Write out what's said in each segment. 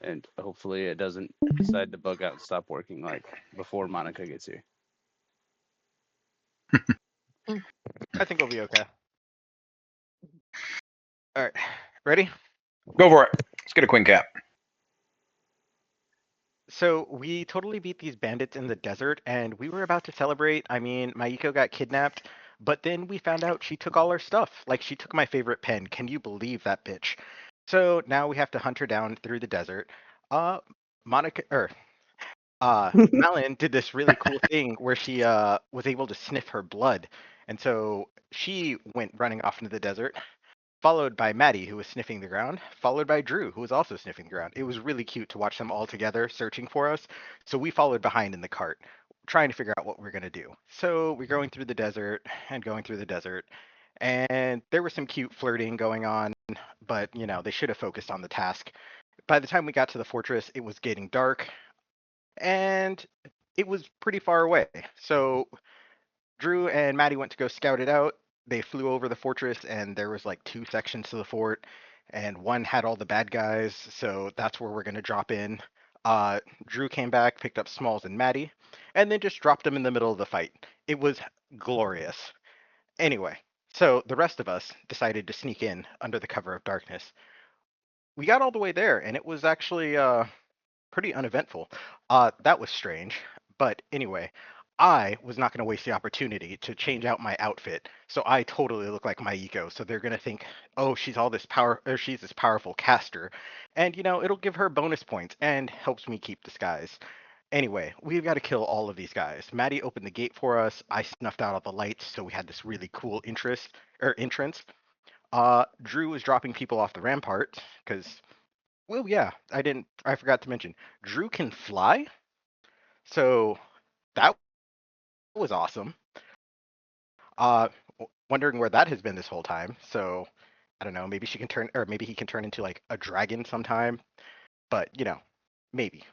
And hopefully it doesn't decide to bug out and stop working like before Monica gets here. I think we'll be okay. All right, ready? Go for it. Let's get a queen cap. So we totally beat these bandits in the desert, and we were about to celebrate. I mean, Maiko got kidnapped, but then we found out she took all our stuff. Like, she took my favorite pen. Can you believe that bitch? So now we have to hunt her down through the desert. Monica, Malin did this really cool thing where she was able to sniff her blood, and so she went running off into the desert, followed by Maddie, who was sniffing the ground, followed by Drew, who was also sniffing the ground. It was really cute to watch them all together searching for us. So we followed behind in the cart, trying to figure out what we're going to do. So we're going through the desert and going through the desert. And there was some cute flirting going on, but they should have focused on the task. By the time we got to the fortress, it was getting dark and it was pretty far away. So Drew and Maddie went to go scout it out. They flew over the fortress, and there was like two sections to the fort, and one had all the bad guys. So that's where we're gonna drop in. Drew came back, picked up Smalls and Maddie, and then just dropped them in the middle of the fight. It was glorious. Anyway, so the rest of us decided to sneak in under the cover of darkness. We got all the way there, and it was actually pretty uneventful. That was strange. But anyway, I was not going to waste the opportunity to change out my outfit. So I totally look like Maiko. So they're going to think, oh, she's all this power, or she's this powerful caster. And, it'll give her bonus points and helps me keep disguise. Anyway, we've got to kill all of these guys. Maddie opened the gate for us. I snuffed out all the lights, so we had this really cool entrance. Drew was dropping people off the rampart because well, yeah, I forgot to mention, Drew can fly, so that was awesome. Wondering where that has been this whole time. So I don't know. Maybe she can turn, or maybe he can turn into like a dragon sometime. But maybe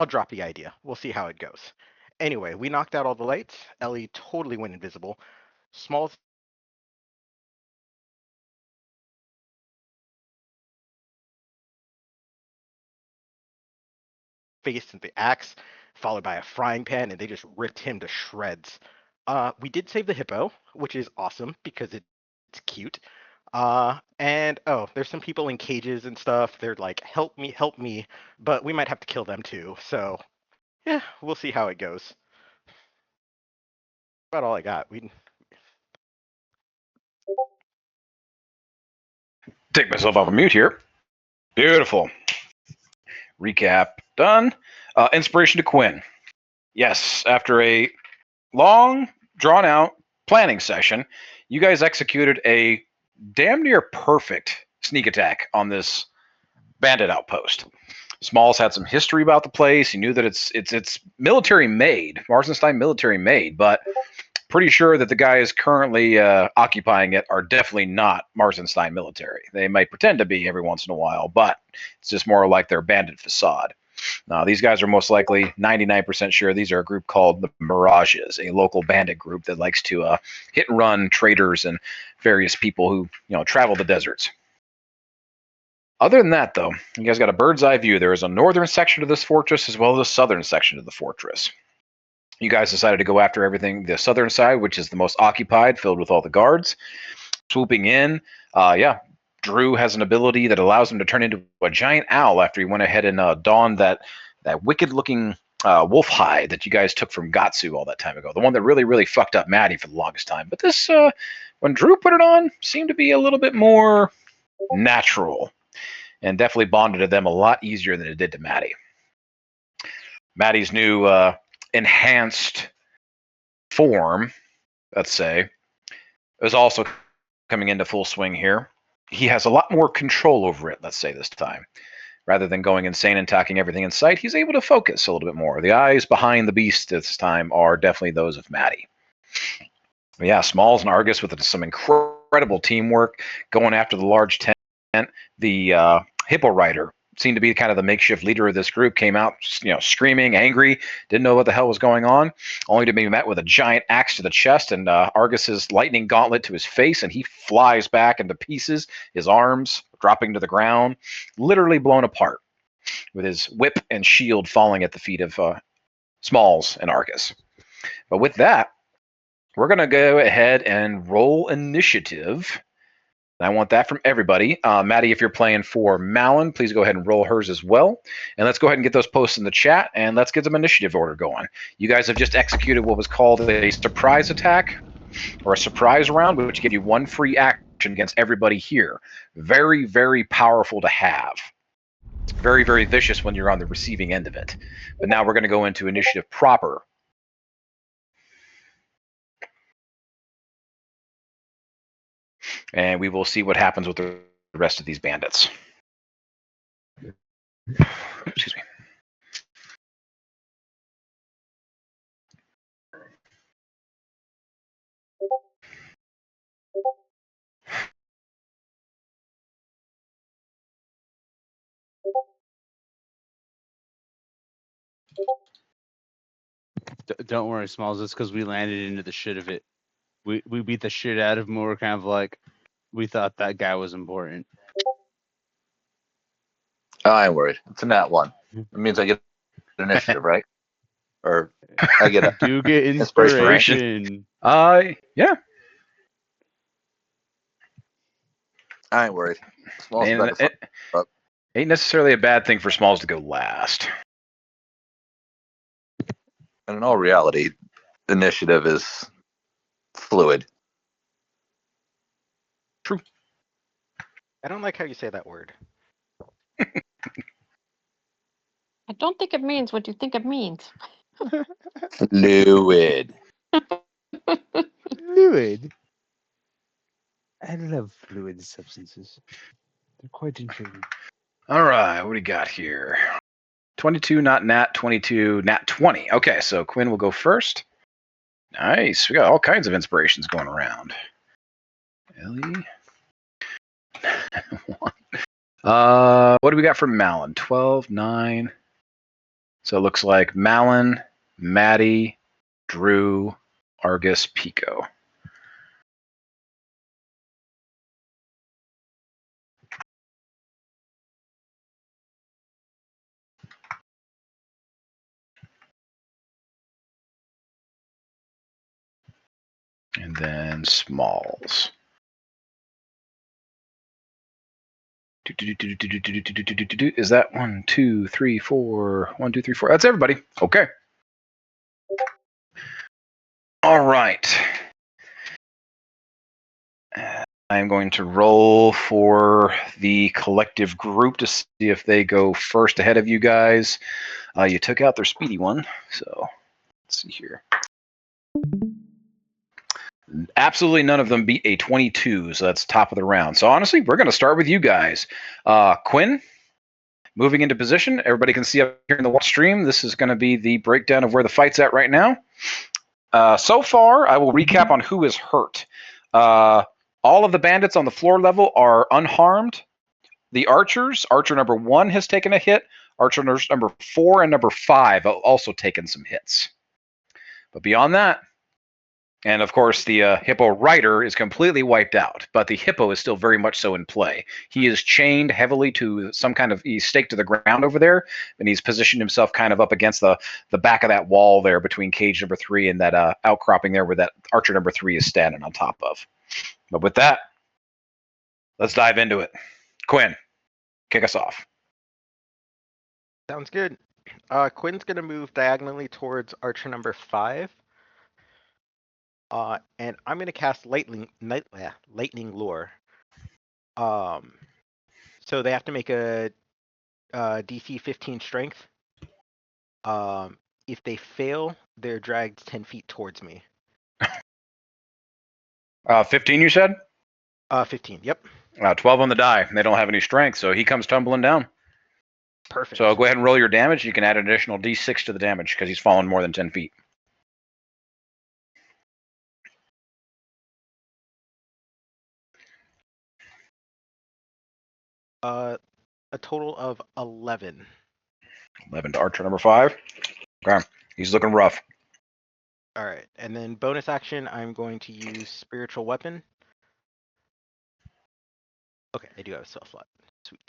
I'll drop the idea. We'll see how it goes. Anyway, we knocked out all the lights. Ellie totally went invisible. Small face and the axe, followed by a frying pan, and they just ripped him to shreds. We did save the hippo, which is awesome because it's cute. And oh, there's some people in cages and stuff. They're like, help me, but we might have to kill them too. So yeah, we'll see how it goes. About all I got. We Take myself off of mute here. Beautiful. Recap done. Inspiration to Quinn. Yes, after a long, drawn-out planning session, you guys executed a damn near perfect sneak attack on this bandit outpost. Smalls had some history about the place. He knew that it's military made, Marzenstein military made, but pretty sure that the guys currently occupying it are definitely not Marzenstein military. They might pretend to be every once in a while, but it's just more like their bandit facade. Now, these guys are most likely 99% sure these are a group called the Mirages, a local bandit group that likes to hit and run traders and various people who travel the deserts. Other than that, though, you guys got a bird's eye view. There is a northern section of this fortress as well as a southern section of the fortress. You guys decided to go after everything, the southern side, which is the most occupied, filled with all the guards. Swooping in, Drew has an ability that allows him to turn into a giant owl after he went ahead and donned that wicked-looking wolf hide that you guys took from Gatsu all that time ago. The one that really, really fucked up Maddie for the longest time. But this, when Drew put it on, seemed to be a little bit more natural and definitely bonded to them a lot easier than it did to Maddie. Maddie's new enhanced form, let's say, is also coming into full swing here. He has a lot more control over it, let's say, this time. Rather than going insane and attacking everything in sight, he's able to focus a little bit more. The eyes behind the beast this time are definitely those of Maddie. But yeah, Smalls and Argus with some incredible teamwork going after the large tent. The Hippo Rider seemed to be kind of the makeshift leader of this group, came out, screaming, angry, didn't know what the hell was going on, only to be met with a giant axe to the chest and Argus's lightning gauntlet to his face, and he flies back into pieces, his arms dropping to the ground, literally blown apart, with his whip and shield falling at the feet of Smalls and Argus. But with that, we're going to go ahead and roll initiative. I want that from everybody. Maddie, if you're playing for Malin, please go ahead and roll hers as well. And let's go ahead and get those posts in the chat, and let's get some initiative order going. You guys have just executed what was called a surprise attack, or a surprise round, which gives you 1 free action against everybody here. Very, very powerful to have. It's very, very vicious when you're on the receiving end of it. But now we're going to go into initiative proper. And we will see what happens with the rest of these bandits. Excuse me. Don't worry, Smalls. It's because we landed into the shit of it. We beat the shit out of him. We're kind of like, we thought that guy was important. I ain't worried. It's a nat 1. It means I get initiative, right? Or I get a Do get Inspiration. inspiration. Yeah. I ain't worried. Small's And better it ain't necessarily a bad thing for Smalls to go last. and in all reality, initiative is fluid. I don't like how you say that word. I don't think it means what you think it means. Fluid. Fluid. I love fluid substances. They're quite intriguing. All right, what do we got here? 22, not nat 22, nat 20. Okay, so Quinn will go first. Nice. We got all kinds of inspirations going around. Ellie. What do we got from Malin? 12, 9. So it looks like Malin, Maddie, Drew, Argus, Pico. And then Smalls. Is that 1, 2, 3, 4? 1, 2, 3, 4. That's everybody. Okay. All right. I'm going to roll for the collective group to see if they go first ahead of you guys. You took out their speedy one, so let's see here. Absolutely none of them beat a 22, so that's top of the round. So honestly, we're going to start with you guys. Quinn, moving into position. Everybody can see up here in the stream. This is going to be the breakdown of where the fight's at right now. So far, I will recap on who is hurt. All of the bandits on the floor level are unharmed. The archers, archer number 1 has taken a hit. Archer number 4 and number 5 have also taken some hits. But beyond that, and of course, the hippo rider is completely wiped out, but the hippo is still very much so in play. He is chained heavily to some kind of, he's staked to the ground over there, and he's positioned himself kind of up against the back of that wall there between cage number 3 and that outcropping there where that archer number 3 is standing on top of. But with that, let's dive into it. Quinn, kick us off. Sounds good. Quinn's gonna move diagonally towards archer number 5. And I'm gonna cast lightning lure. So they have to make a DC 15 strength. If they fail, they're dragged 10 feet towards me. 15, you said? 15. Yep. 12 on the die. They don't have any strength, so he comes tumbling down. Perfect. So go ahead and roll your damage. You can add an additional D6 to the damage because he's fallen more than 10 feet. a total of 11. 11 to archer number 5. Okay. He's looking rough. All right, and then bonus action, I'm going to use spiritual weapon. Okay, I do have a spell slot. Sweet.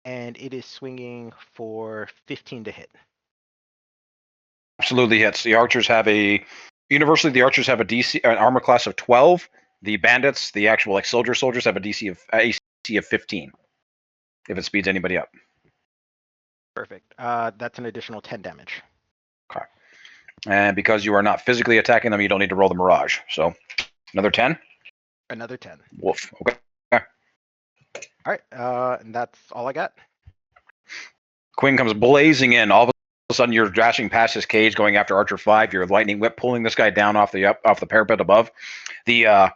And it is swinging for 15 to hit. Absolutely hits. The archers have universally the archers have a DC, an armor class of 12. The bandits, the actual like soldiers, have a DC of AC of 15. If it speeds anybody up. Perfect. That's an additional 10 damage. Okay. And because you are not physically attacking them, you don't need to roll the mirage. So another 10. Another 10. Woof. Okay. All right, and that's all I got. Quinn comes blazing in. All of a sudden, you're dashing past his cage, going after Archer 5. Your lightning whip pulling this guy down off the parapet above. The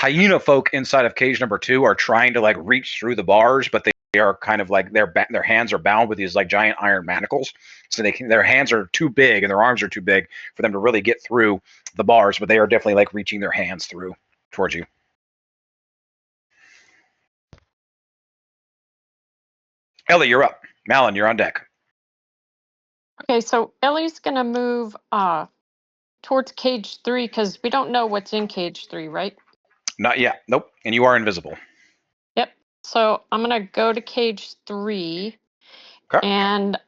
hyena folk inside of cage number 2 are trying to like reach through the bars, but they are kind of like their hands are bound with these like giant iron manacles, so their hands are too big and their arms are too big for them to really get through the bars. But they are definitely like reaching their hands through towards you. Ellie, you're up. Malin, you're on deck. Okay, so Ellie's gonna move towards cage 3 because we don't know what's in cage 3, right? Not yet. Nope. And you are invisible. Yep. So I'm gonna go to cage 3 Okay. and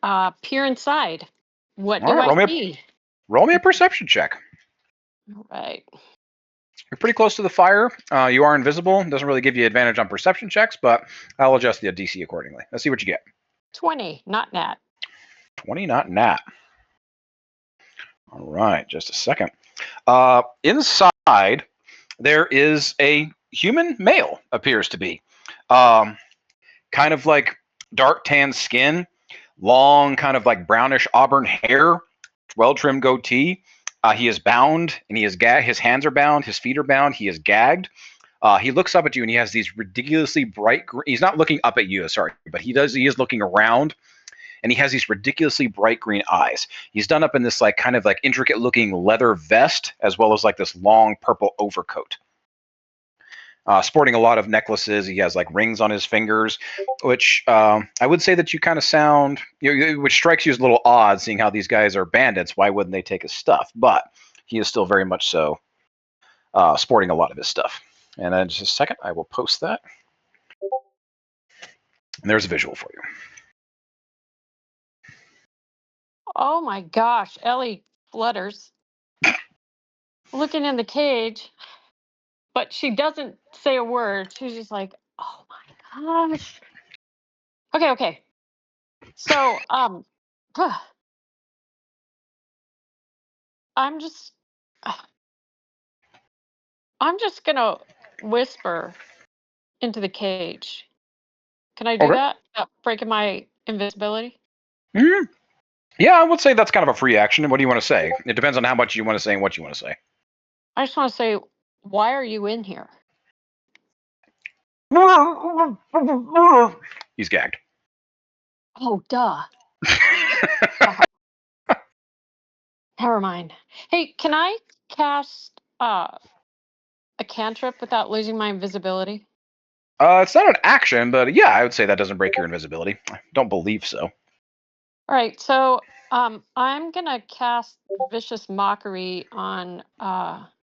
peer inside. What All do right, I see? Roll me a perception check. All right. You're pretty close to the fire. You are invisible. Doesn't really give you advantage on perception checks, but I'll adjust the DC accordingly. Let's see what you get. 20, not nat. 20, not nat. All right, just a second. Inside, there is a human male, appears to be. Kind of like dark tan skin, long, kind of like brownish auburn hair, well-trimmed goatee. He is bound, and he is gagged. His hands are bound, his feet are bound. He is gagged. He looks up at you, and he has these ridiculously bright. He's not looking up at you, sorry, but he is looking around, and he has these ridiculously bright green eyes. He's done up in this like kind of like intricate-looking leather vest, as well as like this long purple overcoat. Sporting a lot of necklaces. He has like rings on his fingers, which I would say that you kind of sound, which strikes you as a little odd, seeing how these guys are bandits. Why wouldn't they take his stuff? But he is still very much so sporting a lot of his stuff. And then just a second, I will post that. And there's a visual for you. Oh my gosh, Ellie flutters. Looking in the cage, but she doesn't say a word. She's just like, oh my gosh. Okay. So, I'm just gonna whisper into the cage. Can I do Okay. that? Breaking my invisibility? Mm-hmm. Yeah, I would say that's kind of a free action. What do you want to say? It depends on how much you want to say and what you want to say. I just want to say, why are you in here? He's gagged. Oh, duh. Never mind. Hey, can I cast a cantrip without losing my invisibility? It's not an action, but yeah, I would say that doesn't break your invisibility. I don't believe so. All right, so I'm gonna cast Vicious Mockery on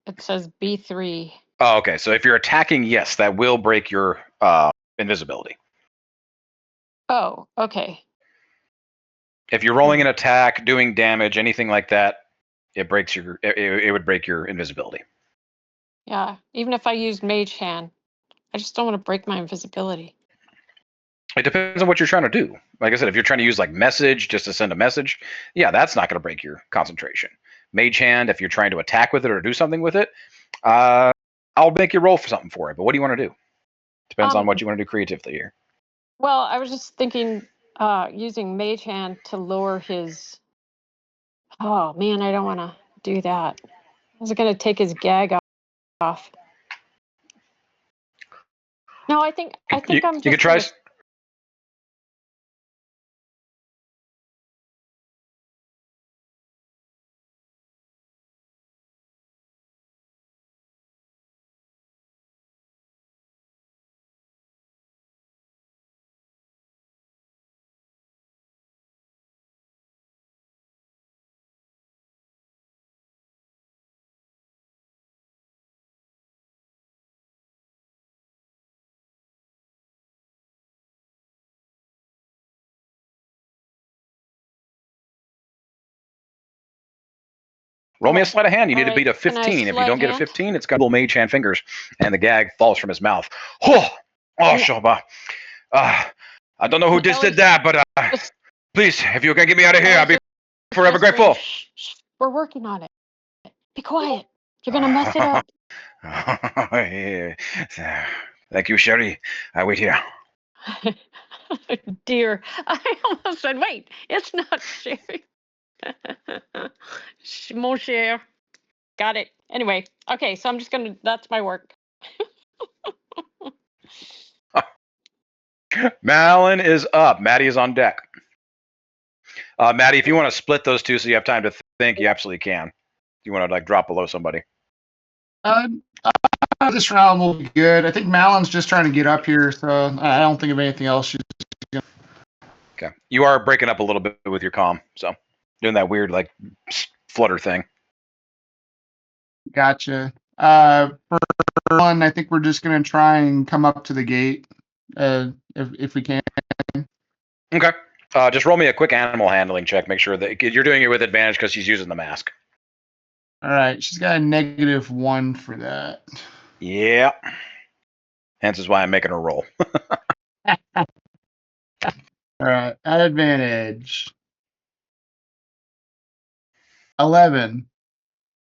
it says B3. Oh, okay. So if you're attacking, yes, that will break your invisibility. Oh, okay. If you're rolling an attack, doing damage, anything like that, it breaks your. It would break your invisibility. Yeah, even if I used Mage Hand, I just don't want to break my invisibility. It depends on what you're trying to do. Like I said, if you're trying to use like message just to send a message, yeah, that's not going to break your concentration. Mage Hand, if you're trying to attack with it or do something with it, I'll make you roll for something for it. But what do you want to do? Depends on what you want to do creatively here. Well, I was just thinking using Mage Hand to lower his. Oh man, I don't want to do that. I was going to take his gag off. No, I think I'm just. You could try. Gonna Roll me a Okay. sleight of hand. You need to Alright, beat a can I 15. If you sleight don't get a hand? 15, it's got little mage hand fingers, and the gag falls from his mouth. Oh, N- Shoba. I don't know who just Ellie, did that, but just please, if you can get me out of here, Ellie, I'll be just forever whisper. grateful. Shh, shh. We're working on it. Be quiet. You're gonna mess it up. Thank you, Sherry. I wait here. Dear, I almost said, wait, it's not Sherry. Mon cher. Got it. Anyway, okay, so I'm just gonna, that's my work. Malin is up. Maddie is on deck. Maddie, if you want to split those two so you have time to think, you absolutely can. You want to like drop below somebody. This round will be good. I think Malin's just trying to get up here, so I don't think of anything else. Okay. You are breaking up a little bit with your comm, so doing that weird like flutter thing. Gotcha. For one, I think we're just gonna try and come up to the gate, if we can. Okay. Just roll me a quick animal handling check. Make sure that you're doing it with advantage because she's using the mask. All right, she's got a -1 for that. Yeah. Hence is why I'm making her roll. All right, at advantage. 11.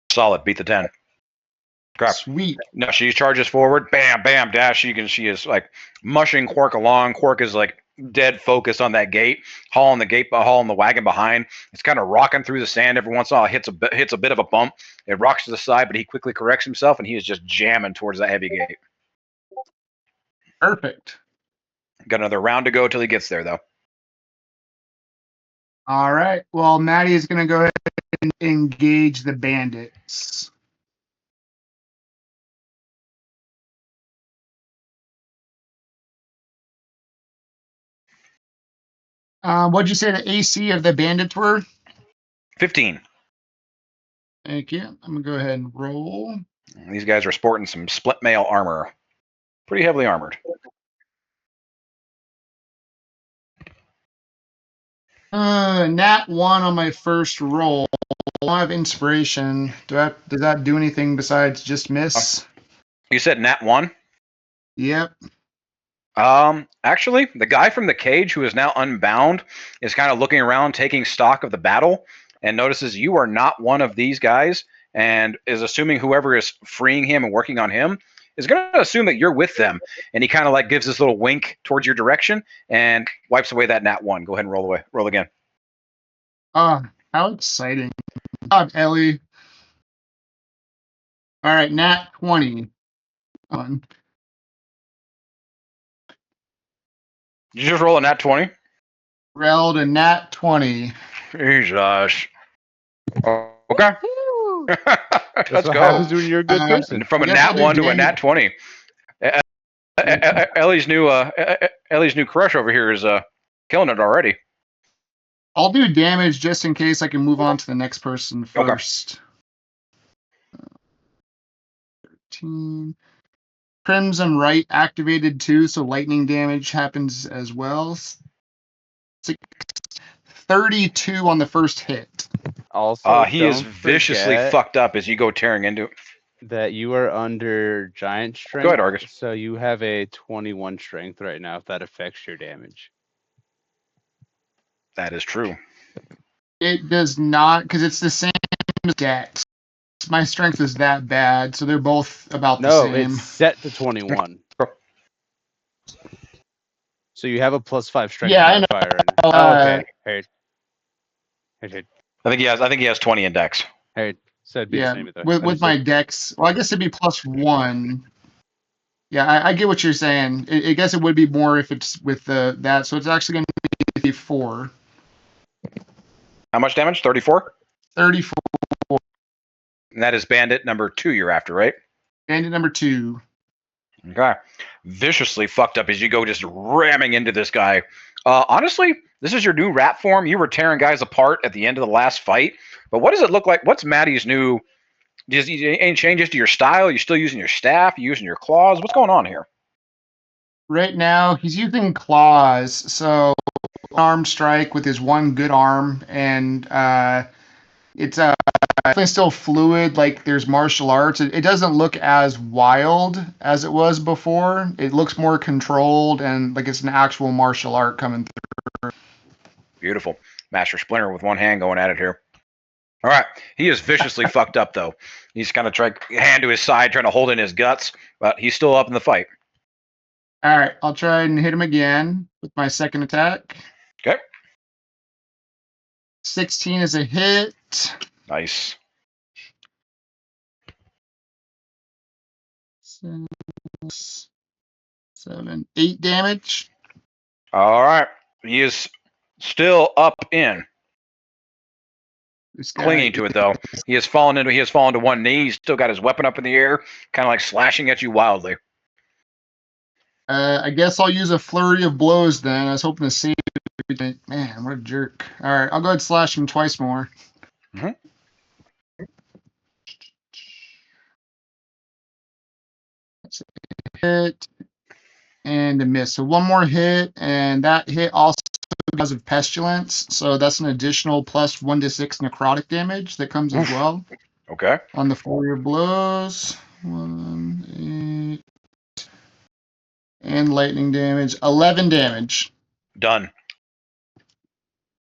Solid. Beat the 10. Crap. Sweet. No, she charges forward. Bam, bam, dash. She is like mushing Quark along. Quark is like dead focused on that gate, hauling the wagon behind. It's kind of rocking through the sand every once in a while. Hits a bit of a bump. It rocks to the side, but he quickly corrects himself, and he is just jamming towards that heavy gate. Perfect. Got another round to go till he gets there, though. All right. Well, Maddie is gonna go ahead and engage the bandits. What'd you say the AC of the bandits were? 15. Thank you. I'm gonna go ahead and roll. These guys are sporting some split mail armor. Pretty heavily armored. Nat 1 on my first roll. I have inspiration. Does that do anything besides just miss? You said nat 1? Yep. Actually, the guy from the cage who is now unbound is kind of looking around, taking stock of the battle, and notices you are not one of these guys, and is assuming whoever is freeing him and working on him is going to assume that you're with them. And he kind of like gives this little wink towards your direction and wipes away that nat 1. Go ahead and roll away. Roll again. How exciting. Good job, Ellie. All right, nat 20. Did you just roll a nat 20? Rolled a nat 20. Jesus. Okay. Woo! That's Let's what go. happens when you're a good person. From a I guess I'll nat do 1 to a damage. nat 20. Ellie's new crush over here is killing it already. I'll do damage just in case I can move on to the next person Okay. first. 13. Crimson Right activated too, so lightning damage happens as well. 32 on the first hit. Also, He is don't viciously forget fucked up as you go tearing into it. that you are under giant strength. Go ahead, Argus. So you have a 21 strength right now if that affects your damage. That is true. It does not, because it's the same as Dex. My strength is that bad, so they're both about the No, same. it's set to 21. So you have a +5 strength Yeah, I know. modifier right now. Oh, okay. Hey. I think he has 20 in dex. So it'd be the Yeah, same either. with my Dex. Well, I guess it'd be +1. Yeah, I get what you're saying. I guess it would be more if it's with that. So it's actually going to be 4. How much damage? 34? 34. And that is bandit number 2 you're after, right? Bandit number 2. Okay. Viciously fucked up as you go just ramming into this guy. Honestly, this is your new rat form. You were tearing guys apart at the end of the last fight. But what does it look like? What's Maddie's new... Any changes to your style? You still using your staff? You using your claws? What's going on here? Right now, he's using claws. So arm strike with his one good arm, and It's definitely still fluid. Like there's martial arts. It doesn't look as wild as it was before. It looks more controlled and like it's an actual martial art coming through. Beautiful. Master Splinter with one hand going at it here. All right. He is viciously fucked up, though. He's kind of trying hand to his side, trying to hold in his guts, but he's still up in the fight. All right, I'll try and hit him again with my second attack. Okay. 16 is a hit. Nice. 8 damage. All right. He is still up in. This guy, Clinging to it, though. He has fallen to one knee. He's still got his weapon up in the air, kind of like slashing at you wildly. I guess I'll use a flurry of blows then. I was hoping to save everything. Man, what a jerk. All right, I'll go ahead and slash him twice more. Mhm. That's a hit and a miss. So one more hit, and that hit also because of pestilence. So that's an additional plus 1d6 necrotic damage that comes as well. Okay. On the flurry of blows. 1, 8, and lightning damage. 11 damage. Done.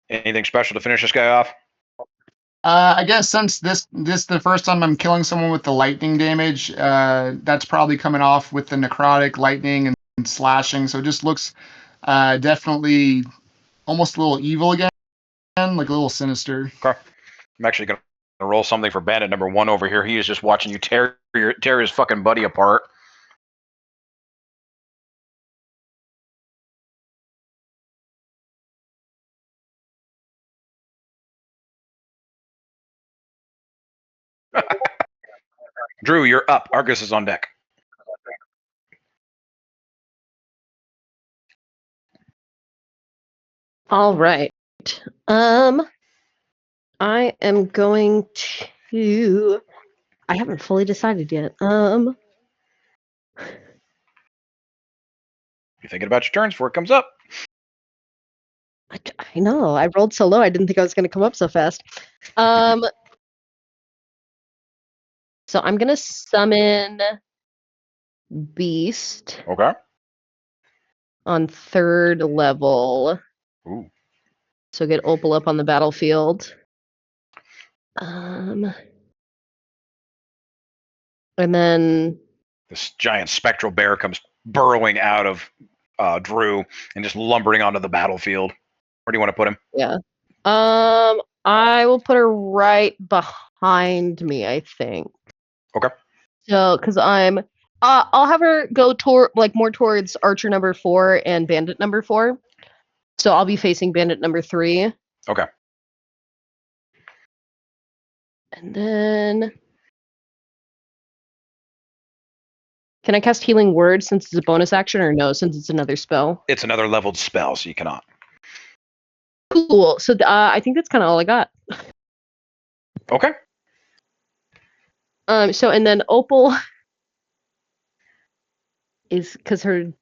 Anything special to finish this guy off? I guess since this the first time I'm killing someone with the lightning damage, that's probably coming off with the necrotic lightning and slashing. So it just looks definitely almost a little evil again, like a little sinister. Okay. I'm actually going to roll something for bandit number 1 over here. He is just watching you tear his fucking buddy apart. Drew, you're up. Argus is on deck. All right. I am going to. I haven't fully decided yet. You're thinking about your turns before it comes up. I know. I rolled so low. I didn't think I was going to come up so fast. So I'm gonna summon Beast Okay. on 3rd level. Ooh. So get Opal up on the battlefield. And then This giant spectral bear comes burrowing out of Drew and just lumbering onto the battlefield. Where do you want to put him? yeah. I will put her right behind me, I think. Okay. So, because I'll have her go more towards Archer number 4 and Bandit number 4. So I'll be facing Bandit number 3. Okay. And then, can I cast Healing Word since it's a bonus action, or no, since it's another spell? It's another leveled spell, so you cannot. Cool. So I think that's kind of all I got. Okay. So and then Opal is because her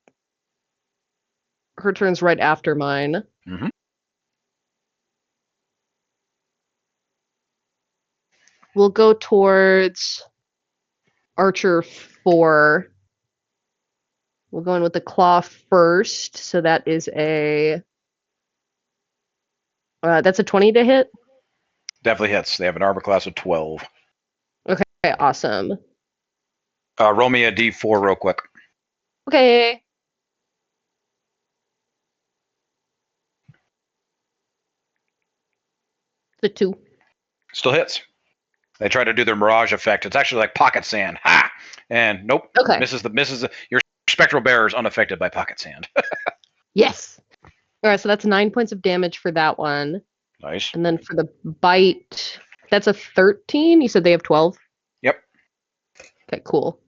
turn's right after mine. Mhm. We'll go towards Archer 4. We'll go in with the claw first. So that is that's a 20 to hit. Definitely hits. They have an armor class of 12. Okay, awesome. Roll me a d4 real quick. Okay. The 2. Still hits. They try to do their mirage effect. It's actually like pocket sand. Ha! And nope. Okay. Your spectral bearer is unaffected by pocket sand. Yes. All right, so that's 9 points of damage for that one. Nice. And then for the bite, that's a 13. You said they have 12? Yep. Okay, cool.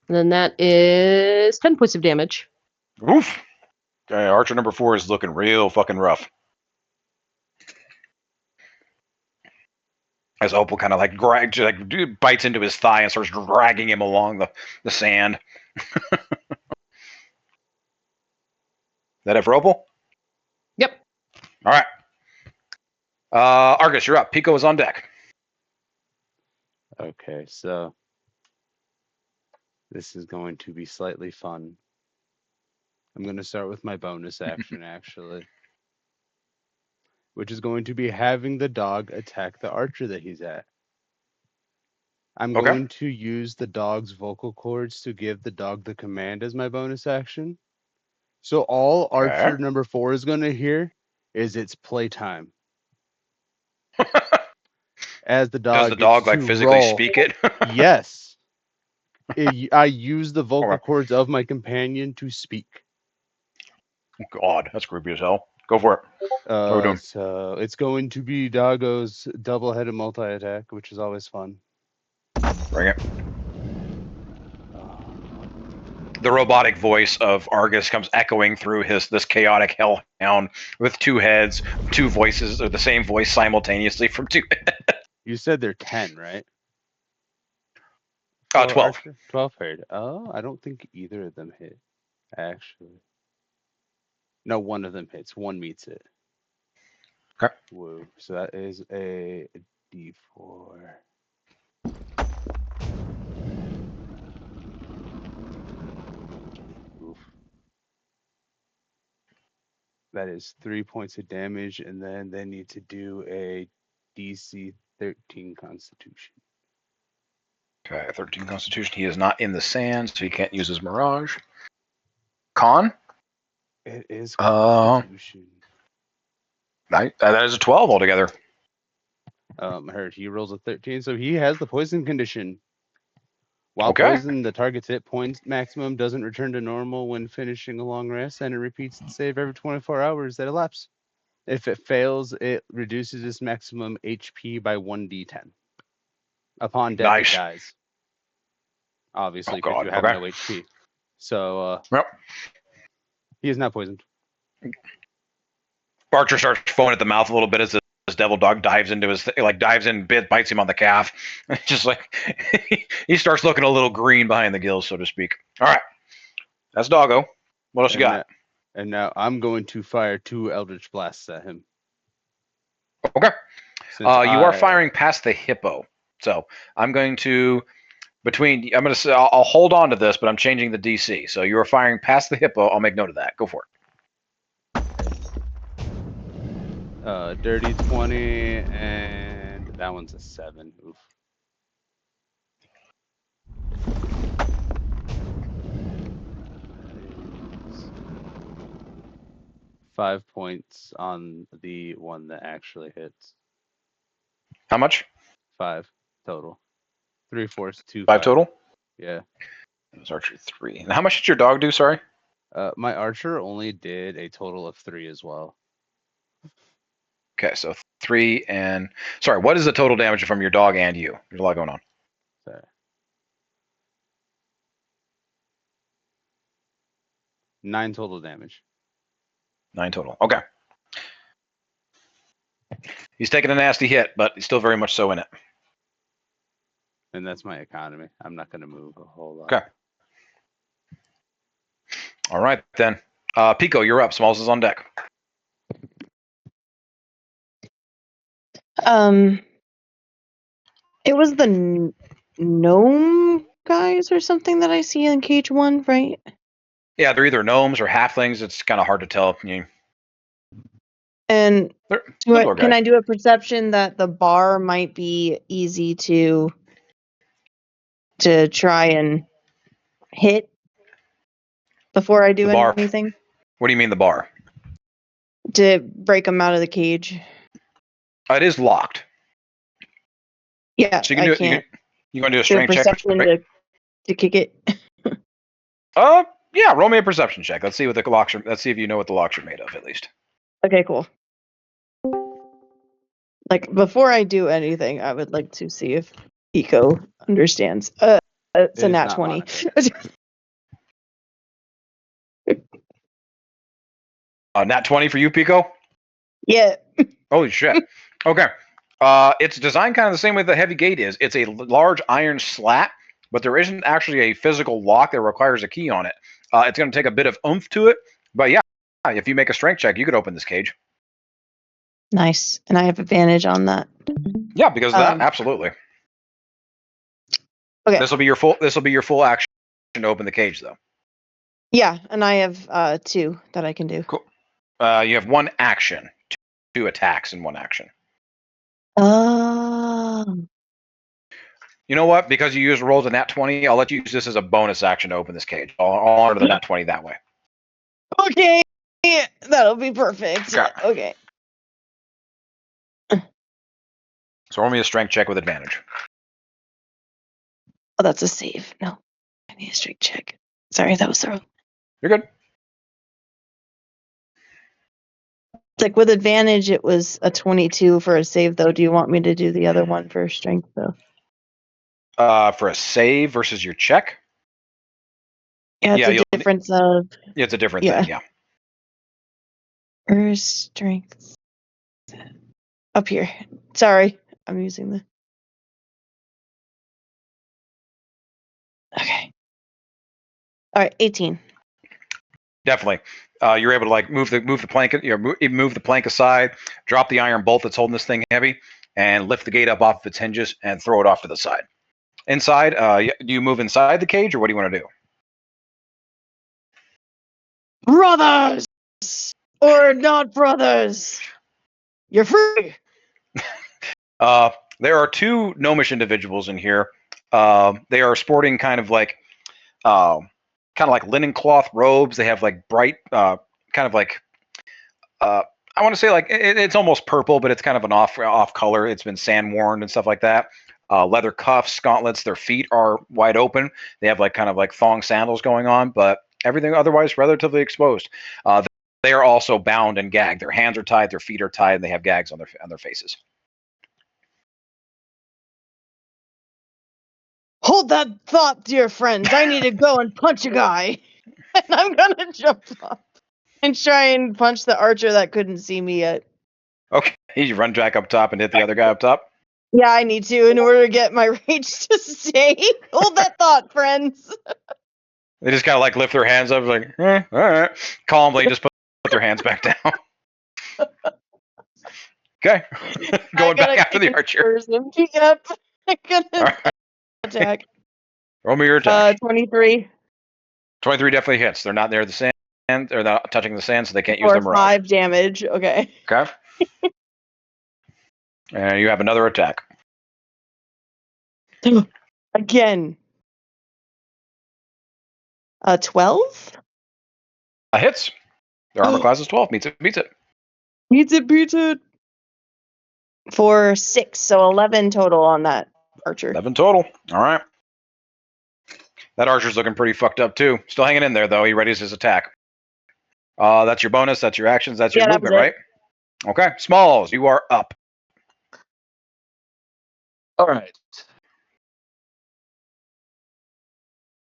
And then that is 10 points of damage. Oof. Okay, Archer number 4 is looking real fucking rough. As Opal kind of like bites into his thigh and starts dragging him along the sand. That it for Opal? Yep. All right. Argus, you're up. Pico is on deck. Okay, so this is going to be slightly fun. I'm going to start with my bonus action, actually, which is going to be having the dog attack the archer that he's at. I'm Okay. going to use the dog's vocal cords to give the dog the command as my bonus action. So all archer number 4 is going to hear is it's playtime. As the dog Does the dog gets like to physically roll. speak it? Yes. I use the vocal Okay. cords of my companion to speak. God, that's creepy as hell. Go for it. What are we doing? So it's going to be Doggo's double-headed multi-attack, which is always fun. Bring it. The robotic voice of Argus comes echoing through this chaotic hellhound with 2 heads, 2 voices, or the same voice simultaneously from 2. You said they're 10, right? 12. 12 paired. Oh, I don't think either of them hit, actually. No, one of them hits. One meets it. Okay. Whoa. So that is a D4. Oof. That is 3 points of damage, and then they need to do a DC 13 Constitution. Okay, 13 Constitution. He is not in the sand, so he can't use his Mirage. Con? It is Constitution. That is a 12 altogether. Heard he rolls a 13, so he has the poison condition. While Okay. poisoned, the target's hit point maximum doesn't return to normal when finishing a long rest, and it repeats the save every 24 hours that elapse. If it fails, it reduces its maximum HP by 1d10. Upon death, Nice. it dies. Obviously, Oh, because God. you have Okay. no HP. So, Yep. he is not poisoned. Archer starts foaming at the mouth a little bit as this devil dog dives into his dives in, bites him on the calf. It's just like he starts looking a little green behind the gills, so to speak. All right, that's Doggo. What else you got? And now I'm going to fire 2 Eldritch Blasts at him. Okay. Since You are firing past the hippo, so I'm going to I'll hold on to this, but I'm changing the DC. So you are firing past the hippo. I'll make note of that. Go for it. Dirty 20, and that one's a 7. Oof. That is 5 points on the one that actually hits. How much? 5 total. 3 force, 2 5 total? Yeah. It was archery 3. And how much did your dog do, sorry? My archer only did a total of 3 as well. Okay, so 3 and... Sorry, what is the total damage from your dog and you? There's a lot going on. Sorry. 9 total damage. 9 total. Okay. He's taking a nasty hit, but he's still very much so in it. And that's my economy. I'm not going to move a whole lot. Okay. All right, then. Pico, you're up. Smalls is on deck. It was the gnome guys or something that I see in cage 1, right? Yeah, they're either gnomes or halflings. It's kind of hard to tell. And They're can I do a perception that the bar might be easy to try and hit before I do anything? What do you mean the bar? To break them out of the cage. It is locked. Yeah, so you can do can't. You want to do a strength check? Perception to kick it. Yeah. Roll me a perception check. Let's see what the locks are. Let's see if you know what the locks are made of, at least. Okay, cool. Like before I do anything, I would like to see if Pico understands. It's a nat 20. Nat 20 for you, Pico? Yeah. Holy shit. Okay. It's designed kind of the same way the heavy gate is. It's a large iron slat, but there isn't actually a physical lock that requires a key on it. It's going to take a bit of oomph to it, but yeah, if you make a strength check, you could open this cage. Nice. And I have advantage on that. Yeah, because of that, Um, absolutely. Okay. This will be your full action to open the cage, though. Yeah, and I have 2 that I can do. Cool. You have one action, 2 attacks in one action. Oh. You know what? Because you used rolls a nat 20, I'll let you use this as a bonus action to open this cage. I'll honor the nat 20 that way. Okay. That'll be perfect. Okay. Okay. So roll me a strength check with advantage. Oh, that's a save. No. I need a straight check. Sorry, that was the wrong. You're good. It's like with advantage, it was a 22 for a save, though. Do you want me to do the other one for strength, though? For a save versus your check? Yeah, Yeah, it's a difference of. Yeah, it's a different Yeah. thing, yeah. Or strength. Up here. Sorry, I'm using the. Okay. All right, 18. Definitely. You're able to like move the plank, move the plank aside, drop the iron bolt that's holding this thing heavy, and lift the gate up off of its hinges and throw it off to the side. Inside, do you move inside the cage or what do you want to do? Brothers or not brothers, you're free. There are 2 gnomish individuals in here. They are sporting kind of like linen cloth robes. They have like bright, kind of like I want to say like it's almost purple, but it's kind of an off color. It's been sand worn and stuff like that. Leather cuffs, gauntlets. Their feet are wide open. They have like kind of like thong sandals going on, but everything otherwise relatively exposed. They are also bound and gagged. Their hands are tied, their feet are tied, and they have gags on their faces. Hold that thought, dear friends. I need to go and punch a guy. And I'm gonna jump up and try and punch the archer that couldn't see me yet. Okay, you run back up top and hit the other guy up top. Yeah, I need to in order to get my rage to stay. Hold that thought, friends. They just kind of like lift their hands up, like, all right, calmly, just put their hands back down. Okay, going back after the archer. Yep. I'm gonna Right. attack. Roll me your attack. 23 23 definitely hits. They're not near the sand. They're not touching the sand, so they can't use their for morale. 5 damage. Okay. Okay. And you have another attack. Again. 12? Hits. Their armor class is 12. Beats it. Beats it. For 6, so 11 total on that archer. 11 total. All right. That archer's looking pretty fucked up too. Still hanging in there though. He readies his attack. That's your bonus. That's your actions. That's your movement, right? Okay. Smalls, you are up. All right.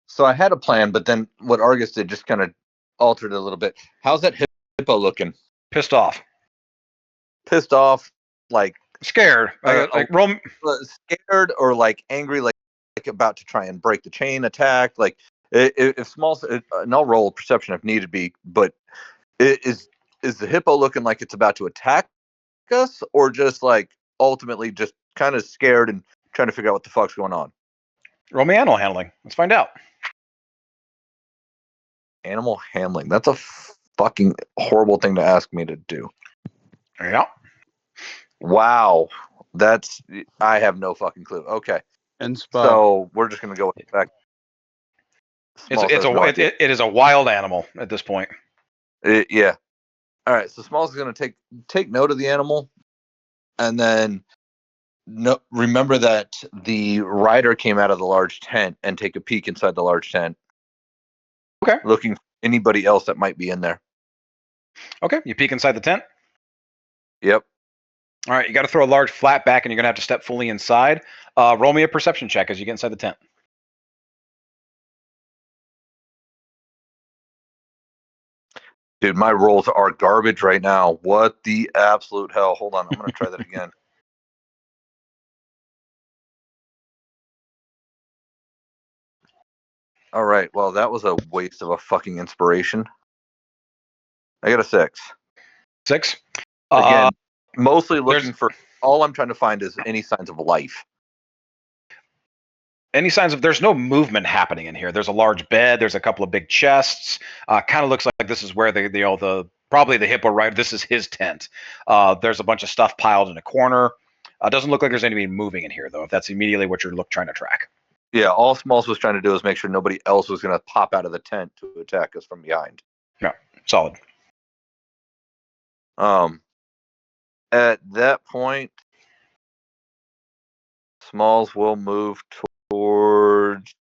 So I had a plan, but then what Argus did just kind of altered it a little bit. How's that hippo looking? Pissed off. Pissed off, like scared, scared or like angry, like about to try and break the chain attack. Like if Smalls, and I'll roll perception if needed be, but is the hippo looking like it's about to attack us, or just like ultimately just kind of scared and trying to figure out what the fuck's going on? Roll me animal handling. Let's find out. Animal handling. That's a fucking horrible thing to ask me to do. Yeah. Wow. I have no fucking clue. Okay. And so we're just gonna go back. It is a wild animal at this point. Yeah. All right. So Smalls is gonna take note of the animal, and then remember that the rider came out of the large tent and take a peek inside the large tent. Okay. Looking for anybody else that might be in there. Okay. You peek inside the tent? Yep. All right. You got to throw a large flat back and you're going to have to step fully inside. Roll me a perception check as you get inside the tent. Dude, my rolls are garbage right now. What the absolute hell? Hold on. I'm going to try that again. All right. Well, that was a waste of a fucking inspiration. I got a 6. 6? Again, Mostly looking for. All I'm trying to find is any signs of life. Any signs of? There's no movement happening in here. There's a large bed. There's a couple of big chests. Kind of looks like this is where the probably the hippo rider. This is his tent. There's a bunch of stuff piled in a corner. Doesn't look like there's anybody moving in here though. If that's immediately what you're trying to track. Yeah, all Smalls was trying to do is make sure nobody else was going to pop out of the tent to attack us from behind. Yeah, solid. At that point, Smalls will move towards,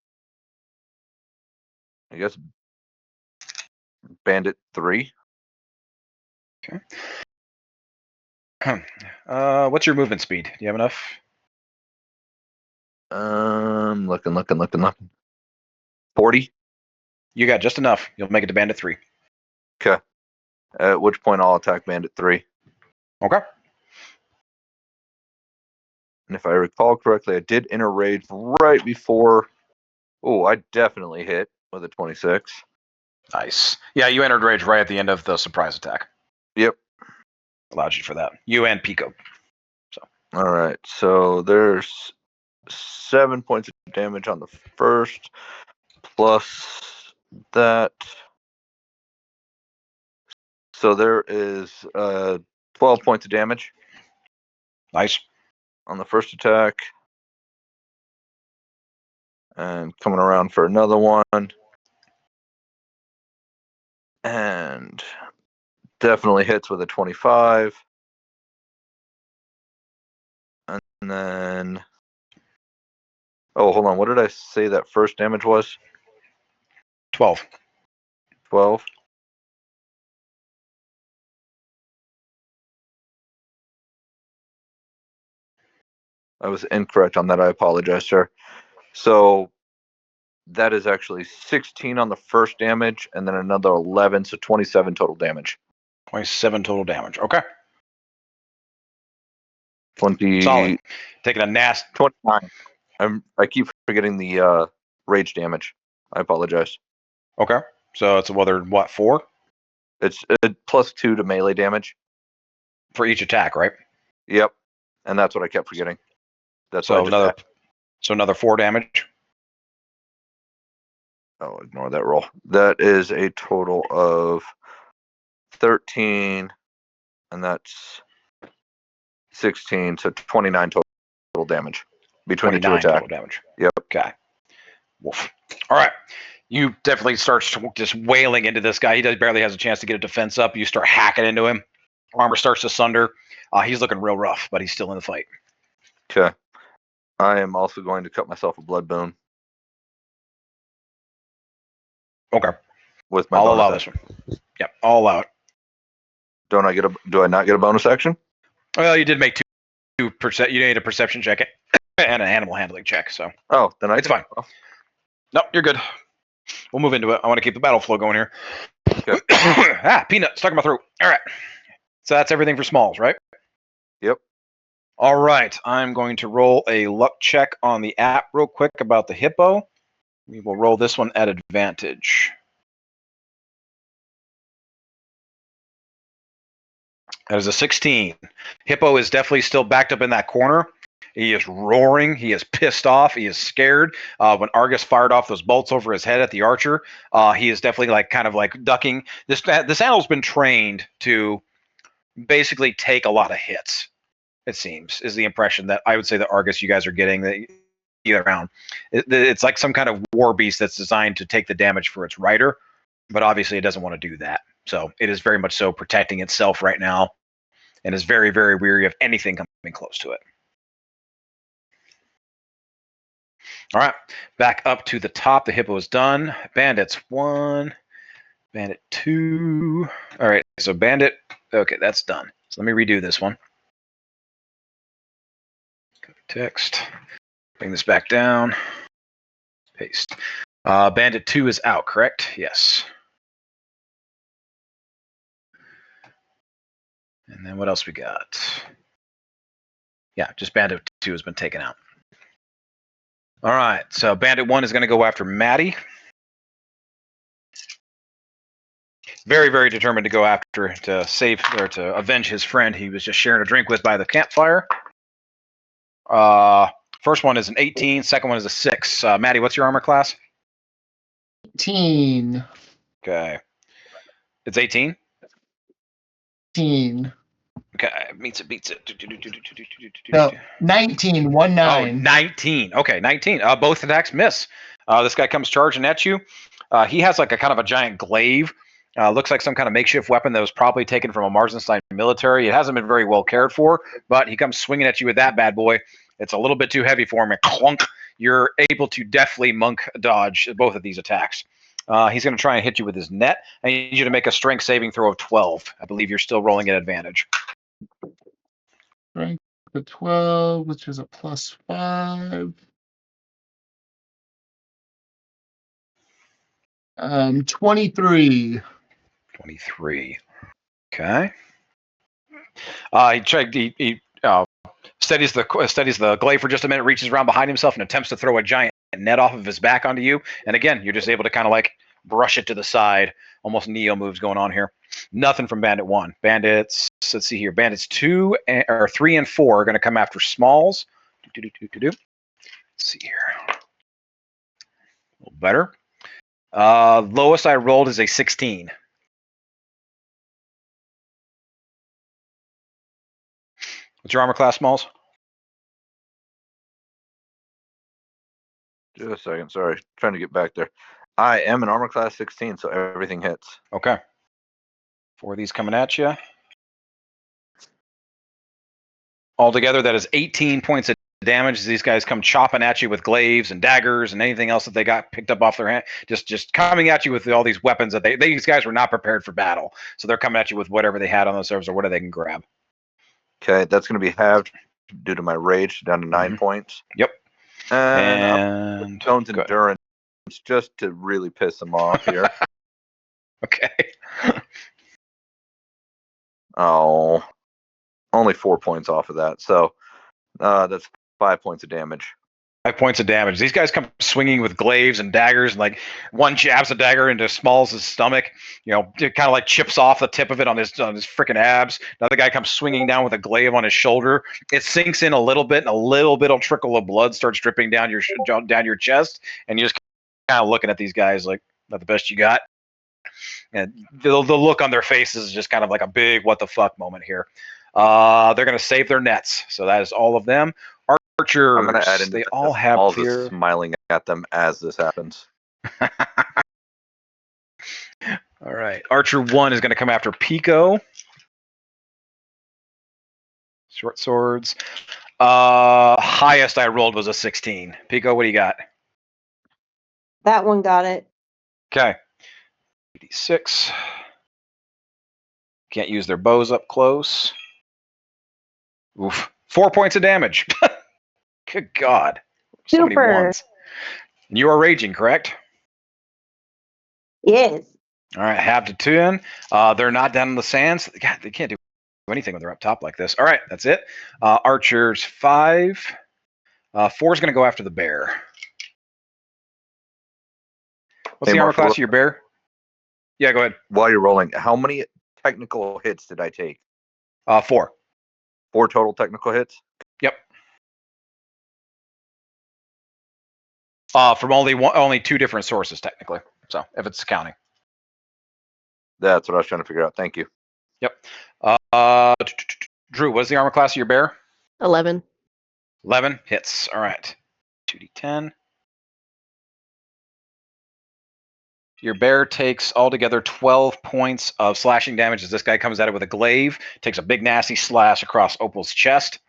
I guess, Bandit 3. Okay. What's your movement speed? Do you have enough? Looking. 40. You got just enough. You'll make it to Bandit 3. Okay. At which point I'll attack Bandit 3. Okay. And if I recall correctly, I did enter rage right before. Oh, I definitely hit with a 26. Nice. Yeah, you entered rage right at the end of the surprise attack. Yep. Allowed you for that. You and Pico. All right. So there's 7 points of damage on the first, plus that. So there is 12 points of damage. Nice. On the first attack. And coming around for another one. And definitely hits with a 25. And then... Oh, hold on. What did I say that first damage was? 12. 12. I was incorrect on that. I apologize, sir. So that is actually 16 on the first damage, and then another 11, so 27 total damage. 27 total damage. Okay. 20. Solid. Taking a nasty. 29. I keep forgetting the rage damage. I apologize. Okay. So it's another, what, 4? It's plus 2 to melee damage. For each attack, right? Yep. And that's what I kept forgetting. That's so what I just another 4 damage. Oh, ignore that roll. That is a total of 13, and that's 16, so 29 total damage between the two attacks. Total damage. Yep. Okay. Woof. All right. You definitely start just wailing into this guy. He barely has a chance to get a defense up. You start hacking into him. Armor starts to sunder. He's looking real rough, but he's still in the fight. Okay. I am also going to cut myself a blood boon. Okay. With my I'll bonus allow action. this one. Yep, I'll allow it. Do I not get a bonus action? Well, you did make two percent. You need a perception check and an animal handling check. So. Oh, then it's fine. No, you're good. We'll move into it. I want to keep the battle flow going here. Okay. Peanut stuck in my throat. All right. So that's everything for Smalls, right? Yep. All right. I'm going to roll a luck check on the app real quick about the hippo. We will roll this one at advantage. That is a 16. Hippo is definitely still backed up in that corner. He is roaring. He is pissed off. He is scared. When Argus fired off those bolts over his head at the archer, he is definitely kind of ducking. This animal's been trained to basically take a lot of hits. It seems is the impression that I would say that Argus you guys are getting either round. It's like some kind of war beast that's designed to take the damage for its rider, but obviously it doesn't want to do that. So it is very much so protecting itself right now, and is very, very weary of anything coming close to it. All right, back up to the top. The hippo is done. Bandits 1, Bandit 2. All right, so Bandit. Okay, that's done. So let me redo this one. Text. Bring this back down. Paste. Bandit 2 is out, correct? Yes. And then what else we got? Yeah, just Bandit 2 has been taken out. All right, so Bandit 1 is going to go after Maddie. very, very determined to go after to save or to avenge his friend he was just sharing a drink with by the campfire. First one is an 18. Second one is a 6. Maddie, what's your armor class? 18. Okay. It's 18? 18. Okay, beats it. No, 19. 1 Oh, 9. 19. Okay, 19. Both attacks miss. This guy comes charging at you. He has like a kind of a giant glaive. Looks like some kind of makeshift weapon that was probably taken from a Marzenstein military. It hasn't been very well cared for, but he comes swinging at you with that bad boy. It's a little bit too heavy for him. And clunk, you're able to deftly monk dodge both of these attacks. He's going to try and hit you with his net. I need you to make a strength saving throw of 12. I believe you're still rolling at advantage. Strength of 12, which is a +5. 23. 23. Okay. He steadies the glaive for just a minute, reaches around behind himself, and attempts to throw a giant net off of his back onto you. And again, you're just able to kind of like brush it to the side. Almost Neo moves going on here. Nothing from Bandit 1. Bandits, let's see here. Bandits 3 and 4 are going to come after Smalls. Let's see here. A little better. Lowest I rolled is a 16. What's your armor class, Smalls? Just a second. Sorry. Trying to get back there. I am an armor class 16, so everything hits. Okay. 4 of these coming at you. Altogether, that is 18 points of damage as these guys come chopping at you with glaives and daggers and anything else that they got picked up off their hand. Just coming at you with all these weapons that these guys were not prepared for battle. So they're coming at you with whatever they had on those servers or whatever they can grab. Okay, that's going to be halved due to my rage down to 9 points. Yep. And Stone's endurance just to really piss them off here. Okay. Oh, only 4 points off of that. So that's 5 points of damage. 5 points of damage. These guys come swinging with glaives and daggers, and like one jabs a dagger into Smalls' stomach. You know, it kind of like chips off the tip of it on his freaking abs. Another guy comes swinging down with a glaive on his shoulder. It sinks in a little bit, and a little bit of trickle of blood starts dripping down your chest, and you're just kind of looking at these guys like, "Not the best you got." And the look on their faces is just kind of like a big "what the fuck" moment here. They're going to save their nets, so that is all of them. Archers, I'm going to add in they all have all clear. smiling at them as this happens. All right, Archer 1 is going to come after Pico. Short swords. Highest I rolled was a 16. Pico, what do you got? That one got it. Okay. 86. Can't use their bows up close. Oof. 4 points of damage. Good God. So many Super. ones. And you are raging, correct? Yes. All right, half to 10. They're not down in the sands. God, they can't do anything when they're up top like this. All right, that's it. Archers 5. 4 is going to go after the bear. What's the armor class of your bear? Yeah, go ahead. While you're rolling, how many technical hits did I take? 4. 4 total technical hits? Yep. From only 2 different sources, technically. So, if it's counting. That's what I was trying to figure out. Thank you. Yep. Drew, what is the armor class of your bear? 11. 11 hits. All right. 2d10. Your bear takes altogether 12 points of slashing damage as this guy comes at it with a glaive, takes a big nasty slash across Opal's chest.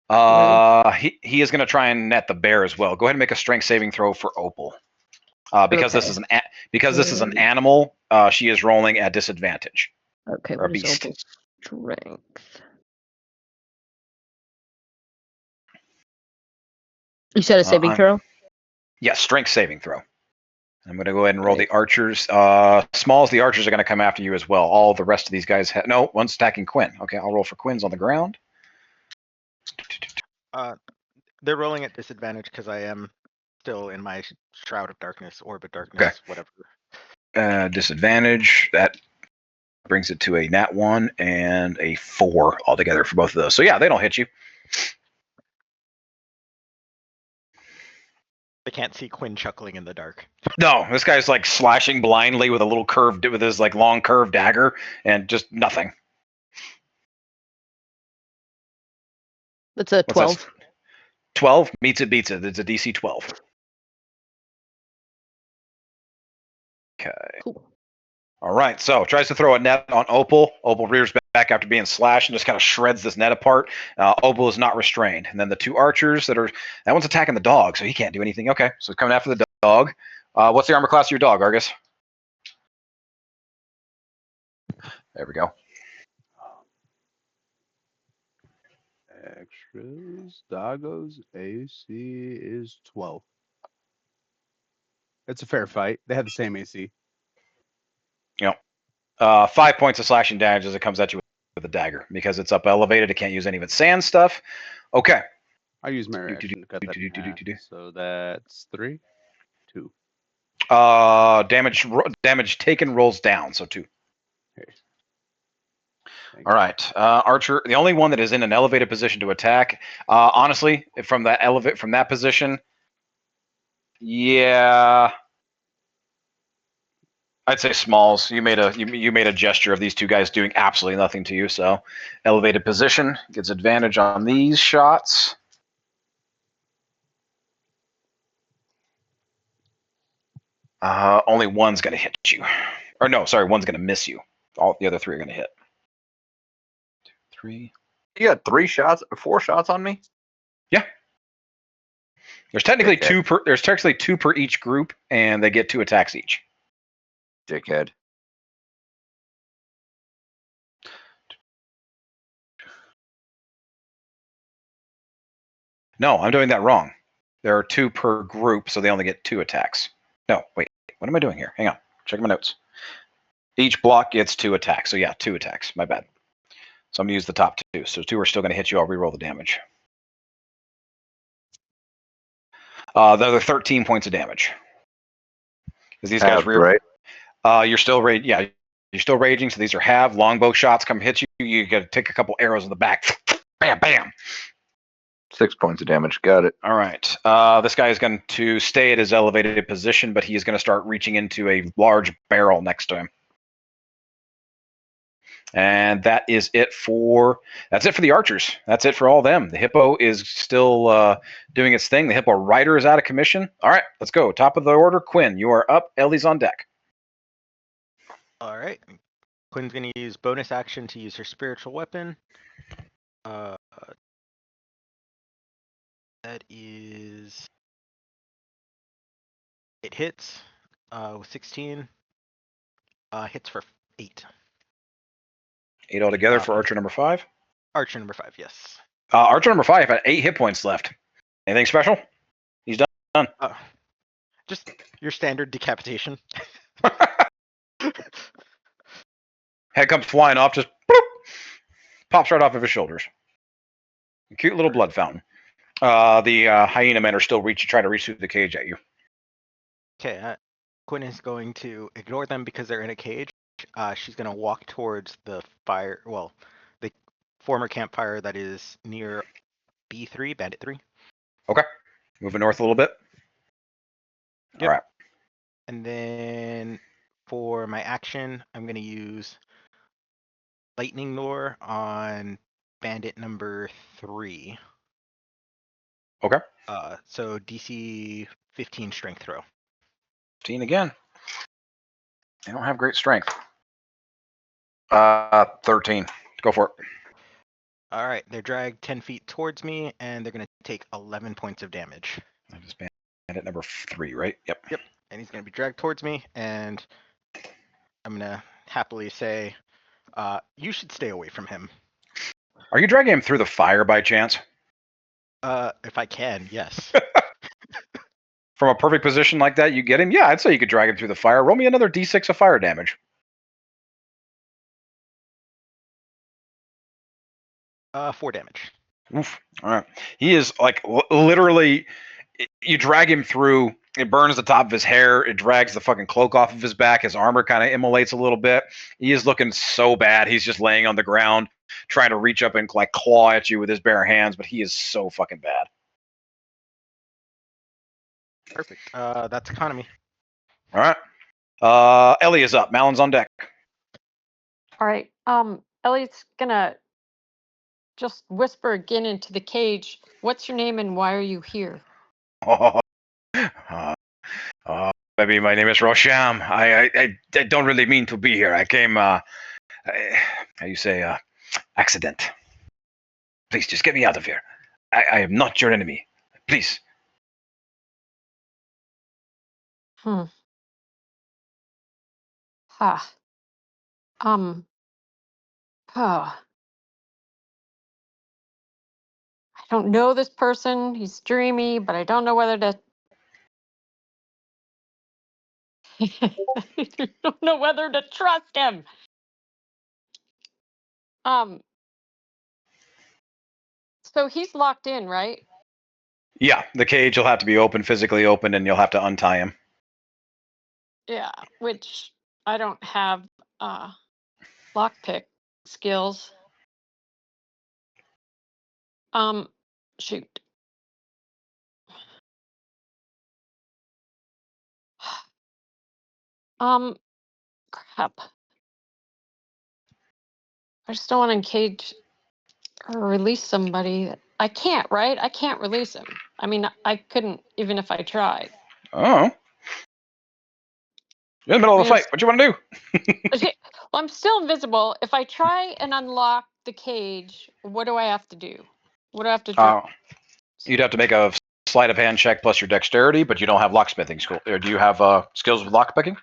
He is going to try and net the bear as well. Go ahead and make a strength saving throw for Opal. Because this is an animal, she is rolling at disadvantage. Okay, or a what is beast. Opal's strength? You said a saving throw? Yes, strength saving throw. I'm going to go ahead and roll Right. the archers. Smalls, the archers are going to come after you as well. All the rest of these guys no, one's attacking Quinn. Okay, I'll roll for Quinn's on the ground. They're rolling at disadvantage because I am still in my Shroud of Darkness, Orb of Darkness, whatever. Disadvantage. That brings it to a nat 1 and a 4 altogether for both of those. So yeah, they don't hit you. I can't see Quinn chuckling in the dark. No, this guy's like slashing blindly with a little curved, with his like long curved dagger, and just nothing. That's a What's that? 12. 12 meets it, beats it. It's a DC 12. Okay. Cool. All right. So tries to throw a net on Opal. Opal rears back after being slashed and just kind of shreds this net apart. Opal is not restrained. And then the two archers that one's attacking the dog, so he can't do anything. Okay. So he's coming after the dog. What's the armor class of your dog, Argus? There we go. Extras. Doggo's AC is 12. It's a fair fight. They have the same AC. Yep. 5 points of slashing damage as it comes at you with a dagger. Because it's up elevated, it can't use any of its sand stuff. Okay. I use my reaction to cut that in half. So that's 3, 2. Damage taken rolls down, so 2. Okay. All right, Archer, the only one that is in an elevated position to attack. Honestly, from that position, yeah, I'd say Smalls. You made a gesture of these two guys doing absolutely nothing to you. So, elevated position gets advantage on these shots. Only one's going to hit you, or no, sorry, one's going to miss you. All the other 3 are going to hit. 2, 3. You got 4 shots on me? Yeah. There's technically two per each group, and they get 2 attacks each. Dickhead. No, I'm doing that wrong. There are 2 per group, so they only get 2 attacks. No, wait. What am I doing here? Hang on. Check my notes. Each block gets 2 attacks. So yeah, 2 attacks. My bad. So I'm going to use the top 2. So 2 are still going to hit you. I'll reroll the damage. The other 13 points of damage. Because these guys right? You're still raging. You're still raging. So these are half longbow shots. Come hit you. You got to take a couple arrows in the back. Bam, bam. 6 points of damage. Got it. All right. This guy is going to stay at his elevated position, but he is going to start reaching into a large barrel next to him. And that's it for the archers. That's it for all of them. The hippo is still doing its thing. The hippo rider is out of commission. All right, let's go. Top of the order, Quinn. You are up. Ellie's on deck. All right. Quinn's going to use bonus action to use her spiritual weapon. That is... It hits with 16. Hits for 8. 8 altogether for Archer number 5? Archer number 5, yes. Archer number 5 had 8 hit points left. Anything special? He's done. Just your standard decapitation. Head comes flying off, just boop, pops right off of his shoulders. A cute little blood fountain. The hyena men are still trying to reach through the cage at you. Okay, Quinn is going to ignore them because they're in a cage. She's going to walk towards the fire, the former campfire that is near B3, Bandit 3. Okay. Moving north a little bit. Yep. All right. And then for my action, I'm going to use Lightning Lure on Bandit number 3. Okay. So DC 15 strength throw. 15 again. They don't have great strength. 13. Go for it. All right, they're dragged 10 feet towards me, and they're going to take 11 points of damage. I just Bandit number 3, right? Yep. Yep. And he's going to be dragged towards me, and I'm going to happily say, you should stay away from him. Are you dragging him through the fire by chance? If I can, yes. From a perfect position like that, you get him? Yeah, I'd say you could drag him through the fire. Roll me another d6 of fire damage. 4 damage. Oof. All right. He is like literally, you drag him through, It burns the top of his hair. It drags the fucking cloak off of his back. His armor kind of immolates a little bit. He is looking so bad. He's just laying on the ground, trying to reach up and like claw at you with his bare hands, but he is so fucking bad. Perfect. That's economy. All right. Ellie is up. Malon's on deck. All right. Ellie's gonna just whisper again into the cage. What's your name and why are you here? Maybe my name is Rosham. I don't really mean to be here. I came, how you say, accident. Please, just get me out of here. I am not your enemy. Please. Ha. Oh. I don't know this person. He's dreamy, but I don't know whether to. I don't know whether to trust him. So he's locked in, right? Yeah, the cage will have to be open, physically open, and you'll have to untie him. Yeah, which I don't have lockpick skills. Shoot. Crap. I just don't want to encage or release somebody. I can't, right? I can't release him. I mean, I couldn't even if I tried. Oh. You're in the middle of the fight. What you want to do? Well, I'm still invisible. If I try and unlock the cage, what do I have to do? What do I have to do? You'd have to make a sleight of hand check plus your dexterity, but you don't have locksmithing school. Or do you have skills with lockpicking?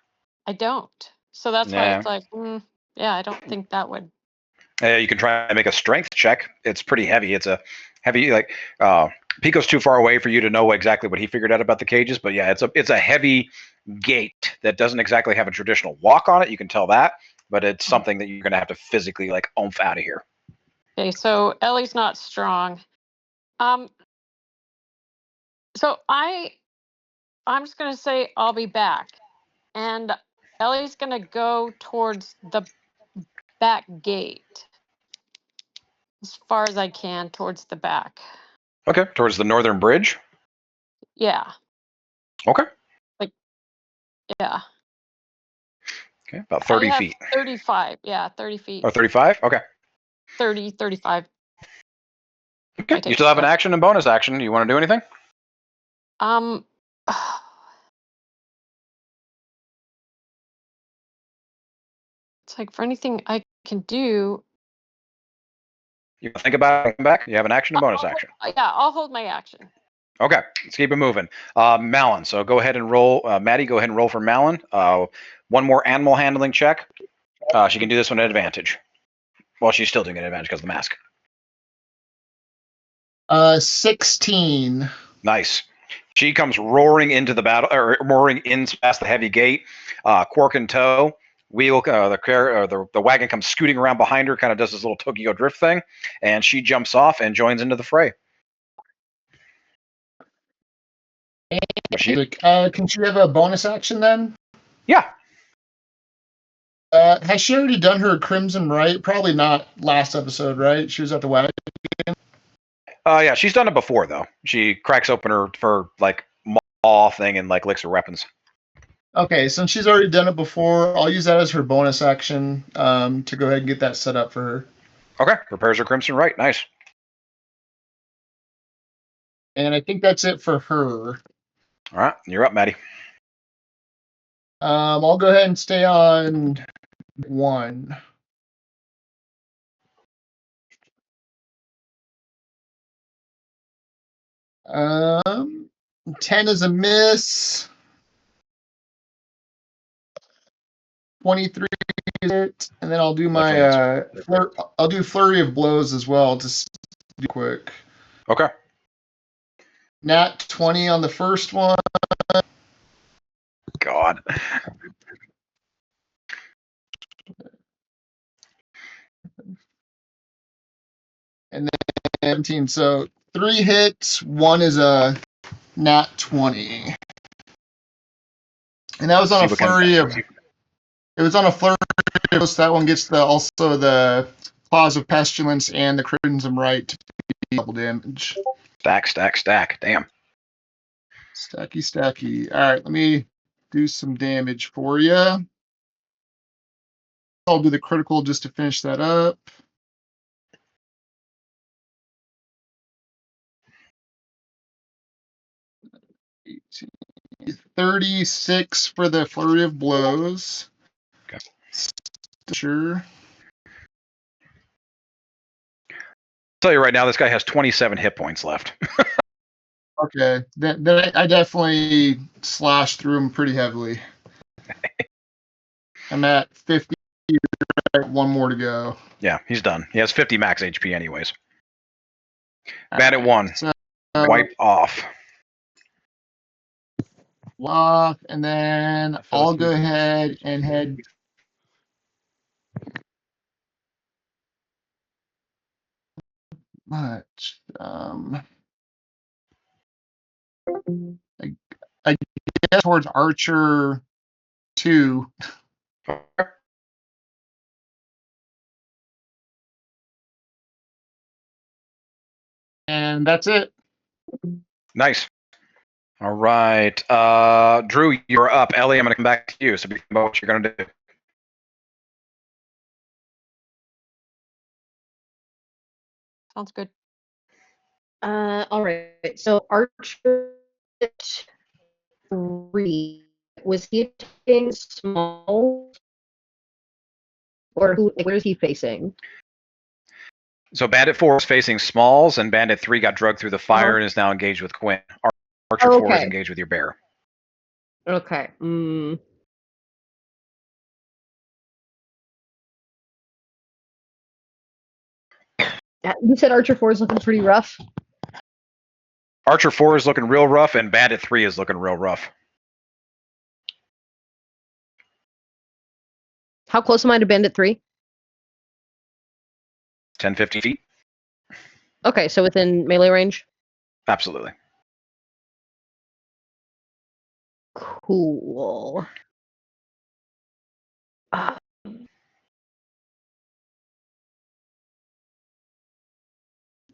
I don't. So that's why it's like, yeah, I don't think that would. You can try and make a strength check. It's pretty heavy. It's a heavy, like, Pico's too far away for you to know exactly what he figured out about the cages, but yeah, it's a heavy gate that doesn't exactly have a traditional lock on it. You can tell that, but it's something that you're going to have to physically, like, oomph out of here. Okay, so Ellie's not strong. So I'm just going to say I'll be back. And Ellie's going to go towards the back gate. As far as I can, towards the back. Okay, towards the northern bridge? Yeah. Okay. Like, yeah. Okay, about 30 feet. 35, yeah, 30 feet. Or 35? Okay. 30, 35. Okay, you still have an action and bonus action. Do you want to do anything? It's like for anything I can do. You think about it, come back. You have an action and bonus action. Yeah, I'll hold my action. Okay, let's keep it moving. Malon, so go ahead and roll. Maddie, go ahead and roll for Malon. One more animal handling check. She can do this one at advantage. Well, she's still doing it at advantage because of the mask. 16. Nice. She comes roaring into the battle, or roaring in past the heavy gate, Quark in tow. Wheel, the wagon comes scooting around behind her, kind of does this little Tokyo drift thing, and she jumps off and joins into the fray. Can she have a bonus action then? Yeah. Has she already done her Crimson Right? Probably not last episode, right? She was at the wagon. Yeah, she's done it before though. She cracks open her like maw thing and like licks her weapons. Okay, since she's already done it before, I'll use that as her bonus action to go ahead and get that set up for her. Okay, prepares her Crimson Right. Nice. And I think that's it for her. All right, you're up, Maddie. I'll go ahead and stay on 1. Um, 10 is a miss. 23 is it, and then I'll do my I'll do flurry of blows as well, just do quick. Okay. Nat 20 on the first one. God. And then 17. So 3 hits, 1 is a nat 20. And that was on See a what kind flurry of. It was on a flurry. So that one gets also the Claws of Pestilence and the Crimson Right to be double damage. Stack. Damn. Stacky. All right, let me do some damage for you. I'll do the critical just to finish that up. $18. 36 for the flurry of blows. Okay. Sure. I'll tell you right now, this guy has 27 hit points left. Okay, then I definitely slashed through him pretty heavily. I'm at 50. One more to go. Yeah, he's done. He has 50 max HP anyways. Bandit 1. So, Wipe off. off, and then I feel I'll like go he's- ahead and head. Much. I guess towards Archer 2. And that's it. Nice. All right. Drew, you're up. Ellie, I'm going to come back to you. So be about what you're going to do. Sounds good. All right. So Archer 3, was he taking small, or where is he facing? So Bandit 4 is facing Smalls, and Bandit 3 got drugged through the fire and is now engaged with Quinn. Archer 4 is Okay. engaged with your bear. Okay. You said Archer 4 is looking pretty rough. Archer 4 is looking real rough, and Bandit 3 is looking real rough. How close am I to Bandit 3? 10, 15 feet? Okay, so within melee range? Absolutely. Cool.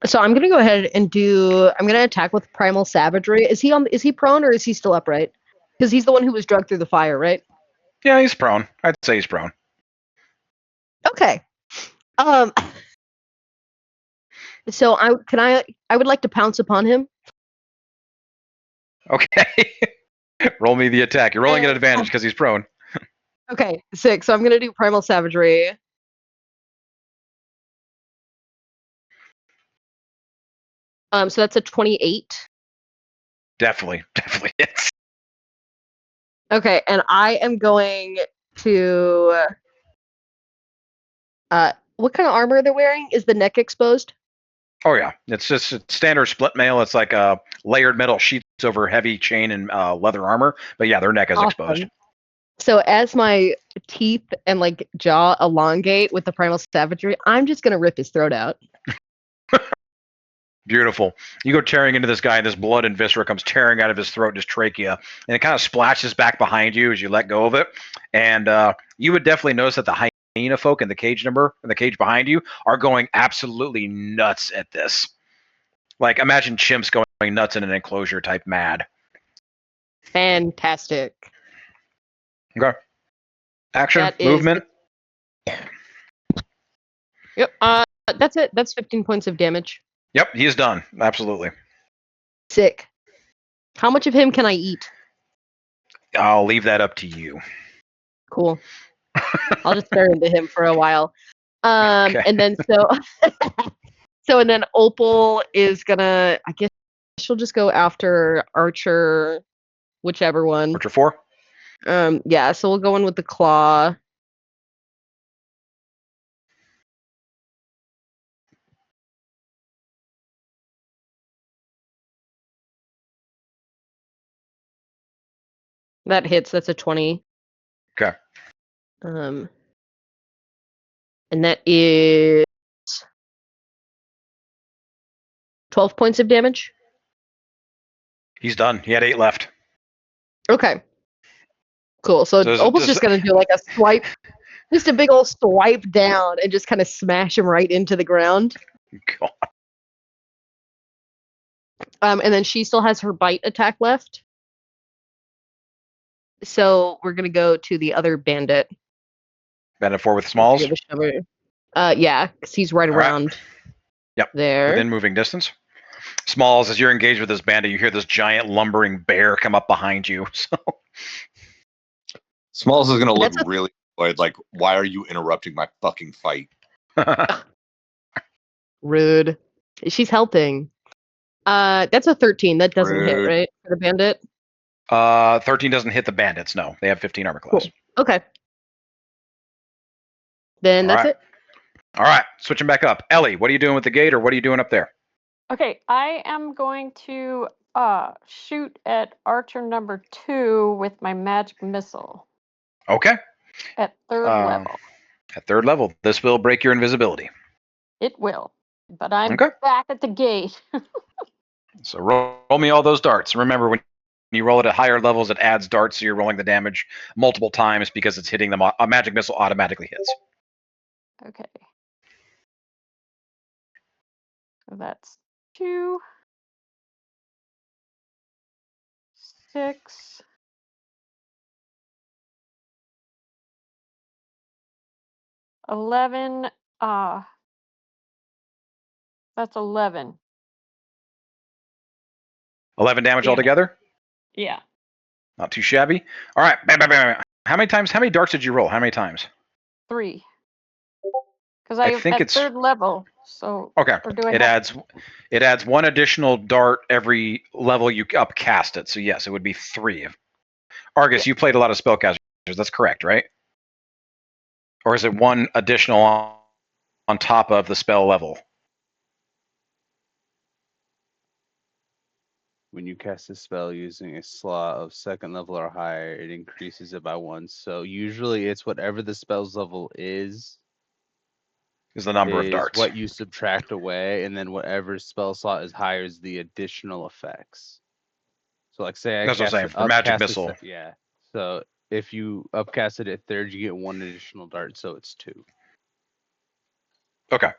So I'm gonna go ahead and I'm gonna attack with Primal Savagery. Is he prone or is he still upright? Because he's the one who was drugged through the fire, right? Yeah, he's prone. I'd say he's prone. Okay. So I would like to pounce upon him. Okay. Roll me the attack. You're rolling at advantage because he's prone. Okay, 6. So I'm gonna do Primal Savagery. So that's a 28. Definitely hits. Okay, and I am going to. What kind of armor they're wearing? Is the neck exposed? Oh yeah, it's just a standard split mail. It's like layered metal sheets over heavy chain and leather armor. But yeah, their neck is exposed. So as my teeth and like jaw elongate with the Primal Savagery, I'm just gonna rip his throat out. Beautiful. You go tearing into this guy, and this blood and viscera comes tearing out of his throat, and his trachea, and it kind of splashes back behind you as you let go of it. And you would definitely notice that the hyena folk in the cage behind you are going absolutely nuts at this. Like imagine chimps going nuts in an enclosure type mad. Fantastic. Okay. Action, That is- movement. Yep. That's it. That's 15 points of damage. Yep, he is done. Absolutely. Sick. How much of him can I eat? I'll leave that up to you. Cool. I'll just stare into him for a while. Okay. And then and then Opal is gonna. I guess she'll just go after Archer, whichever one. Archer 4. Yeah. So we'll go in with the claw. That hits. That's a 20. Okay. And that is 12 points of damage. He's done. He had 8 left. Okay. Cool. So So is it Opal's just- just gonna do like a swipe, just a big old swipe down, and just kind of smash him right into the ground. God. And then she still has her bite attack left. So we're gonna go to the other bandit. Bandit 4 with Smalls. Give a shove. Yeah, because he's right All right. around. Yep. There. Within moving distance. Smalls, as you're engaged with this bandit, you hear this giant lumbering bear come up behind you. So Smalls is gonna look That's a- really annoyed, like, why are you interrupting my fucking fight? Rude. She's helping. That's a 13. That doesn't hit, Rude. right? For the bandit. 13 doesn't hit the bandits. No, they have 15 armor Cool. class. Okay. Then All that's right. it. All right, switching back up. Ellie, what are you doing with the gate, or what are you doing up there? Okay, I am going to shoot at archer number 2 with my magic missile Okay. at 3rd level. At 3rd level, this will break your invisibility. It will, but I'm Okay. back at the gate. So roll me all those darts. Remember, when you roll it at higher levels, it adds darts, so you're rolling the damage multiple times because it's hitting them. A magic missile automatically hits. Okay. So that's 2, 6, 11. That's 11. 11 damage Yeah. altogether. Yeah. Not too shabby. All right. Bam, bam, bam. How many darts did you roll? How many times? 3. Because I I'm think at it's 3rd level. So okay. or do I It have- adds one additional dart every level you upcast it. So yes, it would be 3. Argus, you played a lot of spellcasters. That's correct, right? Or is it one additional on top of the spell level? When you cast a spell using a slot of 2nd level or higher, it increases it by 1. So usually it's whatever the spell's level is The number of is darts. what you subtract away, and then whatever spell slot is higher is the additional effects. So like say I That's what I'm cast saying, for magic upcast a missile. yeah. So if you upcast it at 3rd, you get 1 additional dart, so it's 2. Okay.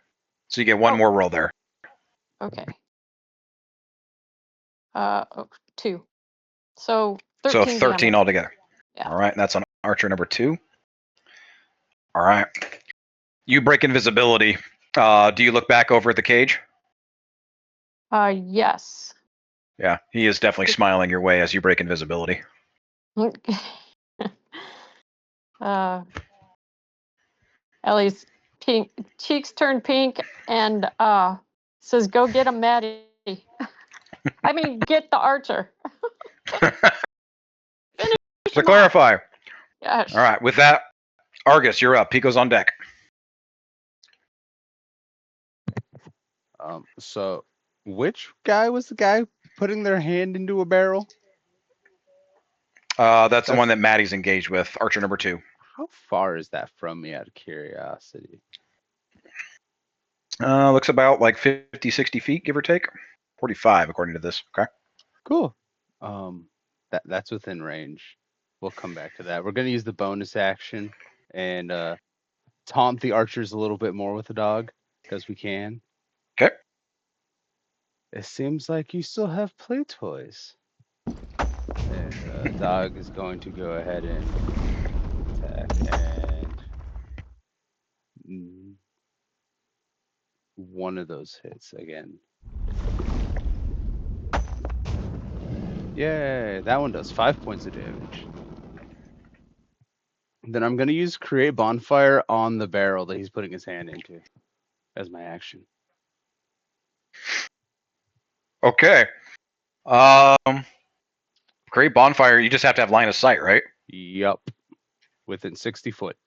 So you get one more roll there. Okay. 2. So 13. So 13 damage. altogether. Yeah. All right. That's on archer number 2. All right. You break invisibility. Do you look back over at the cage? Yes. Yeah. He is definitely smiling your way as you break invisibility. Ellie's pink cheeks turn pink and says, "Go get him, Maddie." I mean, get the archer. To clarify. Yes. All right. With that, Argus, you're up. Pico's on deck. So which guy was the guy putting their hand into a barrel? That's the one that Maddie's engaged with. Archer number 2. How far is that from me, out of curiosity? Looks about like 50, 60 feet, give or take. 45, according to this. Okay. Cool. That's within range. We'll come back to that. We're gonna use the bonus action and taunt the archers a little bit more with the dog, because we can. Okay. It seems like you still have play toys. And dog is going to go ahead and attack, and one of those hits again. Yay, that one does 5 points of damage. Then I'm gonna use create bonfire on the barrel that he's putting his hand into as my action. Okay. Great bonfire. You just have to have line of sight, right? Yup. Within 60 foot.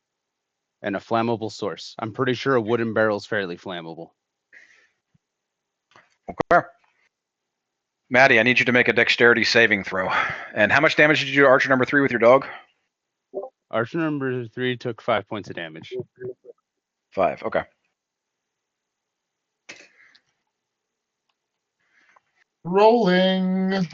And a flammable source. I'm pretty sure a wooden barrel is fairly flammable. Okay. Maddie, I need you to make a dexterity saving throw. And how much damage did you do to Archer number 3 with your dog? Archer number 3 took 5 points of damage. 5. Okay. Rolling.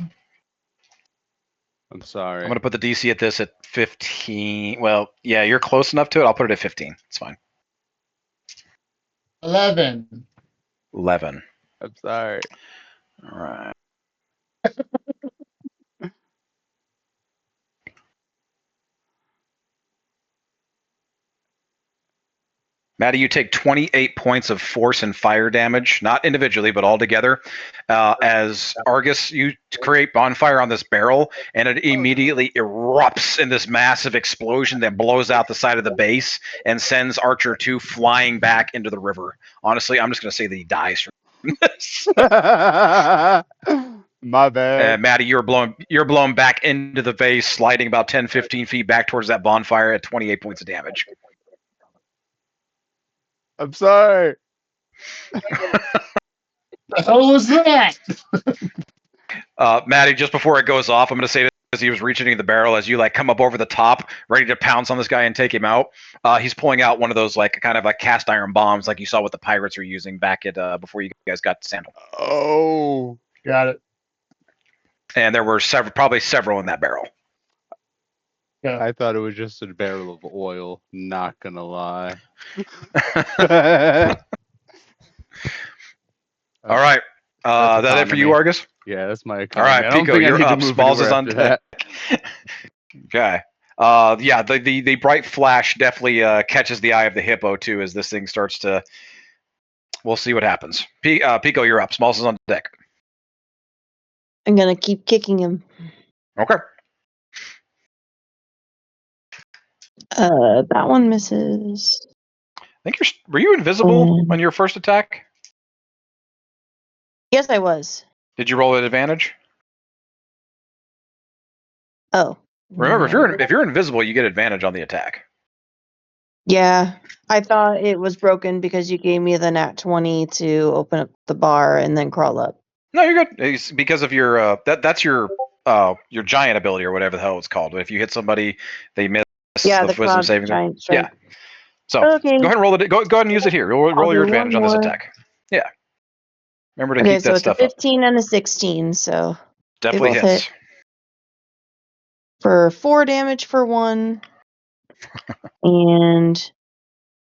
I'm sorry. I'm going to put the DC at this at 15. Well, yeah, you're close enough to it. I'll put it at 15. It's fine. 11. 11. I'm sorry. All right. Maddie, you take 28 points of force and fire damage, not individually, but all together. As Argus, you create bonfire on this barrel, and it immediately erupts in this massive explosion that blows out the side of the base and sends Archer 2 flying back into the river. Honestly, I'm just going to say that he dies from this. My bad. Maddie, you're blown back into the vase, sliding about 10, 15 feet back towards that bonfire at 28 points of damage. I'm sorry. The hell was that? Maddie, just before it goes off, I'm going to say this as he was reaching the barrel, as you like come up over the top, ready to pounce on this guy and take him out. He's pulling out one of those like kind of like cast iron bombs, like you saw what the pirates were using back at before you guys got to Sandal. Oh, Got it. And there were probably several in that barrel. Yeah. I thought it was just a barrel of oil. Not gonna lie. All right. That it for you, Argus? Yeah, that's my All economy. right, I don't Pico, think I you're need to up. move Smalls is anywhere on after deck. Okay. Yeah, the bright flash definitely catches the eye of the hippo too, as this thing starts to. We'll see what happens. Pico, you're up. Smalls is on deck. I'm gonna keep kicking him. Okay. That one misses. I think were you invisible on your first attack? Yes, I was. Did you roll at advantage? Oh. Remember, no. if you're invisible, you get advantage on the attack. Yeah, I thought it was broken because you gave me the nat 20 to open up the bar and then crawl up. No, you're good. It's because of your that's your giant ability or whatever the hell it's called. If you hit somebody, they miss Yeah, the the wisdom cloud saving. giant Yeah. strike. So Okay. go ahead and roll it. Go ahead and use it here. Roll your do advantage on one this more. attack. Yeah. Remember to Okay, keep so that it's a stuff up. 15 and a 16, so Definitely both hits. hit. For 4 damage for one, and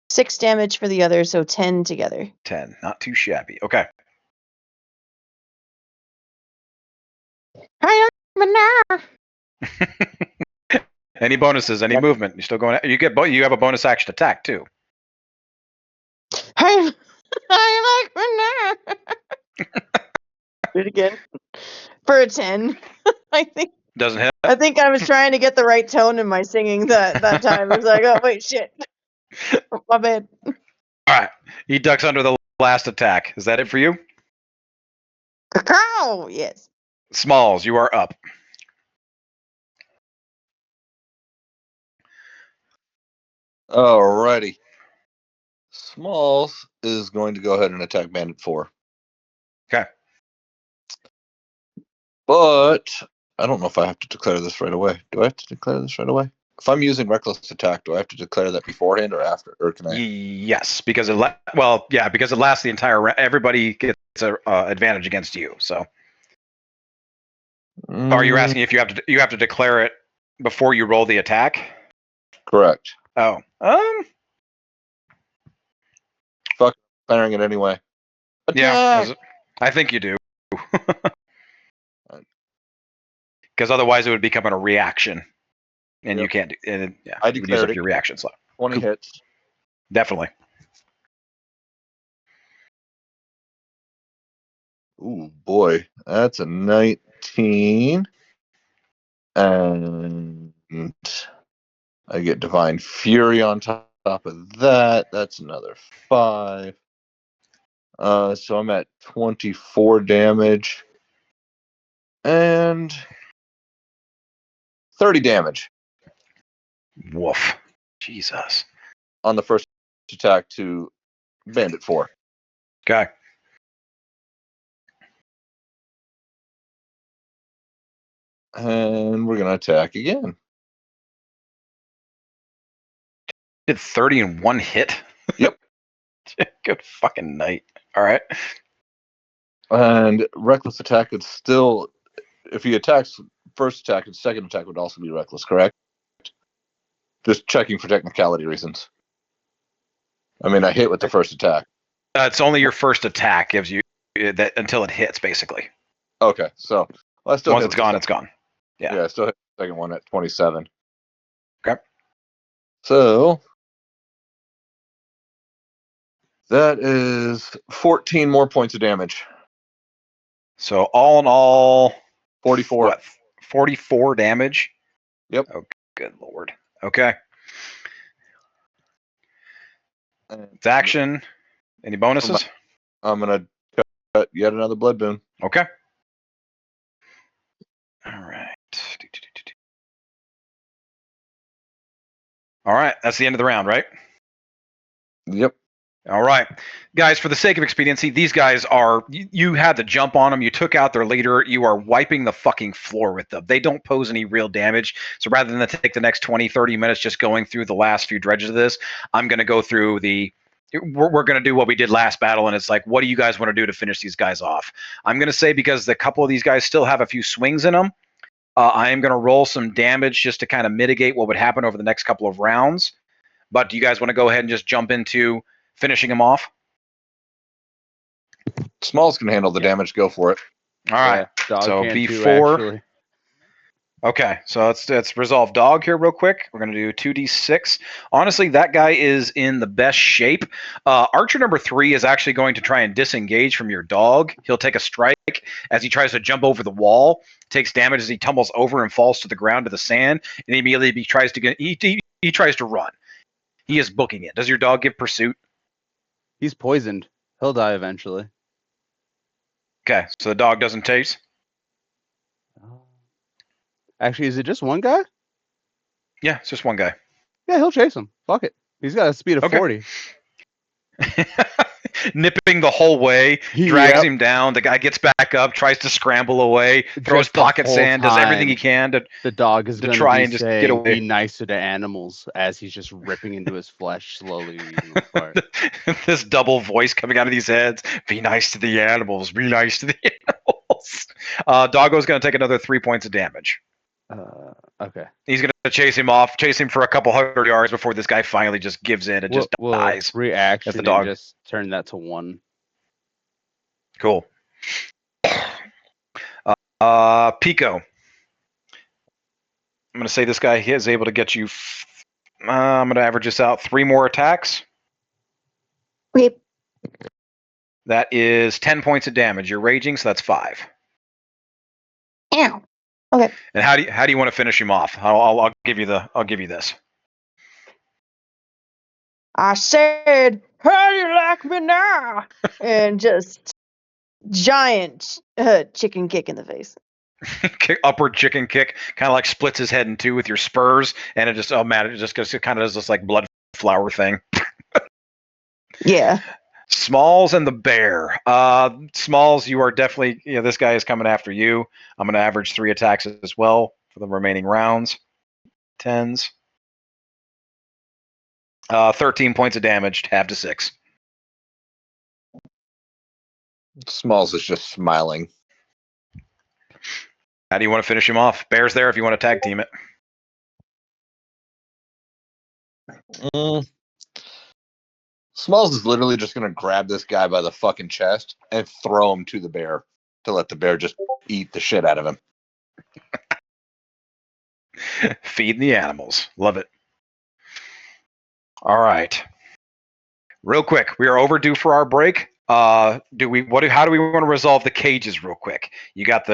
6 damage for the other, so 10 together. 10. Not too shabby. Okay. Any bonuses? Any movement? You still going? You have a bonus action attack too. I like Do it again. For a 10. I think Doesn't hit. I think I was trying to get the right tone in my singing that time. I was like, oh wait, shit. My bad. All right. He ducks under the last attack. Is that it for you? Cacao! Yes. Smalls, you are up. Alrighty. Smalls is going to go ahead and attack Bandit 4. Okay. But I don't know if I have to declare this right away. Do I have to declare this right away? If I'm using reckless attack, do I have to declare that beforehand or after, or can I? Yes, because because it lasts the entire round. Everybody gets an advantage against you. So, are you asking if you have to declare it before you roll the attack? Correct. Oh, Fuck, declaring it anyway. yeah, Attack! I think you do. Because otherwise, it would become a reaction, and you can't. And yeah, I you would use declared up it. your reaction slot. 20 hits. Definitely. Ooh, boy. That's a 19. And I get Divine Fury on top of that. That's another 5. So I'm at 24 damage. And 30 damage Woof. Jesus. on the first attack to Bandit 4. Okay. And we're going to attack again. Did 30 in one hit? Yep. Good fucking night. All right. And reckless attack is still, if he attacks first attack, and second attack would also be reckless, correct? Just checking for technicality reasons. I mean, I hit with the first attack. It's only your first attack gives you that until it hits, basically. Okay, so I still Once hit it's with the gone, second- it's gone. Yeah. Yeah, I still hit the second one at 27. Okay. So that is 14 more points of damage. So all in all, 44. what? 44 damage? Yep. Oh, good lord. Okay. And It's action. Any bonuses? I'm gonna cut yet another blood boon. Okay. All right. All right. That's the end of the round, right? Yep. All right. Guys, for the sake of expediency, these guys are, you had to jump on them. You took out their leader. You are wiping the fucking floor with them. They don't pose any real damage. So rather than take the next 20, 30 minutes just going through the last few dredges of this, I'm going to go through we're going to do what we did last battle. And it's like, what do you guys want to do to finish these guys off? I'm going to say, because a couple of these guys still have a few swings in them, I am going to roll some damage just to kind of mitigate what would happen over the next couple of rounds. But do you guys want to go ahead and just jump into finishing him off? Smalls can handle the damage. Go for it. All right. Yeah, dog So can too, before. actually. Okay, so let's resolve dog here real quick. We're gonna do 2d6. Honestly, that guy is in the best shape. Archer number 3 is actually going to try and disengage from your dog. He'll take a strike as he tries to jump over the wall. Takes damage as he tumbles over and falls to the ground to the sand. And immediately he tries to run. He is booking it. Does your dog give pursuit? He's poisoned. He'll die eventually. Okay, so the dog doesn't chase. Actually, is it just one guy? Yeah, it's just one guy. Yeah, he'll chase him. Fuck it. He's got a speed of Okay. 40. Nipping the whole way, drags Yep. him down. The guy gets back up, tries to scramble away, throws Just the pocket whole sand, does everything he time, can to. The dog is to going try to and just saying, get away. be nicer to animals as he's just ripping into his flesh, slowly eating them apart. This double voice coming out of these heads. Be nice to the animals. Be nice to the animals. Doggo's going to take another 3 points of damage. Okay. He's going to chase him for a couple 100 yards before this guy finally just gives in and just We'll dies. reaction That's the and dog. just turn that to 1. Cool. Pico. I'm going to say this guy is able to get you. I'm going to average this out. 3 more attacks. Okay. That is 10 points of damage. You're raging, so that's 5. Ow. And how do you want to finish him off? I'll give you this. I said, how do you like me now? And just giant chicken kick in the face. Upward chicken kick, kind of like splits his head in two with your spurs, and it just kind of does this like blood flower thing. Yeah. Smalls and the bear. Smalls, you are definitely, this guy is coming after you. I'm going to average 3 attacks as well for the remaining rounds. 10s. 13 points of damage, half to 6. Smalls is just smiling. How do you want to finish him off? Bear's there if you want to tag team it. Smalls is literally just gonna grab this guy by the fucking chest and throw him to the bear to let the bear just eat the shit out of him. Feeding the animals. Love it. All right. Real quick, we are overdue for our break. How do we want to resolve the cages real quick? You got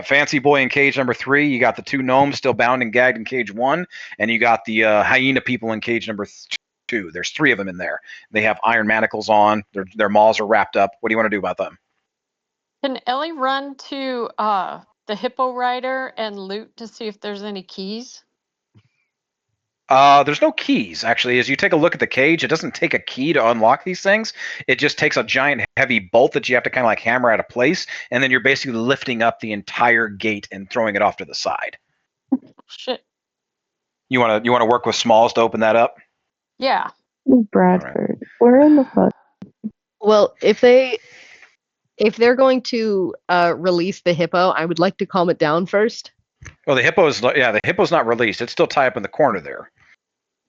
Fancy Boy in cage number 3, you got the 2 gnomes still bound and gagged in cage 1, and you got the hyena people in cage number 2. There's 3 of them in there. They have iron manacles on, their maws are wrapped up. What do you want to do about them? Can Ellie run to the hippo rider and loot to see if there's any keys? There's no keys, actually. As you take a look at the cage, it doesn't take a key to unlock these things. It just takes a giant heavy bolt that you have to kind of like hammer out of place, and then you're basically lifting up the entire gate and throwing it off to the side. Shit. You want to work with Smalls to open that up? Yeah. Bradford. Where in the fuck? Well, if they're going to release the hippo, I would like to calm it down first. Well, the hippo's not released. It's still tied up in the corner there.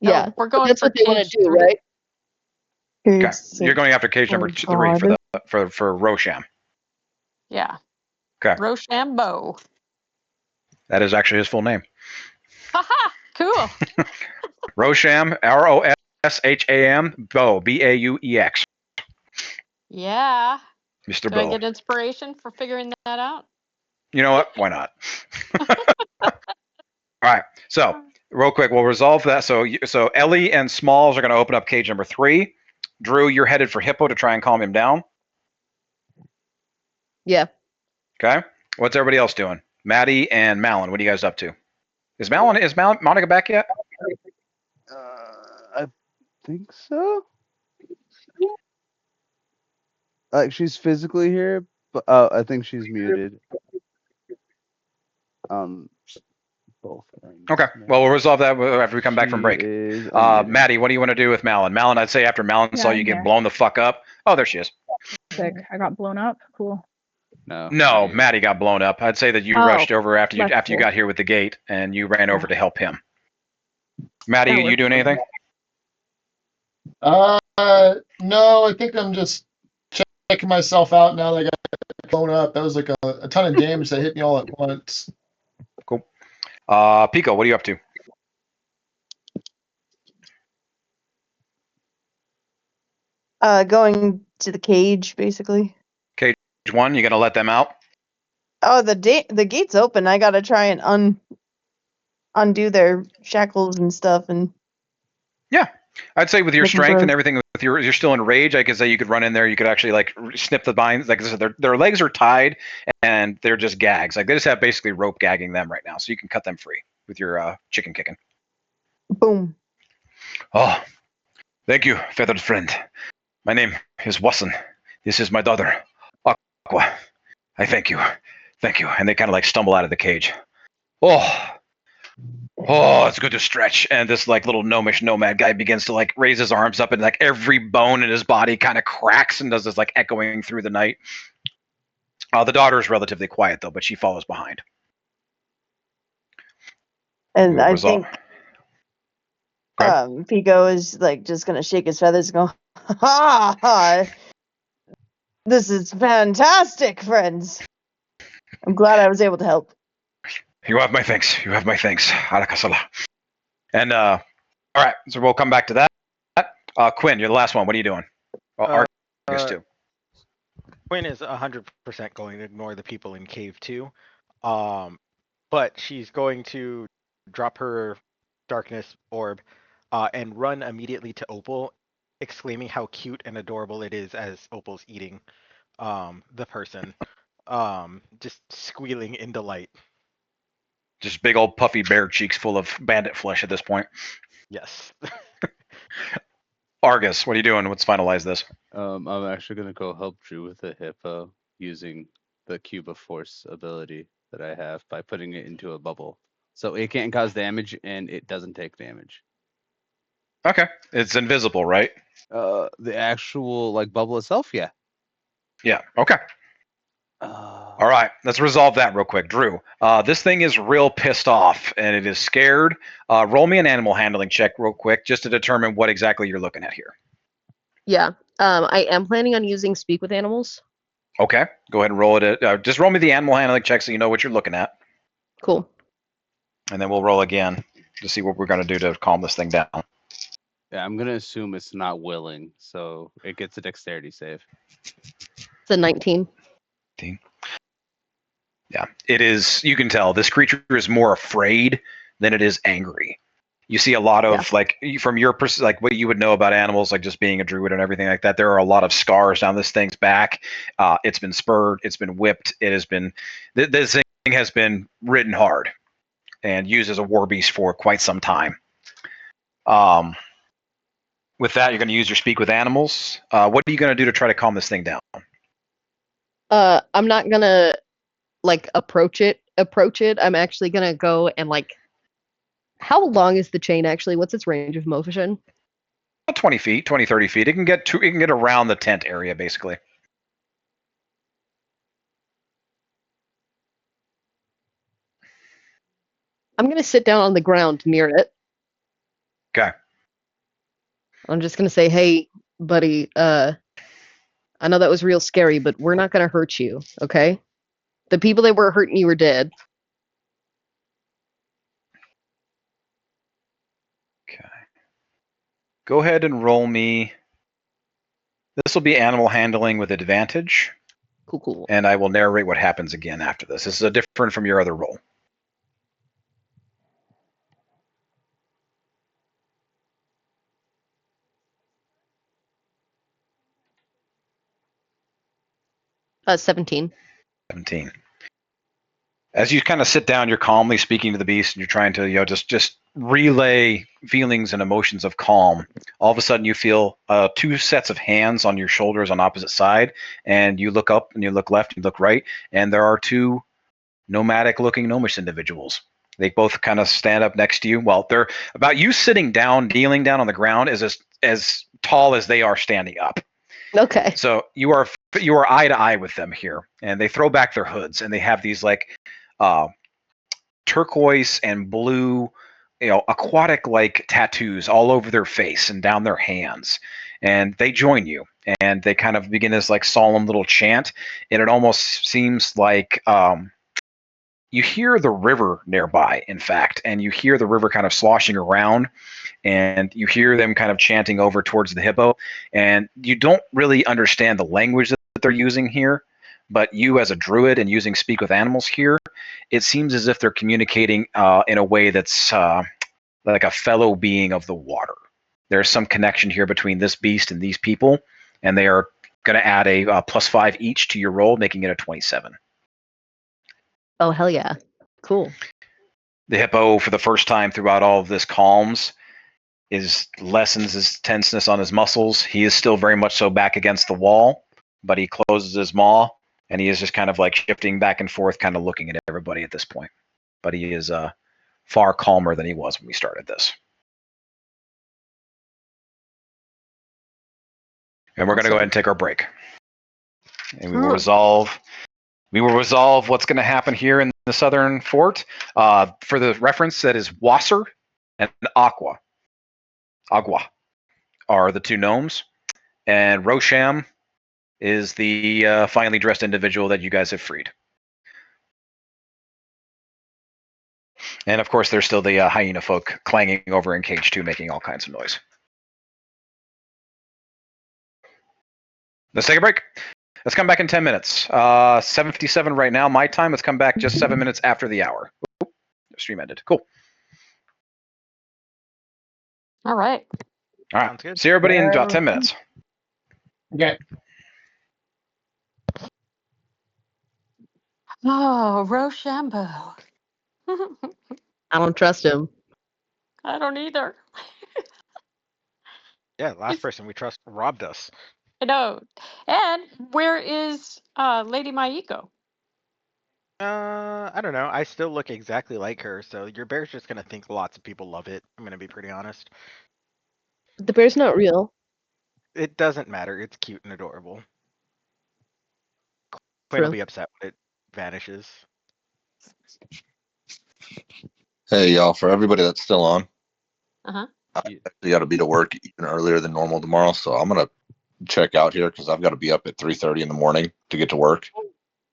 No, Yeah, we're going that's for what they want cage to do, 3. right? Okay, you're going after cage number Oh, 3 for God. for Rosham. Yeah. Okay. Rochambeau. That is actually his full name. Haha, cool. Rosham, Rosham, Beau, Bauex. Yeah. Mr. Do I Beau. get inspiration for figuring that out? You know what? Why not? All right. So, real quick, we'll resolve that. So Ellie and Smalls are going to open up cage number 3. Drew, you're headed for Hippo to try and calm him down. Yeah. Okay. What's everybody else doing? Maddie and Malin, what are you guys up to? Is Monica back yet? I think so. Like she's physically here, but I think she's muted. Both ends. Okay. Well, we'll resolve that after we come back from She break. is unmuted. Maddie, what do you want to do with Malin? Malin, I'd say after Malin saw Yeah, you I'm get here. blown the fuck up. Oh, there she is. Sick. I got blown up. Cool. No. No, not you. Maddie got blown up. I'd say that you Oh, rushed over after you that's cool. got here with the gate, and you ran over Yeah. to help him. Maddie, That you works. doing anything? No, I think I'm just checking myself out now that I got blown up. That was like a ton of damage that hit me all at once. Cool. Pico, what are you up to? Going to the cage, basically. Cage 1, you gonna let them out? Oh, the gate's open. I gotta try and undo their shackles and stuff. And I'd say with your Making strength sure. and everything, with you're still in rage. I could say you could run in there. You could actually like snip the binds. Like I said, their legs are tied and they're just gags. Like they just have basically rope gagging them right now, so you can cut them free with your chicken kicking. boom. Oh, thank you, feathered friend. My name is Watson. This is my daughter, Aqua. I thank you. Thank you. And they kind of like stumble out of the cage. Oh, it's good to stretch. And this like little gnomish nomad guy begins to like raise his arms up and like every bone in his body kind of cracks and does this like echoing through the night. The daughter is relatively quiet though, but she follows behind. And We'll I resolve- think Pico is like just gonna shake his feathers and go, ha ha! This is fantastic, friends. I'm glad I was able to help. You have my thanks. You have my thanks. Alakasala. And all right, so we'll come back to that. Quinn, you're the last one. What are you doing? Argus too. Quinn is 100% going to ignore the people in cave 2. But she's going to drop her darkness orb and run immediately to Opal, exclaiming how cute and adorable it is as Opal's eating the person, just squealing in delight. Just big old puffy bear cheeks full of bandit flesh at this point. Yes. Argus, what are you doing? Let's finalize this. I'm actually gonna go help Drew with the hippo using the Cube of Force ability that I have by putting it into a bubble. So it can't cause damage and it doesn't take damage. Okay. It's invisible, right? The actual like bubble itself, yeah. Yeah. Okay. All right. Let's resolve that real quick. Drew, this thing is real pissed off and it is scared. Roll me an animal handling check real quick just to determine what exactly you're looking at here. Yeah. I am planning on using Speak with Animals. Okay. Go ahead and roll it. Just roll me the animal handling check so you know what you're looking at. Cool. And then we'll roll again to see what we're going to do to calm this thing down. Yeah, I'm gonna assume it's not willing, so it gets a dexterity save. It's a 19. Yeah, it is. You can tell this creature is more afraid than it is angry. You see a lot of like from your like what you would know about animals, like just being a druid and everything like that. There are a lot of scars down this thing's back. It's been spurred. It's been whipped. It has been. This thing has been ridden hard and used as a war beast for quite some time. With that, you're going to use your speak with animals. What are you going to do to try to calm this thing down? I'm not gonna like approach it. I'm actually gonna go and like. How long is the chain actually? What's its range of motion? About 20 feet, 20, 30 feet. It can get around the tent area, basically. I'm gonna sit down on the ground near it. Okay. I'm just gonna say, hey, buddy, I know that was real scary, but we're not gonna hurt you, okay? The people that were hurting you are dead. Okay. Go ahead and roll me. This will be animal handling with advantage, Cool. and I will narrate what happens again after this. This is a different from your other roll. Uh, 17. 17. As you kind of sit down, you're calmly speaking to the beast, and you're trying to, just relay feelings and emotions of calm. All of a sudden, you feel 2 sets of hands on your shoulders on opposite side, and you look up and you look left and you look right, and there are 2 nomadic-looking gnomish individuals. They both kind of stand up next to you. Well, they're about you sitting down, kneeling down on the ground, is as tall as they are standing up. Okay. So you are eye to eye with them here, and they throw back their hoods, and they have these turquoise and blue, aquatic like tattoos all over their face and down their hands. And they join you, and they kind of begin this like solemn little chant, and it almost seems like you hear the river nearby, in fact, and you hear the river kind of sloshing around, and you hear them kind of chanting over towards the hippo, and you don't really understand the language that they're using here, but you as a druid and using speak with animals here, it seems as if they're communicating in a way that's like a fellow being of the water. There's some connection here between this beast and these people, and they are going to add a +5 each to your roll, making it a 27. Oh, hell yeah. Cool. The hippo, for the first time throughout all of this, calms, lessens his tenseness on his muscles. He is still very much so back against the wall, but he closes his maw, and he is just kind of like shifting back and forth, kind of looking at everybody at this point. But he is far calmer than he was when we started this. And we're going to go ahead and take our break. And we will resolve what's going to happen here in the southern fort. For the reference, that is Wasser and Agua are the 2 gnomes, and Rosham is the finely dressed individual that you guys have freed. And of course, there's still the hyena folk clanging over in cage 2, making all kinds of noise. Let's take a break. Let's come back in 10 minutes. 7:57 right now, my time. Let's come back just 7 minutes after the hour. Oop, stream ended. Cool. All right. All right. Good. See everybody in about 10 minutes. Okay. Oh, Rochambeau. I don't trust him. I don't either. Yeah, the last person we trust robbed us. I know. And where is Lady Maiko? I don't know. I still look exactly like her, so your bear's just gonna think lots of people love it. I'm gonna be pretty honest. The bear's not real. It doesn't matter. It's cute and adorable. Quinn will True. be upset when it vanishes. Hey, y'all, for everybody that's still on, Uh-huh. I actually got to be to work even earlier than normal tomorrow, so I'm going to check out here because I've got to be up at 3:30 in the morning to get to work.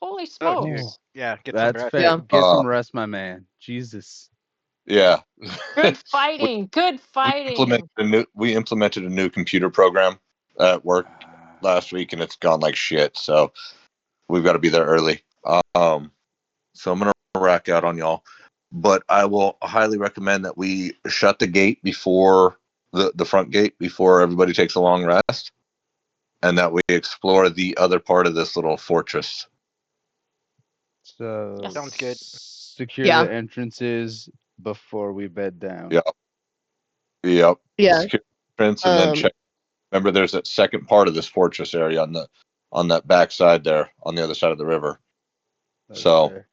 Holy Oh, smokes. dude. Yeah, get That's some rest. fair. Yeah. Get some rest, my man. Jesus. Yeah. Good fighting. Good fighting. We implemented a new computer program at work last week, and it's gone like shit, so we've got to be there early. So I'm going to rack out on y'all. But I will highly recommend that we shut the gate before the front gate before everybody takes a long rest, and that we explore the other part of this little fortress. So Yes. Sounds good. secure Yeah. the entrances before we bed down. Yeah. Yep. Yeah. Secure the entrance and then check. Remember, there's that second part of this fortress area on that back side there, on the other side of the river. That's So fair.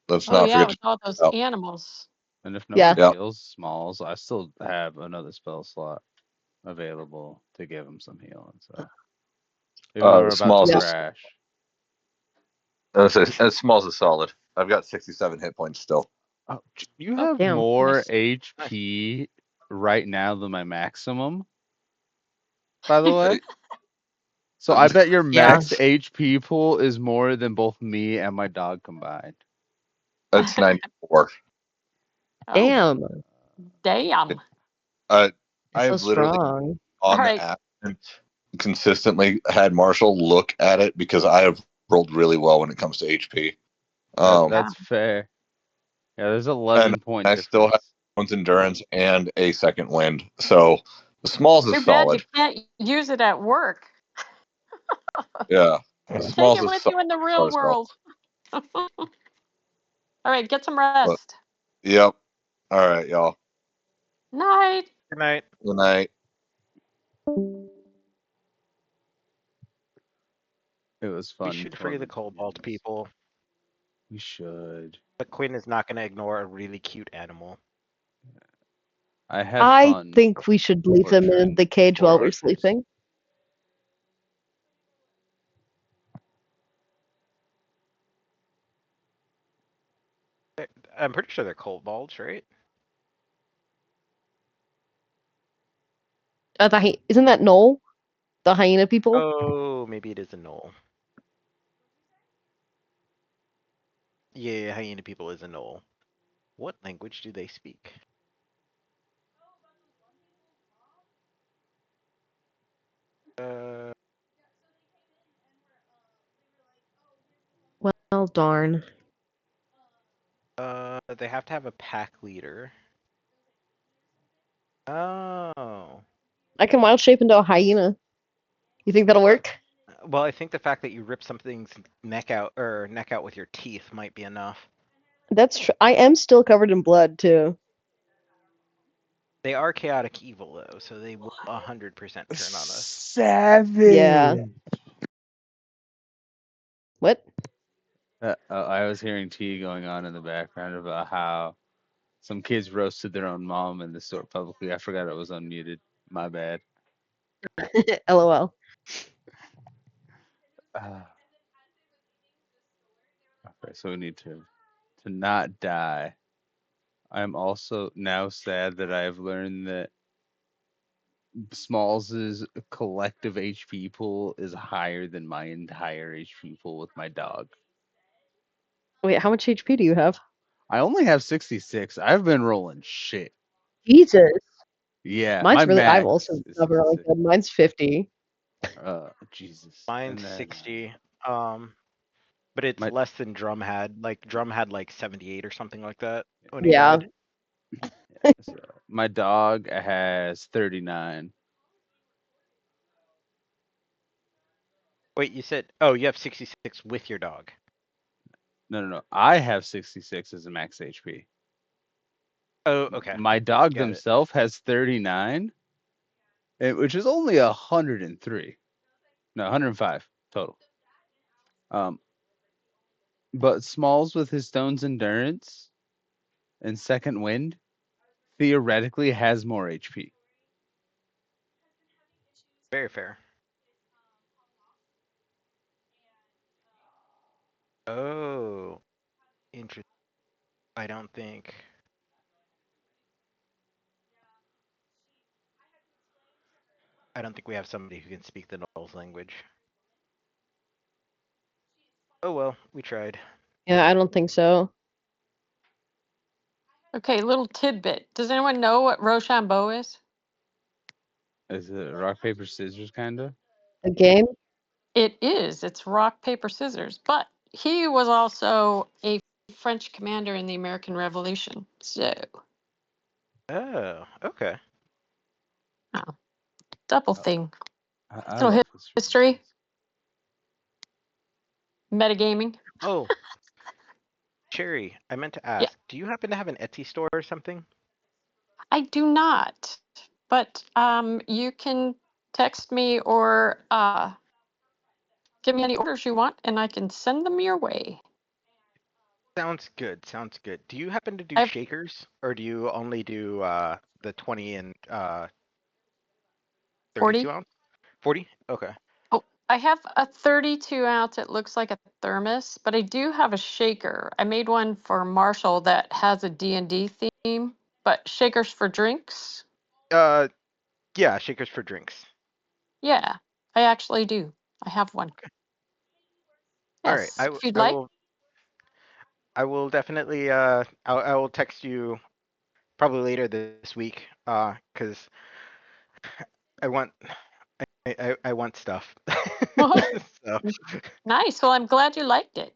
let's Oh, not yeah, forget with to all those out. animals. And if no Yeah. one heals smalls, I still have another spell slot available to give him some healing. So even though we're about Smalls to is crash. Smalls is solid. I've got 67 hit points still. Oh, you Oh, have damn. more Nice. HP right now than my maximum. By the way, so I bet your Yeah. max HP pool is more than both me and my dog combined. That's 94. Oh, Damn. damn. I You're so have literally strong. on All the right. app and consistently had Marshall look at it because I have rolled really well when it comes to HP. That's fair. Yeah, there's And 11-point I still have difference. one's endurance and a second wind. So the smalls Too is bad you solid. can't use it at work. Yeah. The Take smalls it is with solid you in the as far real as go. world. All right, get some But rest. yep. All right, y'all. Night. Good night. Good night. It was We fun. should free the tormenting Cobalt humans. people, We should. but Quinn is not going to ignore a really cute animal. I had I fun. think we should leave them in torturing the cage while poor we're Arthurs. sleeping. I'm pretty sure they're Kobolds, right? Isn't that Noel? The hyena people? Oh, maybe it is a knoll. Yeah, hyena people is a knoll. What language do they speak? Well, darn. They have to have a pack leader. Oh. I can wild shape into a hyena. You think that'll work? Well, I think the fact that you rip something's neck out with your teeth might be enough. That's true. I am still covered in blood too. They are chaotic evil though, so they will 100% turn on us. Savage. Yeah. What? I was hearing tea going on in the background about how some kids roasted their own mom in the store publicly. I forgot it was unmuted. My bad. LOL. Okay, so we need to not die. I'm also now sad that I've learned that Smalls' collective HP pool is higher than my entire HP pool with my dog. Wait, how much HP do you have? I only have 66. I've been rolling shit. Jesus. Yeah, Mine's my really. I've max also is done really 66. good. Mine's 50. Jesus. Mine's And then, 60. But it's my less than Drum had. Like Drum had like 78 or something like that when he Yeah. died. so my dog has 39. Wait, you said you have 66 with your dog. No. I have 66 as a max HP. Oh, okay. My dog Got it. himself has 39, which is only 103. No, 105 total. But Smalls with his Stone's Endurance and Second Wind theoretically has more HP. Very fair. Oh, interesting. I don't think. We have somebody who can speak the Knolls language. Oh well, we tried. Yeah, I don't think so. Okay, little tidbit. Does anyone know what Rochambeau is? Is it rock, paper, scissors kind of? A game? It is. It's rock, paper, scissors. But he was also a French commander in the American Revolution. So, Oh, okay. double thing. I Little love history. Metagaming. Oh, Cherry, I meant to ask, do you happen to have an Etsy store or something? I do not. But you can text me or give me any orders you want, and I can send them your way. Sounds good. Sounds good. Do you happen to do I've- shakers, or do you only do the 20 and 40? 32 ounce? 40? Okay. Oh, I have a 32 ounce. It looks like a thermos, but I do have a shaker. I made one for Marshall that has a D&D theme, but shakers for drinks. Yeah, shakers for drinks. Yeah, I actually do. I have one. All right, Yes, if you'd like. I will definitely. I will text you probably later this week. Because I want. I want stuff. So, Nice. Well, I'm glad you liked it.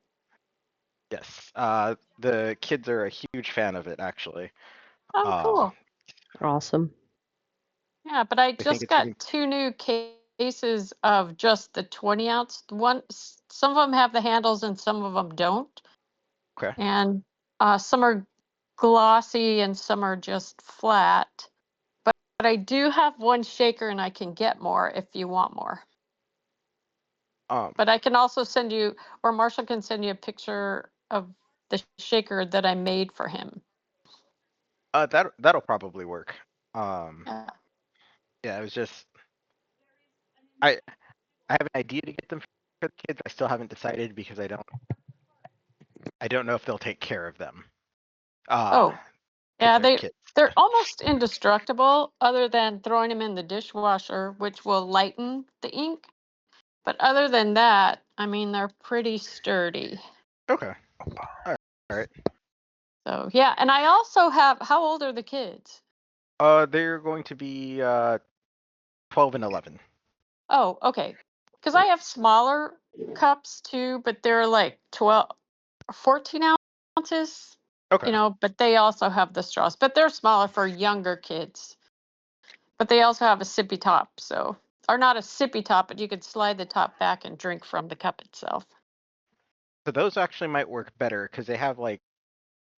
yes. The kids are a huge fan of it, actually. Oh, cool. Awesome. Yeah, but I think just it's got even- 2 new cases of just the 20 ounce one. Some of them have the handles and some of them don't. Okay. And some are glossy and some are just flat. But I do have one shaker and I can get more if you want more. But I can also send you, or Marshall can send you a picture of the shaker that I made for him. That'll probably work. Yeah. Yeah, it was just I have an idea to get them for the kids. I still haven't decided because I don't know if they'll take care of them. Oh, yeah, they're kids. they're almost indestructible other than throwing them in the dishwasher, which will lighten the ink. But other than that, I mean, they're pretty sturdy. Okay. All right. So, yeah. And I also have, how old are the kids? They're going to be 12 and 11. Oh, okay. Because I have smaller cups too, but they're like 14 ounces. Okay. You know, but they also have the straws, but they're smaller for younger kids. But they also have a sippy top, so, or not a sippy top, but you could slide the top back and drink from the cup itself. So those actually might work better because they have like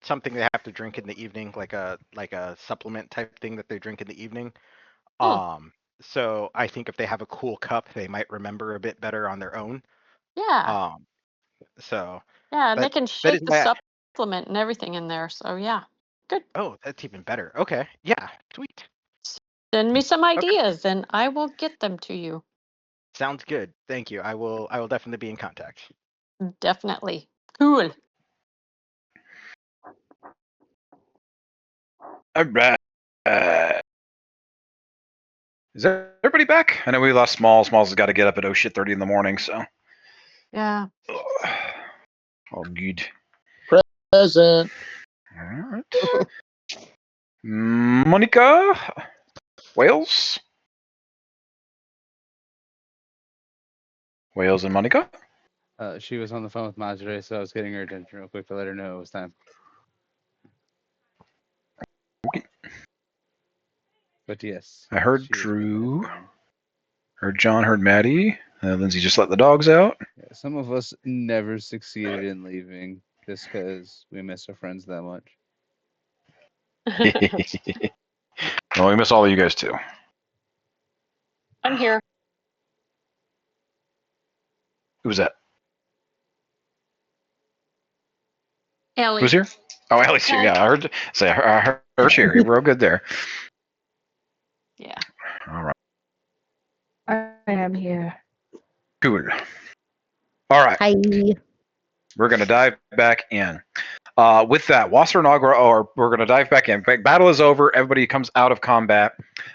something they have to drink in the evening, like a supplement type thing that they drink in the evening. So I think if they have a cool cup, they might remember a bit better on their own. Yeah. So Yeah, and they that can is shake the my supplement and everything in there. So yeah, good. Oh, that's even better. Okay. Yeah. Sweet. Send me some ideas and I will get them to you. Sounds good. Thank you. I will definitely be in contact. Definitely. Cool. All right. Is everybody back? I know we lost Smalls. Smalls has got to get up at 30 in the morning, so. Yeah. All good. Present. All right. Monica? Wales? Wales and Monica? She was on the phone with Madre, so I was getting her attention real quick to let her know it was time. Okay. But yes. I heard she is Drew. back in. Heard John, heard Maddie. Lindsay just let the dogs out. Yeah, some of us never succeeded in leaving just because we miss our friends that much. Well, we miss all of you guys too. I'm here. Who was that? Ellie. Who's here? Oh, Ellie's here. Yeah, I heard. Say, I heard her here. We're all good there. Yeah. All right. I am here. Good. All right. Hi. We're going to dive back in. With that, Wasser and Aqua, we're going to dive back in. Battle is over. Everybody comes out of combat.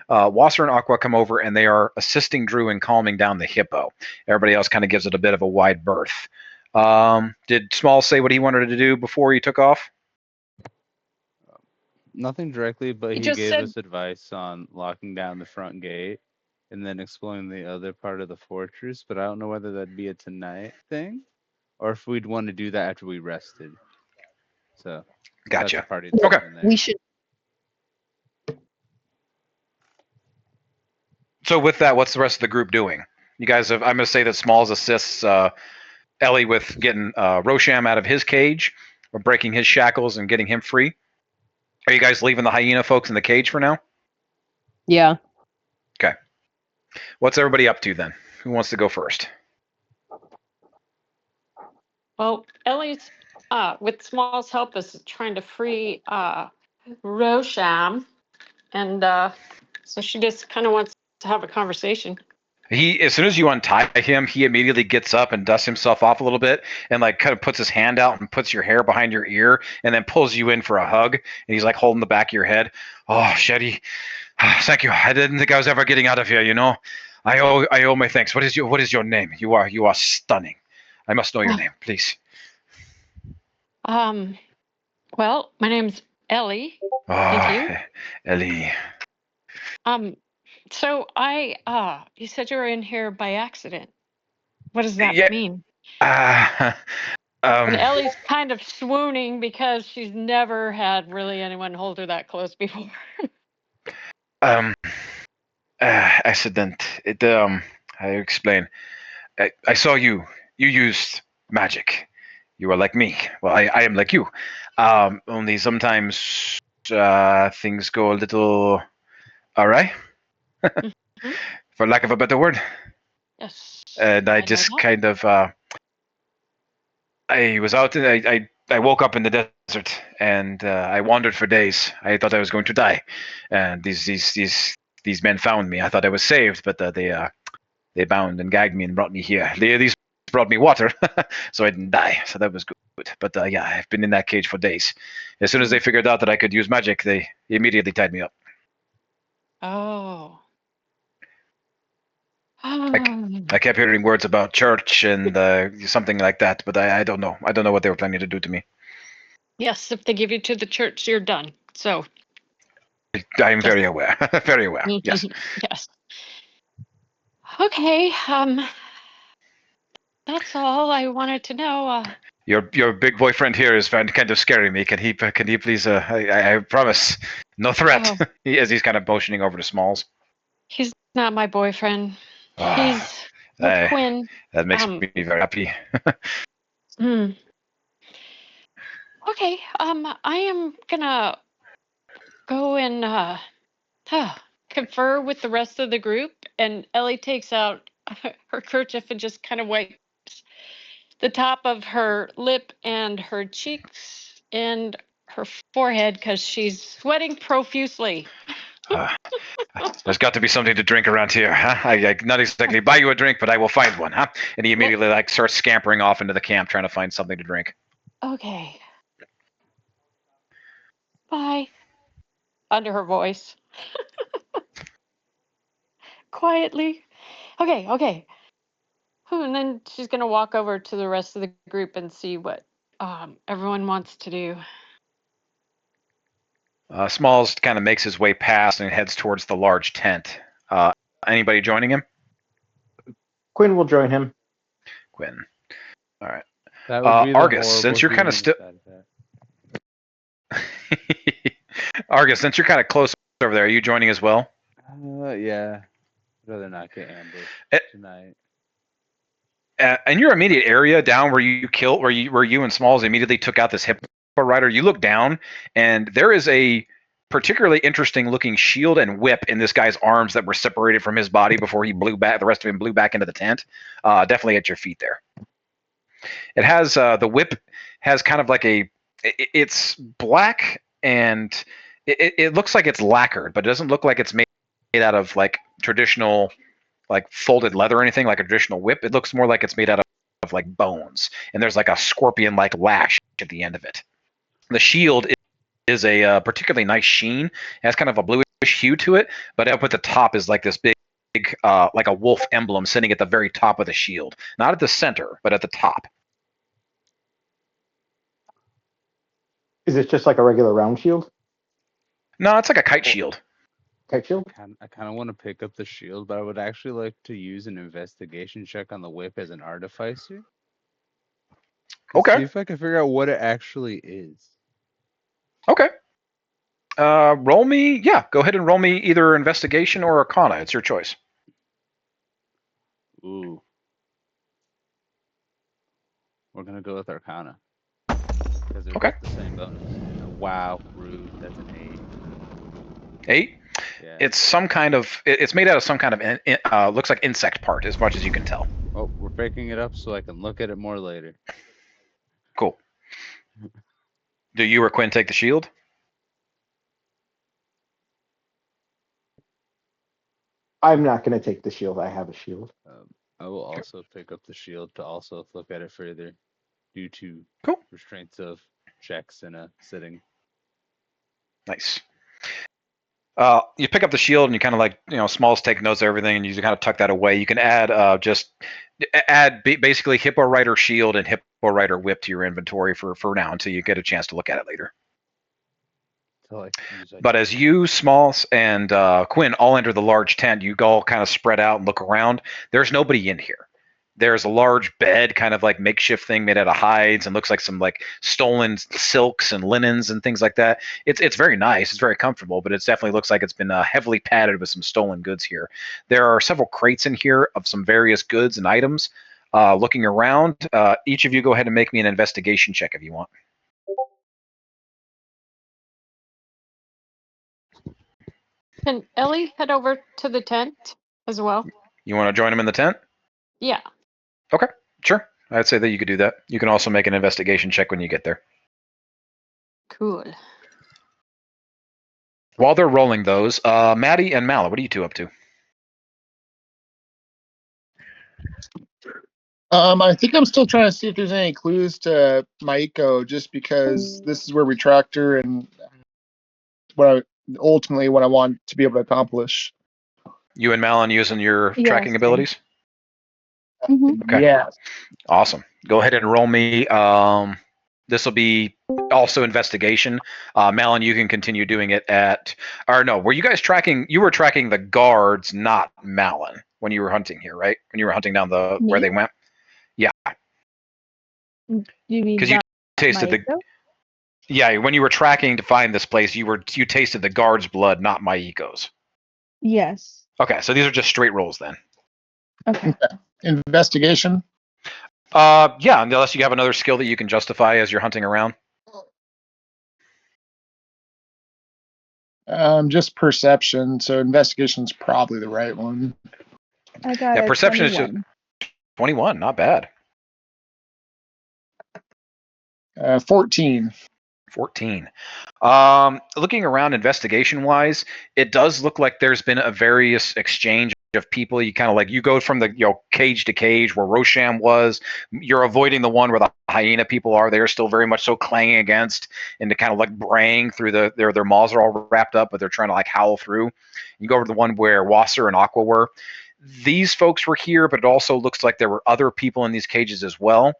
Wasser and Aqua come over, and they are assisting Drew in calming down the hippo. Everybody else kind of gives it a bit of a wide berth. Did Small say what he wanted to do before he took off? Nothing directly, but He he just gave said- us advice on locking down the front gate and then exploring the other part of the fortress. But I don't know whether that'd be a tonight thing or if we'd want to do that after we rested. So, Gotcha. that's a party Okay. decision there. We should. So with that, what's the rest of the group doing? You guys have. I'm going to say that Smalls assists Ellie with getting Rosham out of his cage, or breaking his shackles and getting him free. Are you guys leaving the hyena folks in the cage for now? Yeah. Okay. What's everybody up to then? Who wants to go first? Well, Ellie's, with Small's help, is trying to free Rosham. And so she just kind of wants to have a conversation. As soon as you untie him, he immediately gets up and dusts himself off a little bit, and like kind of puts his hand out and puts your hair behind your ear, and then pulls you in for a hug. And he's like holding the back of your head. Oh, Shetty, thank you. I didn't think I was ever getting out of here. You know, I owe my thanks. What is your name? You are stunning. I must know your name, please. Well, my name's Ellie. Oh, you? Ellie. So you said you were in here by accident. What does that Yeah. mean? Uh, And Ellie's kind of swooning because she's never had really anyone hold her that close before. Accident. I explain. I saw you. You used magic. You are like me. Well, I am like you. Only sometimes things go a little awry, for lack of a better word. Yes. And I know just that. kind of, I was out. I woke up in the desert and I wandered for days. I thought I was going to die, and these men found me. I thought I was saved, but they bound and gagged me and brought me here. These brought me water, so I didn't die. So that was good. But yeah, I've been in that cage for days. As soon as they figured out that I could use magic, they immediately tied me up. Oh. I kept hearing words about church and something like that, but I don't know. I don't know what they were planning to do to me. Yes, if they give you to the church, you're done. So. I am very aware. Very aware. Yes. Yes. Okay. That's all I wanted to know. Your big boyfriend here is kind of scaring me. Can he please? I promise, no threat. Oh. As he's kind of motioning over to Smalls. He's not my boyfriend. He's with Quinn. That makes me very happy. Okay. I am gonna go and confer with the rest of the group. And Ellie takes out her kerchief and just kind of wipes the top of her lip and her cheeks and her forehead because she's sweating profusely. There's got to be something to drink around here, huh? I not exactly buy you a drink, but I will find one, huh? And he immediately starts scampering off into the camp trying to find something to drink. Okay. Bye. Under her voice. Quietly. Okay. And then she's gonna walk over to the rest of the group and see what everyone wants to do. Smalls kind of makes his way past and heads towards the large tent. Anybody joining him? Quinn will join him. Quinn. All right. That would be the Argus, since you're kind of still. Argus, since you're kind of close over there, are you joining as well? Yeah. I'd rather not get ambushed tonight. In your immediate area, down where you killed, where you and Smalls immediately took out this hippo rider, you look down, and there is a particularly interesting looking shield and whip in this guy's arms that were separated from his body before he blew back. The rest of him blew back into the tent. Definitely at your feet there. It has the whip has kind of like it's black and it looks like it's lacquered, but it doesn't look like it's made out of like traditional like folded leather or anything like a traditional whip. It looks more like it's made out of like bones, and there's like a scorpion like lash at the end of it. The shield is a particularly nice sheen. It has kind of a bluish hue to it, but up at the top is like this big like a wolf emblem sitting at the very top of the shield, not at the center, but at the top. Is it just like a regular round shield? No, it's like a kite shield. Kite shield? I kind of want to pick up the shield, but I would actually like to use an investigation check on the whip as an artificer. Okay. See if I can figure out what it actually is. Okay. Roll me. Yeah, go ahead and roll me either investigation or arcana. It's your choice. Ooh. We're gonna go with arcana. Because they're both the same bonus. Wow, rude. That's an 8. 8? Yeah. It's some kind of. It's made out of some kind of. Looks like insect part, as much as you can tell. Oh, we're picking it up so I can look at it more later. Cool. Do you or Quinn take the shield? I'm not going to take the shield. I have a shield. I will also pick up the shield to also look at it further due to Cool. restraints of checks and a sitting. Nice. You pick up the shield and you kind of like, Smalls take notes of everything and you kind of tuck that away. You can add basically Hippo Rider shield and Hippo Rider whip to your inventory for now until you get a chance to look at it later. But as you, Smalls, and Quinn all enter the large tent, you all kind of spread out and look around. There's nobody in here. There's a large bed, kind of like makeshift thing made out of hides, and looks like some like stolen silks and linens and things like that. It's very nice. It's very comfortable, but it definitely looks like it's been heavily padded with some stolen goods here. There are several crates in here of some various goods and items. Looking around, each of you go ahead and make me an investigation check if you want. Can Ellie head over to the tent as well? You want to join him in the tent? Yeah. Okay, sure. I'd say that you could do that. You can also make an investigation check when you get there. Cool. While they're rolling those, Maddie and Mala, what are you two up to? I think I'm still trying to see if there's any clues to Maiko, just because this is where we tracked her and ultimately what I want to be able to accomplish. You and Malin using your tracking abilities? Okay. Yeah. Awesome. Go ahead and roll me. This will be also investigation. Malin, you can continue doing it were you guys tracking? You were tracking the guards, not Malin, when you were hunting here, right? When you were hunting down where they went? Yeah. You mean because you tasted Maiko? Yeah, when you were tracking to find this place, you tasted the guard's blood, not Maiko's. Yes. Okay, so these are just straight rolls then. Okay. Investigation? Yeah, unless you have another skill that you can justify as you're hunting around. Just perception, so investigation's probably the right one. I got perception 21. is just 21, not bad. 14. 14. Looking around investigation-wise, it does look like there's been a various exchange of people. You kind of you go from the cage to cage where Rosham was. You're avoiding the one where the hyena people are. They're still very much so clanging against and to kind of braying through their maws are all wrapped up, but they're trying to howl through. You go over to the one where Wasser and Aqua were. These folks were here, but it also looks like there were other people in these cages as well.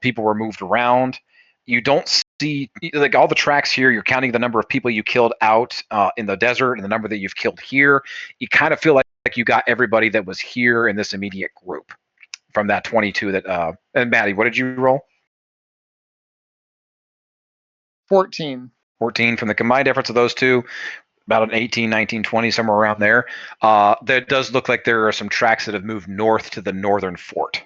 People were moved around. You don't see all the tracks here. You're counting the number of people you killed out in the desert and the number that you've killed here. You kind of feel like you got everybody that was here in this immediate group from that 22 that. And Maddie, what did you roll? 14. 14 from the combined efforts of those two. About an 18, 19, 20, somewhere around there. There does look like there are some tracks that have moved north to the northern fort.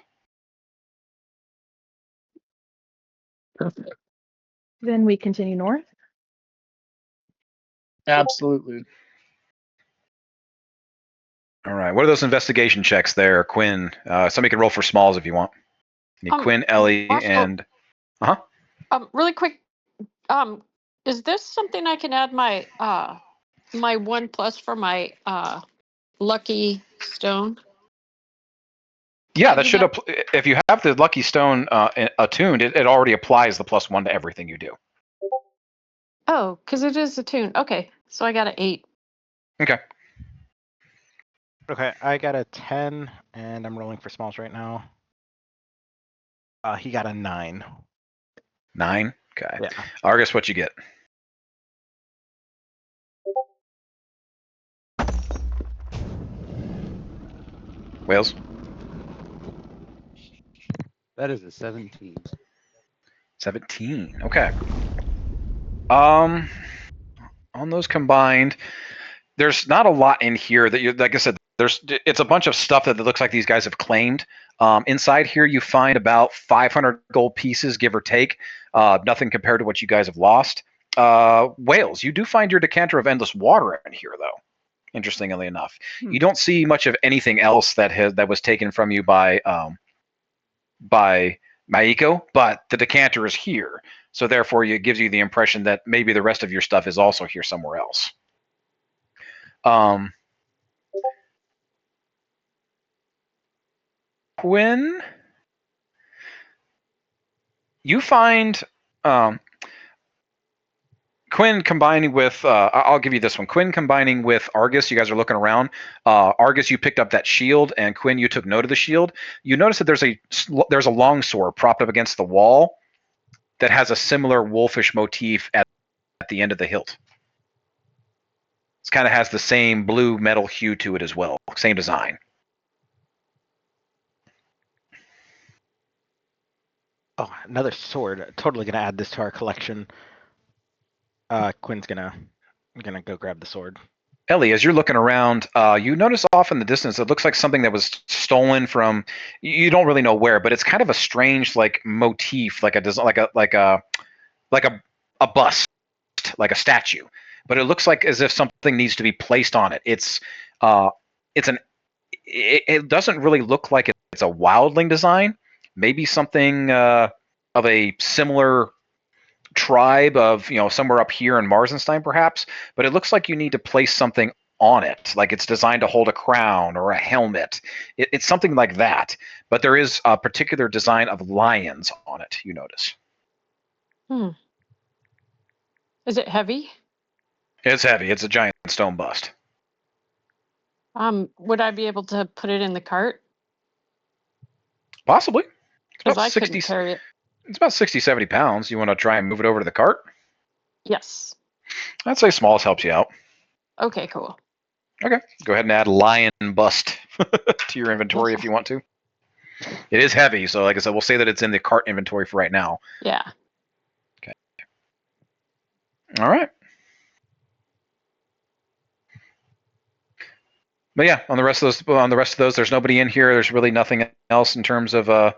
Perfect. Then we continue north. Absolutely. All right. What are those investigation checks there, Quinn? Somebody can roll for Smalls if you want. I need Quinn, Ellie, also, and... really quick. Is this something I can add my my 1+ for my lucky stone? Yeah, that should if you have the lucky stone attuned, it already applies the +1 to everything you do. Oh, because it is attuned. Okay, so I got an 8. Okay. Okay, I got a 10, and I'm rolling for Smalls right now. He got a 9. 9? Okay. Yeah. Argus, what you get? Wales? That is a 17. 17. Okay. On those combined, there's not a lot in here that you, like I said, it's a bunch of stuff that looks like these guys have claimed. Inside here, you find about 500 gold pieces, give or take. Nothing compared to what you guys have lost. Wales, you do find your decanter of endless water in here, though. Interestingly enough, you don't see much of anything else that was taken from you by Maiko, but the decanter is here. So therefore, it gives you the impression that maybe the rest of your stuff is also here somewhere else. Quinn, you find Quinn combining with, I'll give you this one. Quinn combining with Argus, you guys are looking around. Argus, you picked up that shield, and Quinn, you took note of the shield. You notice that there's a longsword propped up against the wall that has a similar wolfish motif at the end of the hilt. It kind of has the same blue metal hue to it as well. Same design. Oh, another sword. Totally gonna add this to our collection. Quinn's gonna go grab the sword. Ellie, as you're looking around, you notice off in the distance, it looks like something that was stolen from. You don't really know where, but it's kind of a strange like motif, like a bust, like a statue. But it looks like as if something needs to be placed on it. It doesn't really look like it's a wildling design. Maybe something of a similar tribe of, somewhere up here in Marzenstein perhaps, but it looks like you need to place something on it, like it's designed to hold a crown or a helmet. It's something like that, but there is a particular design of lions on it, you notice. Is it heavy? It's heavy. It's a giant stone bust. Would I be able to put it in the cart? Possibly. Because I couldn't carry it. It's about 60, 70 pounds. You want to try and move it over to the cart? Yes. I'd say smallest helps you out. Okay, cool. Okay. Go ahead and add lion bust to your inventory if you want to. It is heavy, so like I said, we'll say that it's in the cart inventory for right now. Yeah. Okay. All right. But yeah, on the rest of those, there's nobody in here. There's really nothing else in terms of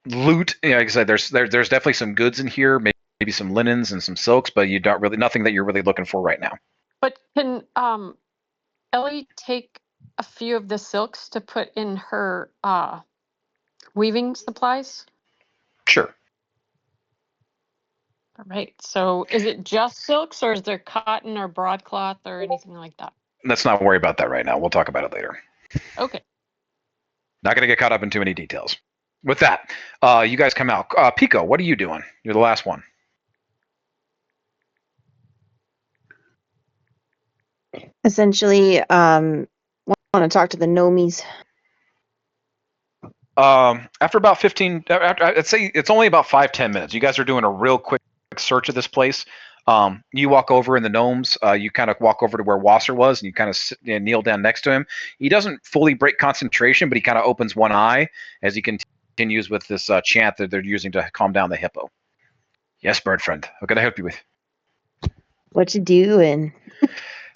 loot. Like I said, there's definitely some goods in here, maybe some linens and some silks, but you don't really nothing that you're really looking for right now. But can Ellie take a few of the silks to put in her weaving supplies? Sure. All right. So is it just silks, or is there cotton or broadcloth or anything like that? Let's not worry about that right now. We'll talk about it later. Okay. Not going to get caught up in too many details. With that, you guys come out. Pico, what are you doing? You're the last one. Essentially, want to talk to the gnomies. After about 15, I'd say it's only about 5-10 minutes. You guys are doing a real quick search of this place. You walk over in the gnomes. You kind of walk over to where Wasser was, and you kind of kneel down next to him. He doesn't fully break concentration, but he kind of opens one eye as he continues with this chant that they're using to calm down the hippo. Yes, bird friend. What can I help you with? What you doing?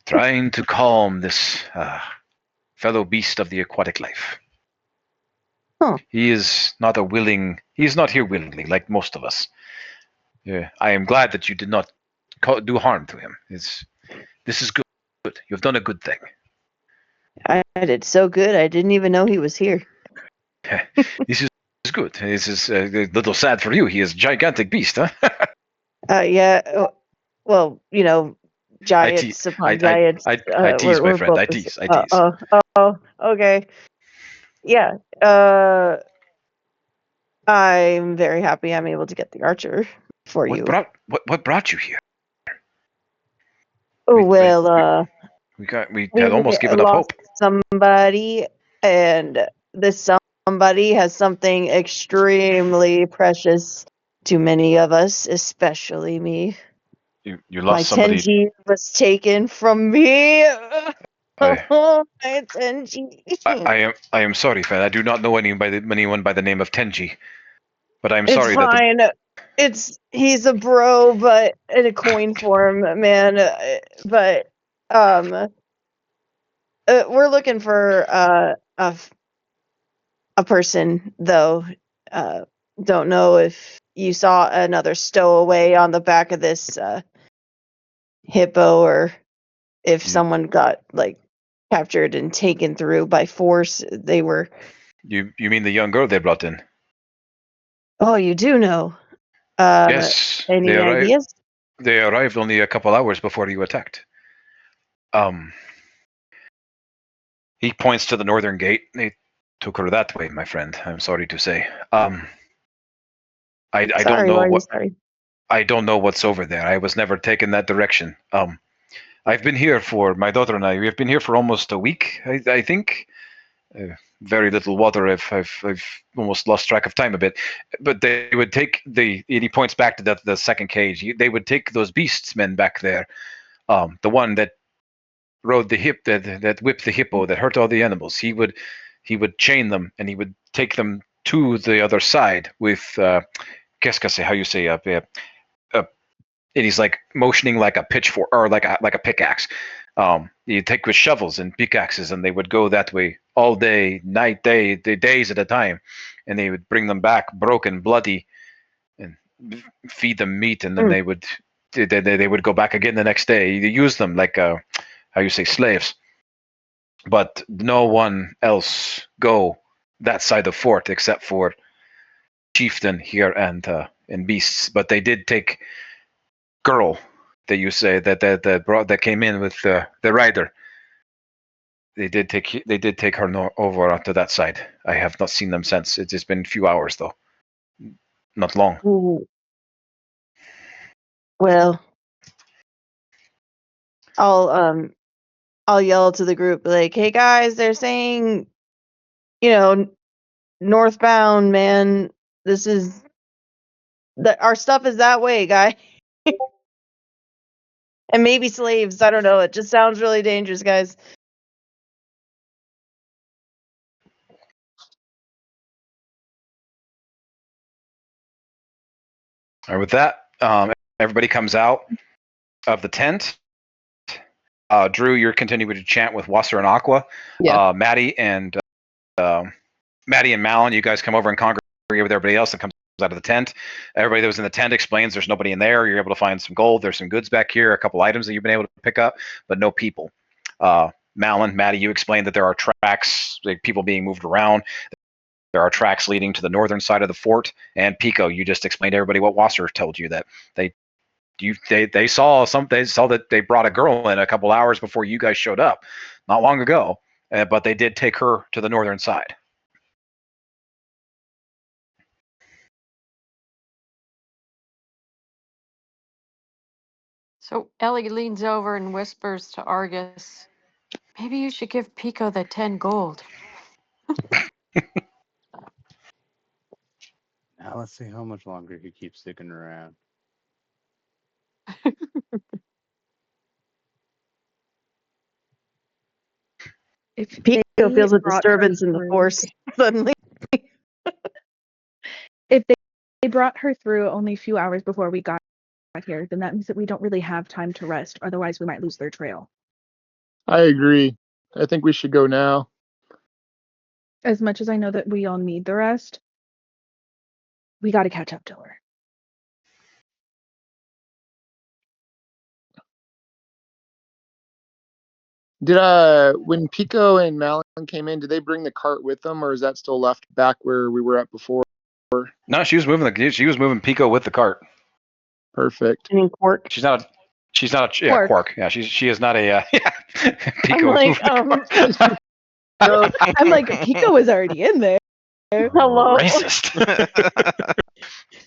Trying to calm this fellow beast of the aquatic life. Huh. He is not here willingly, like most of us. I am glad that you did not do harm to him. This is good. You've done a good thing. I did so good, I didn't even know he was here. This is good. This is a little sad for you. He is a gigantic beast, huh? Yeah. Well, giants upon giants. I tease, my friend. I tease. Oh, okay. Yeah. I'm very happy I'm able to get the archer for you. What brought you here? Oh, well, we had almost given up hope. Somebody, and this somebody has something extremely precious to many of us, especially me. You lost My somebody. Tenji was taken from me. I- Oh, my Tenji. I am sorry, friend. I do not know anyone by the name of Tenji, but I'm It's sorry fine. He's a bro, but in a coin form, man. But we're looking for a person, though. Don't know if you saw another stowaway on the back of this hippo, or if someone got captured and taken through by force. They were. You mean the young girl they brought in? Oh, you do know. Yes. Any ideas? They arrived only a couple hours before you attacked. He points to the northern gate. took her that way, my friend. I'm sorry to say. I don't Sorry, know why are you what sorry? I don't know what's over there. I was never taken that direction. I've been here for my daughter and I. We have been here for almost a week. I think. Very little water. I've almost lost track of time a bit. But they would take the. And he points back to the second cage. They would take those beasts men back there. The one that rode the hip that whipped the hippo that hurt all the animals. He would chain them and he would take them to the other side with qu'est-ce que c'est, how you say and he's like motioning like a pitchfork or like a pickaxe. He'd take with shovels and pickaxes and they would go that way all day, night, day, days at a time, and they would bring them back broken, bloody, and feed them meat, and then they would go back again the next day. You use them like how you say, slaves, but no one else go that side of fort except for chieftain here and beasts. But they did take girl that you say that came in with the rider. They did take her over to that side. I have not seen them since. It's just been a few hours though, not long. Ooh. Well, I'll yell to the group like, "Hey guys, they're saying, northbound, man. This is our stuff is that way, guy." And maybe slaves. I don't know. It just sounds really dangerous, guys. All right, with that, everybody comes out of the tent. Drew, you're continuing to chant with Wasser and Aqua. Yeah. Maddie and Malin, you guys come over and congregate with everybody else that comes out of the tent. Everybody that was in the tent explains there's nobody in there. You're able to find some gold. There's some goods back here, a couple items that you've been able to pick up, but no people. Malin, Maddie, you explained that there are tracks, like people being moved around. There are tracks leading to the northern side of the fort. And Pico, you just explained to everybody what Wasser told you, that they saw that they brought a girl in a couple hours before you guys showed up, not long ago, but they did take her to the northern side. So Ellie leans over and whispers to Argus, "Maybe you should give Pico the 10 gold." Now let's see how much longer he keeps sticking around. If Pico they feels a brought her disturbance in the through- force suddenly. If they brought her through only a few hours before we got here, then that means that we don't really have time to rest. Otherwise, we might lose their trail. I agree. I think we should go now. As much as I know that we all need the rest, we got to catch up to her. Did when Pico and Malin came in, did they bring the cart with them, or is that still left back where we were at before? No, she was moving Pico with the cart. Perfect. I mean, Quark. She's not a Quark. Yeah, she is not a Pico. I'm like, I'm like, Pico was already in there. Hello. Racist.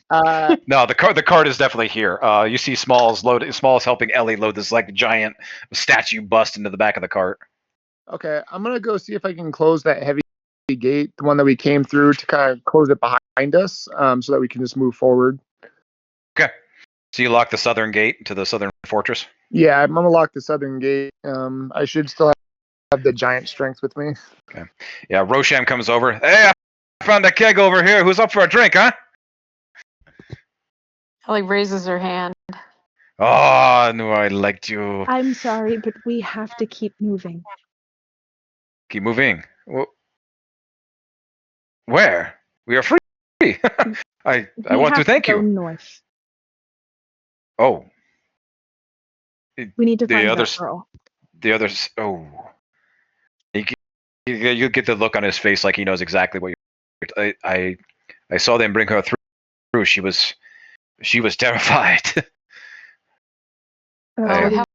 Uh, No, the cart is definitely here. You see Smalls helping Ellie load this like giant statue bust into the back of the cart. okay, I'm gonna go see if I can close that heavy gate, the one that we came through, to kind of close it behind us, so that we can just move forward. Okay. So you lock the southern gate to the southern fortress? Yeah, I'm gonna lock the southern gate. I should still have the giant strength with me. Okay. Yeah, Rosham comes over. Hey, I found a keg over here. Who's up for a drink, huh? Ellie raises her hand. Oh, I knew I liked you. I'm sorry, but we have to keep moving. Keep moving. Where? We are free. I We want to have thank go you. north. Oh, We need to The find others- that girl. the others. Oh, you get the look on his face like he knows exactly what you're. I saw them bring her through. She was terrified. Oh, we Yeah. have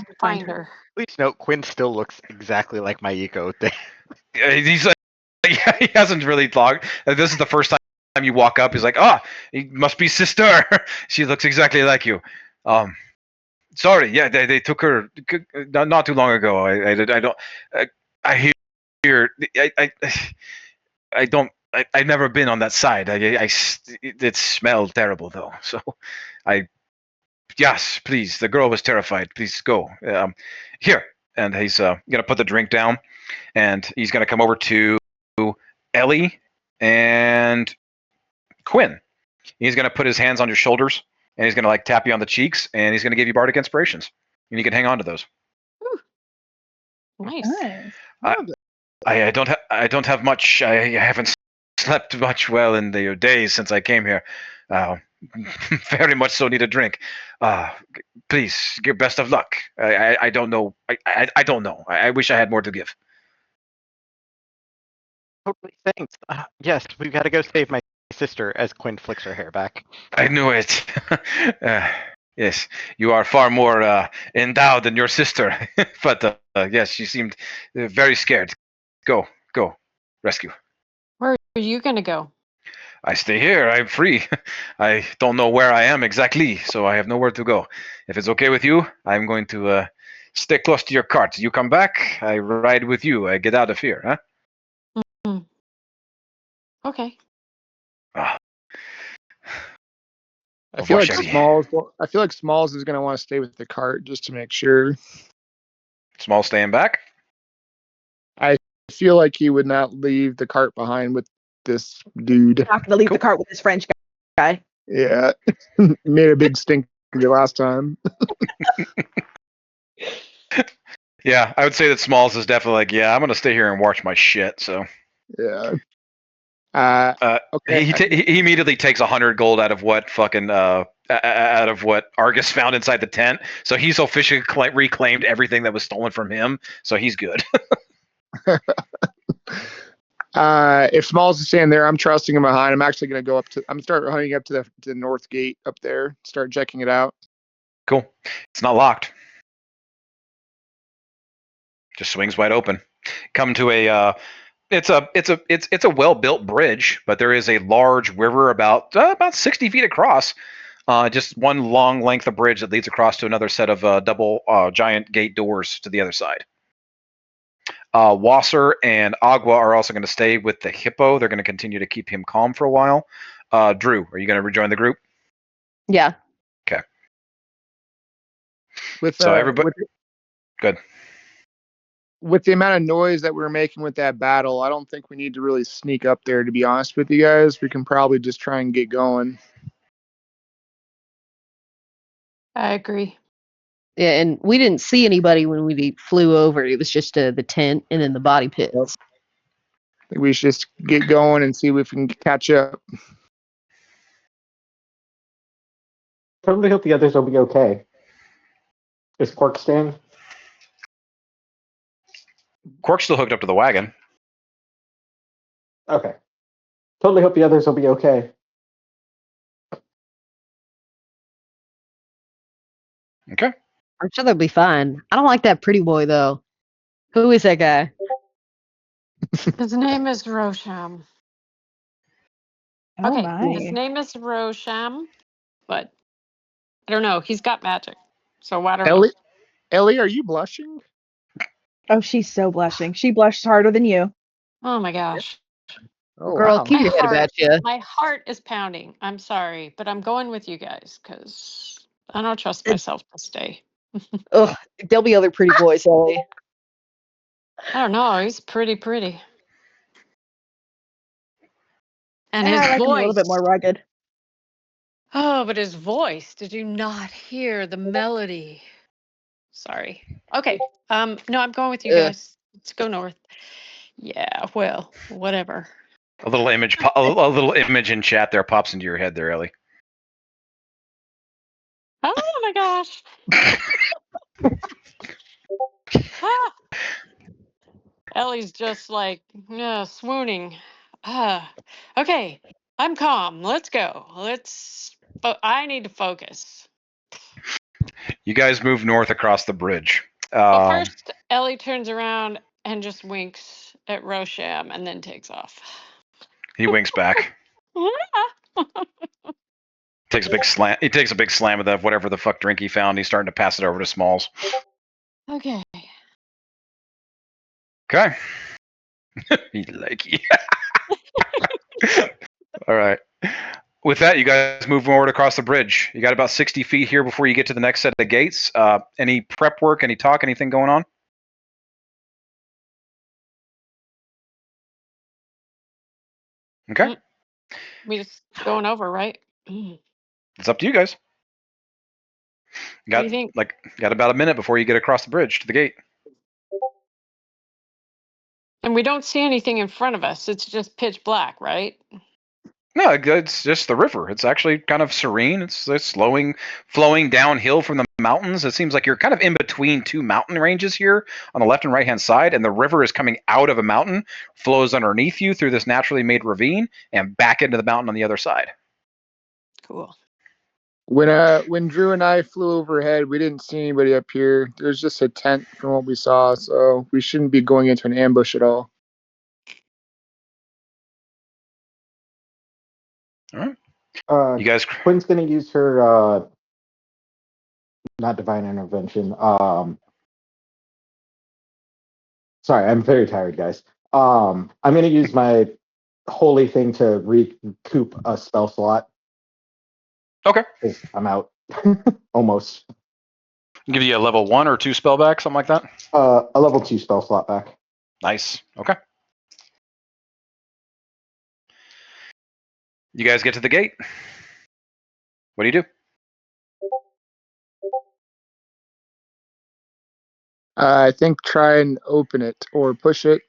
to find her. Please note, Quinn still looks exactly like Mayiko. He's like, Yeah, he hasn't really logged. This is the first time you walk up. He's like, "Ah, it must be sister. She looks exactly like you." Sorry, yeah, they took her not too long ago. I don't. I hear. I don't. I've never been on that side. It smelled terrible though. So, yes, please. The girl was terrified. Please go. Here, and he's gonna put the drink down, and he's gonna come over to Ellie and Quinn. He's gonna put his hands on your shoulders, and he's gonna like tap you on the cheeks, and he's gonna give you bardic inspirations, and you can hang on to those. Nice. Nice. I don't have much. I haven't slept much well in the days since I came here. Very much so need a drink. Please, give best of luck. I don't know. I don't know. I wish I had more to give. Totally, thanks. Yes, we've got to go save my sister. As Quinn flicks her hair back. I knew it. Yes, you are far more endowed than your sister. But yes, she seemed very scared. Go, rescue. Where are you gonna go? I stay here. I'm free. I don't know where I am exactly, so I have nowhere to go. If it's okay with you, I'm going to stay close to your cart. You come back, I ride with you. I get out of here, huh? Mm. Okay. Ah. I feel like Chérie. Smalls is gonna want to stay with the cart just to make sure. Small staying back. I feel like he would not leave the cart behind with this dude. Not gonna leave the cart with this French guy. Yeah, made a big stink last time. Yeah, I would say that Smalls is definitely like, yeah, I'm gonna stay here and watch my shit. So Yeah. Okay. He immediately takes 100 gold out of what fucking out of what Argus found inside the tent. So he's officially reclaimed everything that was stolen from him. So he's good. If Smalls is staying there, I'm trusting him behind. I'm actually going to go up to. I'm start hunting up to the north gate up there. Start checking it out. Cool. It's not locked. Just swings wide open. Come to a. It's a well-built bridge, but there is a large river about 60 feet across. Just one long length of bridge that leads across to another set of double giant gate doors to the other side. Wasser and Agua are also going to stay with the hippo. They're going to continue to keep him calm for a while. Drew, are you going to rejoin the group? Yeah. Okay. So everybody, good. With the amount of noise that we're making with that battle, I don't think we need to really sneak up there, to be honest with you guys. We can probably just try and get going. I agree. Yeah, and we didn't see anybody when we flew over. It was just the tent and then the body pits. Yep. I think we should just get going and see if we can catch up. Totally hope the others will be okay. Is Quark staying? Quark's still hooked up to the wagon. Okay. Totally hope the others will be okay. Okay. I'm sure they'll be fine. I don't like that pretty boy though. Who is that guy? His name is Rosham. Oh Okay, my. his name is Rosham, but I don't know. He's got magic, so I don't know. Ellie, are you blushing? Oh, she's so blushing. She blushed harder than you. Oh my gosh. Oh, Girl, wow. keep your head about you. My heart is pounding. I'm sorry, but I'm going with you guys because I don't trust myself to stay. Ugh, there'll be other pretty boys, Ellie. I don't know. He's pretty. And I his like him voice. a little bit more rugged. Oh, but his voice. Did you not hear the melody? Sorry. Okay. No, I'm going with you guys. Let's go north. Yeah, well, whatever. A little image, a little image in chat there pops into your head there, Ellie. Oh my gosh. Ah. Ellie's just like swooning. Okay, I'm calm. Let's go. I need to focus. You guys move north across the bridge. But first, Ellie turns around and just winks at Rosham and then takes off. He winks back. Takes a big slam. He takes a big slam of the whatever the fuck drink he found. He's starting to pass it over to Smalls. Okay. Okay. He like you. All right. With that, you guys move forward across the bridge. You got about 60 feet here before you get to the next set of gates. Any prep work, any talk, anything going on? Okay. We just going over, right? It's up to you guys. You What got do you think? got about a minute before you get across the bridge to the gate. And we don't see anything in front of us. It's just pitch black, right? No, it's just the river. It's actually kind of serene. It's flowing downhill from the mountains. It seems like you're kind of in between two mountain ranges here on the left and right hand side, and the river is coming out of a mountain, flows underneath you through this naturally made ravine, and back into the mountain on the other side. Cool. When Drew and I flew overhead, we didn't see anybody up here. There's just a tent from what we saw, so we shouldn't be going into an ambush at all. All right. You guys. Quinn's gonna use her not divine intervention. Sorry, I'm very tired, guys. I'm gonna use my holy thing to recoup a spell slot. Okay. 'Cause I'm out. Almost. Give you a level 1 or 2 spell back, something like that? A level 2 spell slot back. Nice. Okay. You guys get to the gate. What do you do? I think try and open it or push it,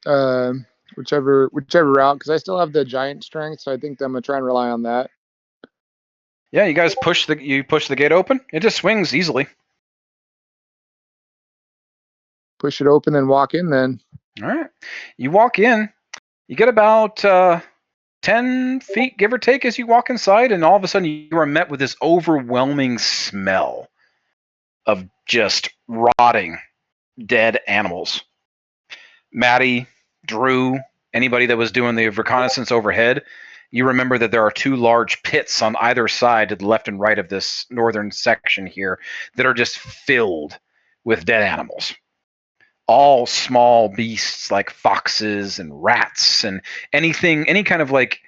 whichever route, because I still have the giant strength, so I think I'm gonna try and rely on that. Yeah, you guys push the gate open. It just swings easily. Push it open and walk in then. All right. You walk in. You get about 10 feet, give or take, as you walk inside, and all of a sudden you are met with this overwhelming smell of just rotting dead animals. Maddie, Drew, anybody that was doing the reconnaissance overhead, you remember that there are 2 large pits on either side to the left and right of this northern section here that are just filled with dead animals. All small beasts like foxes and rats and any kind of like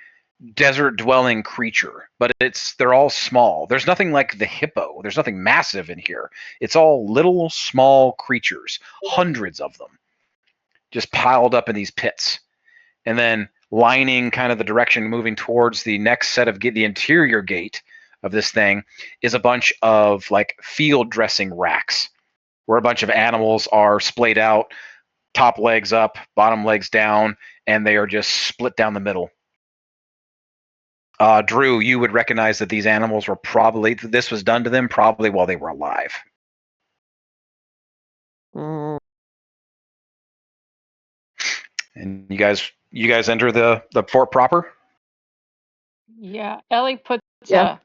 desert dwelling creature, but they're all small. There's nothing like the hippo. There's nothing massive in here. It's all little small creatures, hundreds of them, just piled up in these pits. And then lining kind of the direction moving towards the next set of the interior gate of this thing is a bunch of like field dressing racks where a bunch of animals are splayed out, top legs up, bottom legs down, and they are just split down the middle. Drew, you would recognize that these animals were this was done to them probably while they were alive. And you guys enter the fort proper? Yeah. Ellie puts Yeah.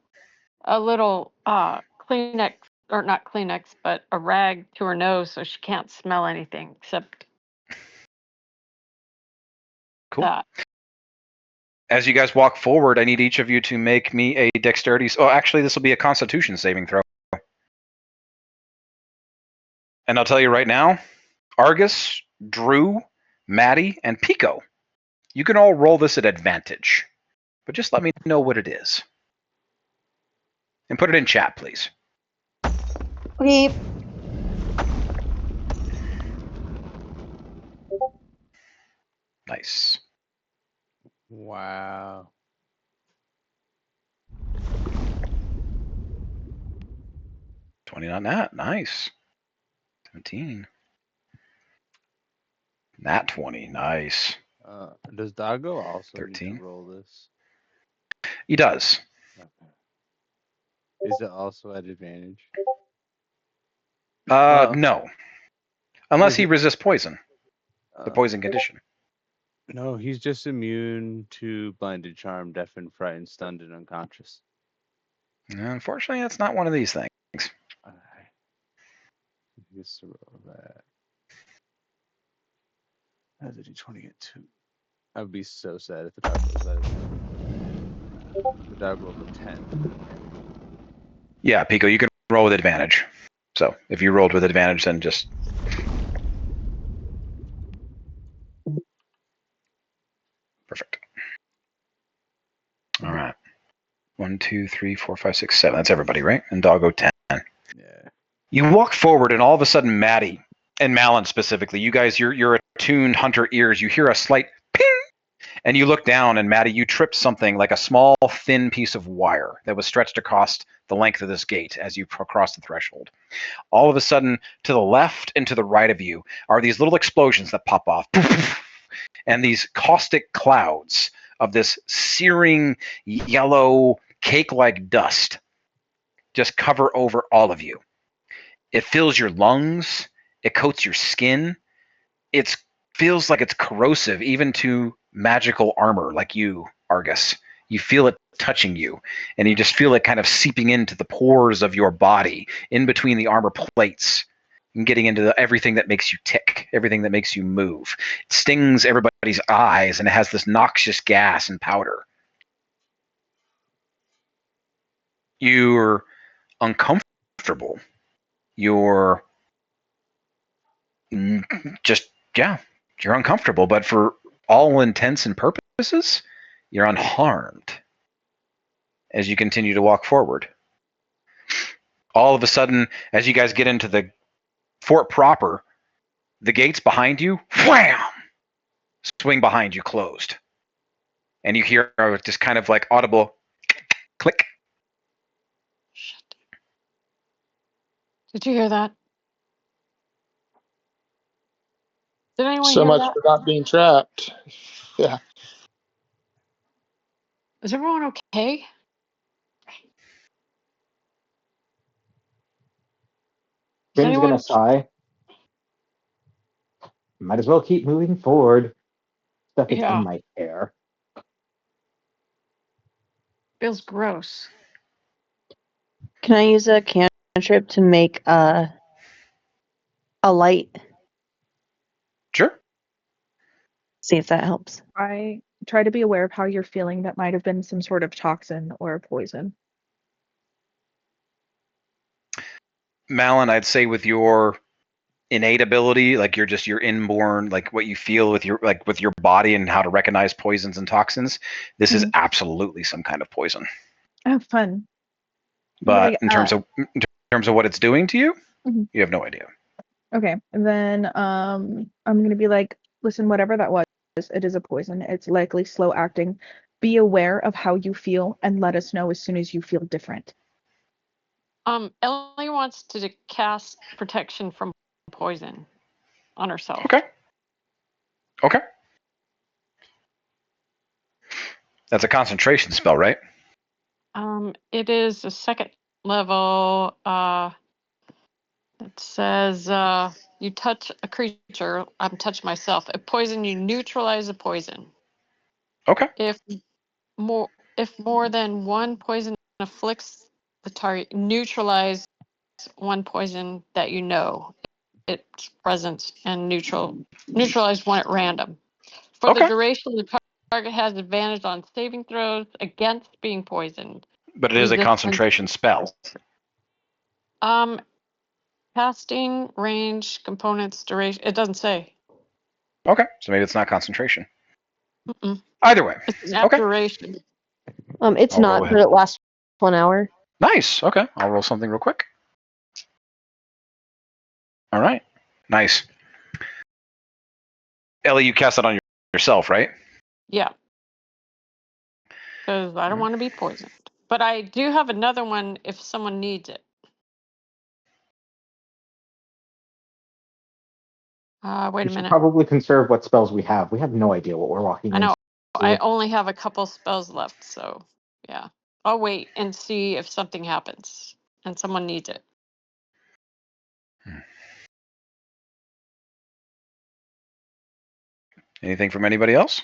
a little Kleenex, or not Kleenex, but a rag to her nose so she can't smell anything except Cool. that. As you guys walk forward, I need each of you to make me a dexterity. Oh, actually, this will be a Constitution saving throw. And I'll tell you right now, Argus, Drew, Maddie, and Pico, you can all roll this at advantage. But just let me know what it is. And put it in chat, please. Okay. Nice. Wow. $20 on that. Nice. 17. Nat 20. Nice. Does Doggo also 13. need to roll this? He does. Okay. Is it also at advantage? No. Unless Is he it- resists poison. The poison condition. No, he's just immune to blinded, charm, deafened, frightened, stunned, and unconscious. Unfortunately, that's not one of these things. Alright. He gets to roll that. How did D20 get 2? I would be so sad if the dog rolls that. The dog rolled a 10. Yeah, Pico, you can roll with advantage. So if you rolled with advantage, then just. Perfect. All right. 1, 2, 3, 4, 5, 6, 7. That's everybody, right? And doggo 10. Yeah. You walk forward, and all of a sudden, Maddie and Malin specifically, you guys, your attuned hunter ears, you hear a slight ping, and you look down, and Maddie, you trip something like a small, thin piece of wire that was stretched across the length of this gate as you cross the threshold. All of a sudden, to the left and to the right of you are these little explosions that pop off, and these caustic clouds of this searing yellow cake-like dust just cover over all of you. It fills your lungs. It coats your skin. It feels like it's corrosive, even to magical armor like you, Argus. You feel it touching you, and you just feel it kind of seeping into the pores of your body, in between the armor plates, and getting into everything that makes you tick, everything that makes you move. It stings everybody's eyes, and it has this noxious gas and powder. You're uncomfortable. You're just, yeah, you're uncomfortable, but for all intents and purposes, you're unharmed as you continue to walk forward. All of a sudden, as you guys get into the fort proper, the gates behind you, wham, swing behind you closed. And you hear this kind of like audible click. Shit. Did you hear that? Did anyone So hear much that? for not being trapped. Yeah. Is everyone okay? Is Finn's anyone? gonna sigh. Might as well keep moving forward. Stuff is Yeah, in my hair. feels gross. Can I use a cantrip to make a light? Sure. See if that helps. I try to be aware of how you're feeling. That might have been some sort of toxin or poison. Malin, I'd say with your innate ability, like your inborn, like what you feel with your body and how to recognize poisons and toxins, this is absolutely some kind of poison. Oh, fun. But Like, in terms of what it's doing to you, Mhm. you have no idea. Okay, and then I'm gonna be like, listen, whatever that was, it is a poison. It's likely slow acting. Be aware of how you feel and let us know as soon as you feel different. Ellie wants to cast protection from poison on herself. Okay. That's a concentration spell, right? It is a second level. It says you touch a creature. I'm touch myself. A poison, you neutralize a poison. Okay. If more than one poison afflicts the target, neutralize one poison that you know its presence and neutralize one at random. For the duration, the target has advantage on saving throws against being poisoned. But it is a Resistance- concentration spell. Casting, range, components, duration. It doesn't say. Okay, so maybe it's not concentration. Mm-mm. Either way. It's an abjuration. It's I'll not, roll but it lasts 1 hour. Nice. Okay, I'll roll something real quick. All right. Nice. Ellie, you cast that on yourself, right? Yeah. Because I don't want to be poisoned. But I do have another one if someone needs it. Wait We a should minute. probably conserve what spells we have. We have no idea what we're walking I know. into. I only have a couple spells left, so yeah. I'll wait and see if something happens and someone needs it. Anything from anybody else?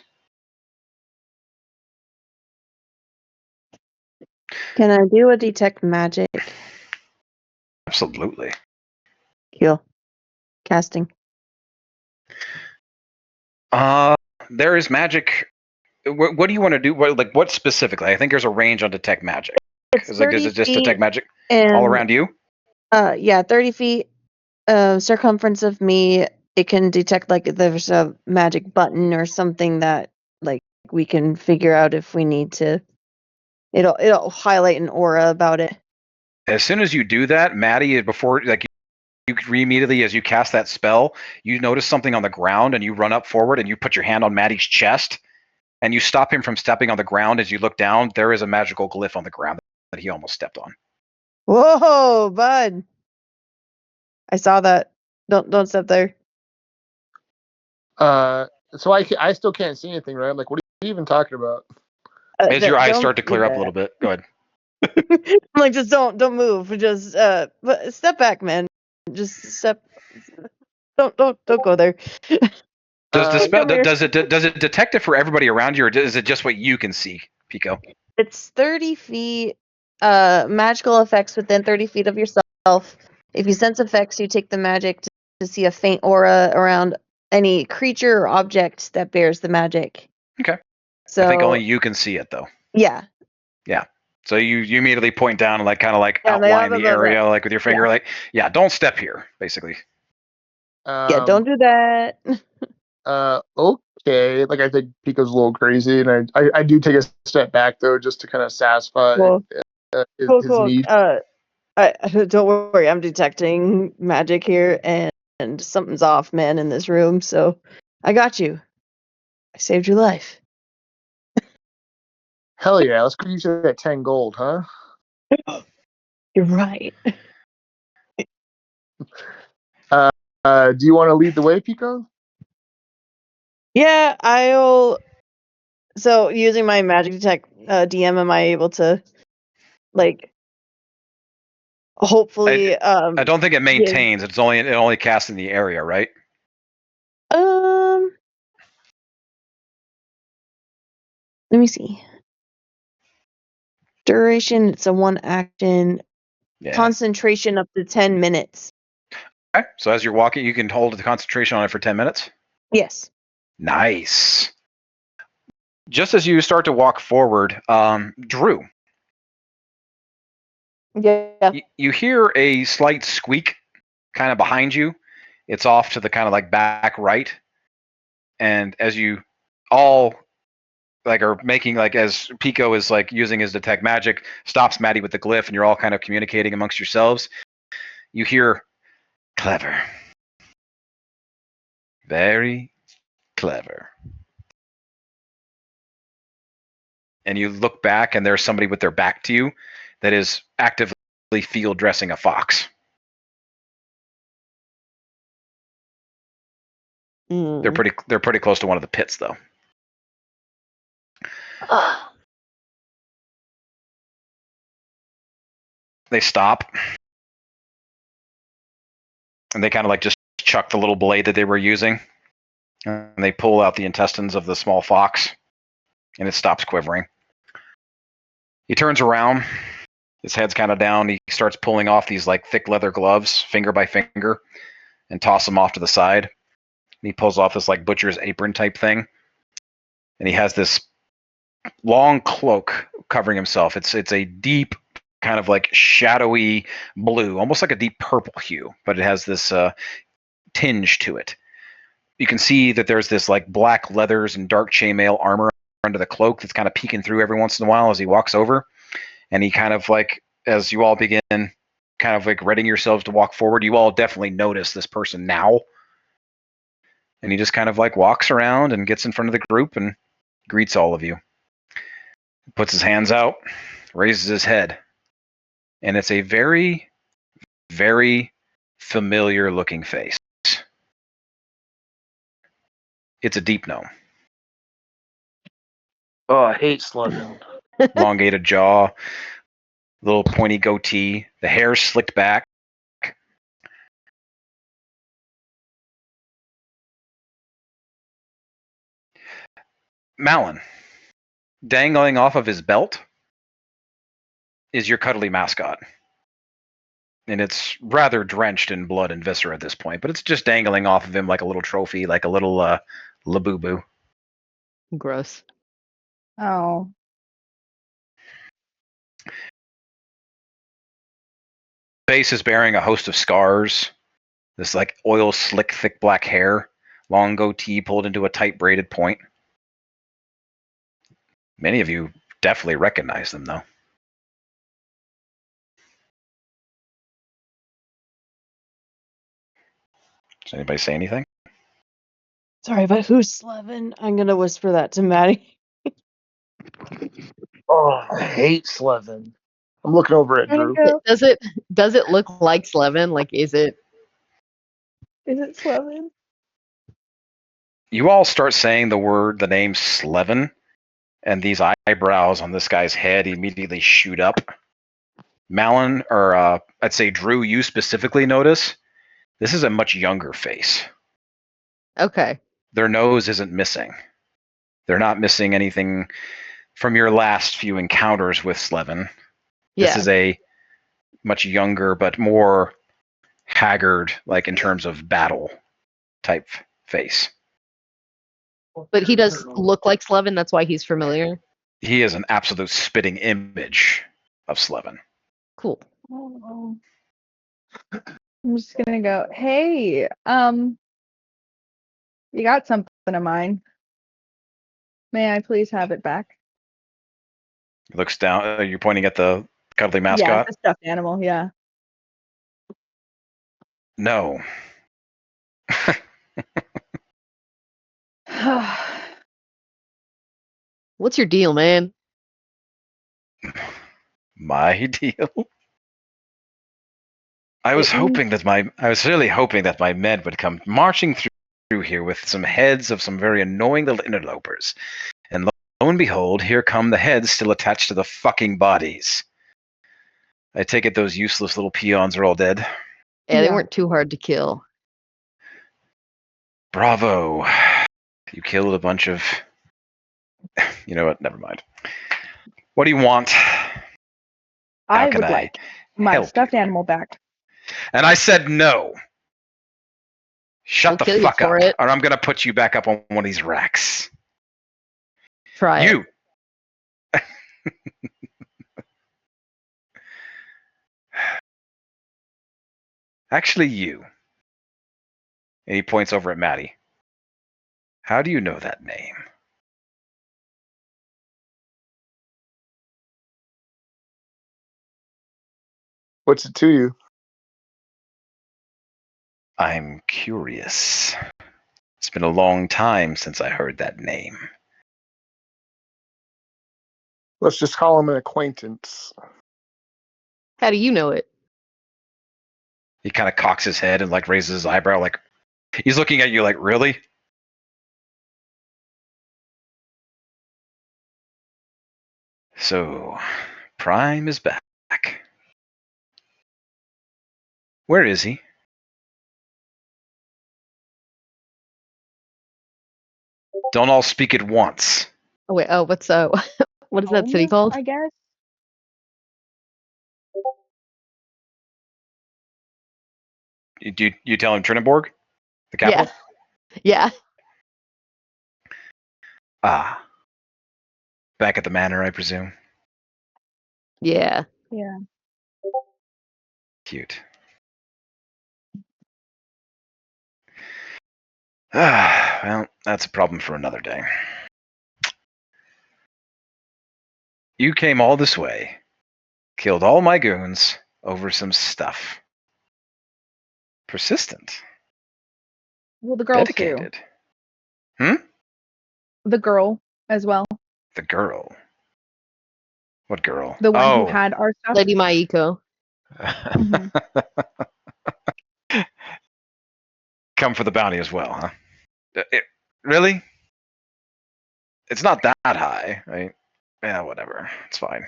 Can I do a detect magic? Absolutely. Cool. Casting. There is magic. What do you want to do? What specifically? I think there's a range on detect magic. It's Is 30 it just feet detect magic and all around you? yeah, 30 feet circumference of me. It can detect like if there's a magic button or something that like we can figure out if we need to. It'll highlight an aura about it. As soon as you do that, Maddie, before like you immediately as you cast that spell, you notice something on the ground and you run up forward and you put your hand on Maddie's chest and you stop him from stepping on the ground. As you look down, there is a magical glyph on the ground that he almost stepped on. Whoa, bud! I saw that. Don't step there. So I still can't see anything, right? Like, what are you even talking about? As your eyes Don't start to do clear up a that. little bit, go ahead. I'm like, just don't move. Just but step back, man. Just step. Don't go there. Does the spell Come here. does it detect it for everybody around you, or is it just what you can see, Pico? It's 30 feet. Magical effects within 30 feet of yourself. If you sense effects, you take the magic to see a faint aura around any creature or object that bears the magic. Okay. So I think only you can see it though. yeah. Yeah. So you immediately point down and kind of Yeah, outline the area like with your finger, don't step here, basically. Yeah, don't do that. Okay. Like, I think Pico's a little crazy, and I do take a step back though, just to kind of satisfy Cool. his Cool. need. I don't worry. I'm detecting magic here, and something's off, man, in this room. So I got you. I saved your life. Hell yeah! Let's go use that 10 gold, huh? You're right. Do you want to lead the way, Pico? Yeah, I'll. So using my magic detect DM, am I able to, like, hopefully? I don't think it maintains. It only casts in the area, right? Let me see. Duration. It's a one action. Yeah. Concentration up to 10 minutes. Okay. So as you're walking, you can hold the concentration on it for 10 minutes. Yes. Nice. Just as you start to walk forward, Drew. Yeah. You hear a slight squeak kind of behind you. It's off to the kind of like back right. And as you all are making as Pico is using his detect magic, stops Maddie with the glyph, and you're all kind of communicating amongst yourselves, you hear clever. Very clever. And you look back and there's somebody with their back to you that is actively field dressing a fox. They're pretty close to one of the pits though. They stop and they kind of just chuck the little blade that they were using and they pull out the intestines of the small fox and it stops quivering. He turns around, his head's kind of down. He starts pulling off these thick leather gloves, finger by finger, and toss them off to the side. And he pulls off this butcher's apron type thing, and he has this long cloak covering himself. It's a deep kind of shadowy blue, almost like a deep purple hue, but it has this tinge to it. You can see that there's this black leathers and dark chainmail armor under the cloak that's kind of peeking through every once in a while as he walks over. And he kind of as you all begin kind of readying yourselves to walk forward, you all definitely notice this person now. And he just kind of walks around and gets in front of the group and greets all of you. Puts his hands out, raises his head. And it's a very, very familiar looking face. It's a deep gnome. Oh, I hate slugging. Elongated jaw, little pointy goatee, the hair slicked back. Malin, dangling off of his belt is your cuddly mascot. And it's rather drenched in blood and viscera at this point, but it's just dangling off of him like a little trophy, like a little Labubu. Gross. Oh. Face is bearing a host of scars. This like oil slick, thick black hair, long goatee pulled into a tight braided point. Many of you definitely recognize them, though. Does anybody say anything? Sorry, but who's Slevin? I'm gonna whisper that to Maddie. Oh, I hate Slevin. I'm looking over at Drew. Go. Does it look like Slevin? Like, is it? Is it Slevin? You all start saying the name Slevin, and these eyebrows on this guy's head immediately shoot up. Malin, or I'd say Drew, you specifically notice this is a much younger face. Okay. Their nose isn't missing. They're not missing anything from your last few encounters with Slevin. Yeah. This is a much younger but more haggard, like in terms of battle type face. But he does look like Slevin. That's why he's familiar. He is an absolute spitting image of Slevin. Cool. Oh. I'm just gonna go, hey, you got something of mine. May I please have it back? He looks down. You're pointing at the cuddly Yeah, mascot? the stuffed animal, yeah. No. What's your deal, man? My deal? I was really hoping that my men would come marching through here with some heads of some very annoying little interlopers. And lo and behold, here come the heads still attached to the fucking bodies. I take it those useless little peons are all dead. Yeah, they weren't too hard to kill. Bravo. You killed a bunch of... You know what? Never mind. What do you want? I can would I like my help stuffed animal back. And I said no. Shut I'll the kill you fuck up, for it. or I'm gonna put you back up on one of these racks. Try it. You. Actually, you. And he points over at Maddie. How do you know that name? What's it to you? I'm curious. It's been a long time since I heard that name. Let's just call him an acquaintance. How do you know it? He kind of cocks his head and like raises his eyebrow, like he's looking at you like, really? So, Prime is back. Where is he? Don't all speak at once. Oh wait. Oh, what's what is that city Home, called? I guess. You tell him Trinidorg? The capital? Yeah. Ah. Back at the manor, I presume. Yeah. Yeah. Cute. Well, that's a problem for another day. You came all this way, killed all my goons over some stuff. Persistent. Well, the girl too. Dedicated. Hmm? The girl as well. The girl. What girl? The one who Oh. had our stuff. Lady Maiko. Come for the bounty as well, huh? Really? It's not that high, right? Yeah, whatever. It's fine.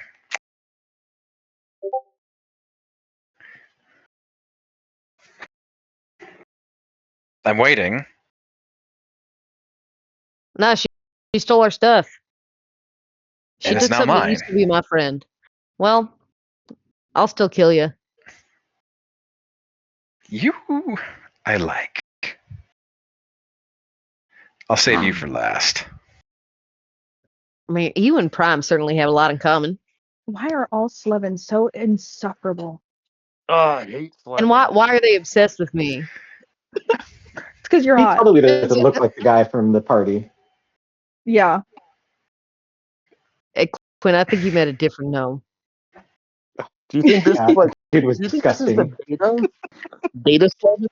I'm waiting. Nah, she stole our stuff. She And it's took now something that mine. used to be my friend. Well, I'll still kill you. You, I like. I'll save you for last. I mean, you and Prime certainly have a lot in common. Why are all Slevins so insufferable? Oh, I hate And why are they obsessed with me? It's because you're He hot. totally doesn't look like the guy from the party. Yeah. Hey, Quinn, I think you met a different gnome. Do you think this Yeah, is like? dude was Do you think this is the disgusting. beta Slevin?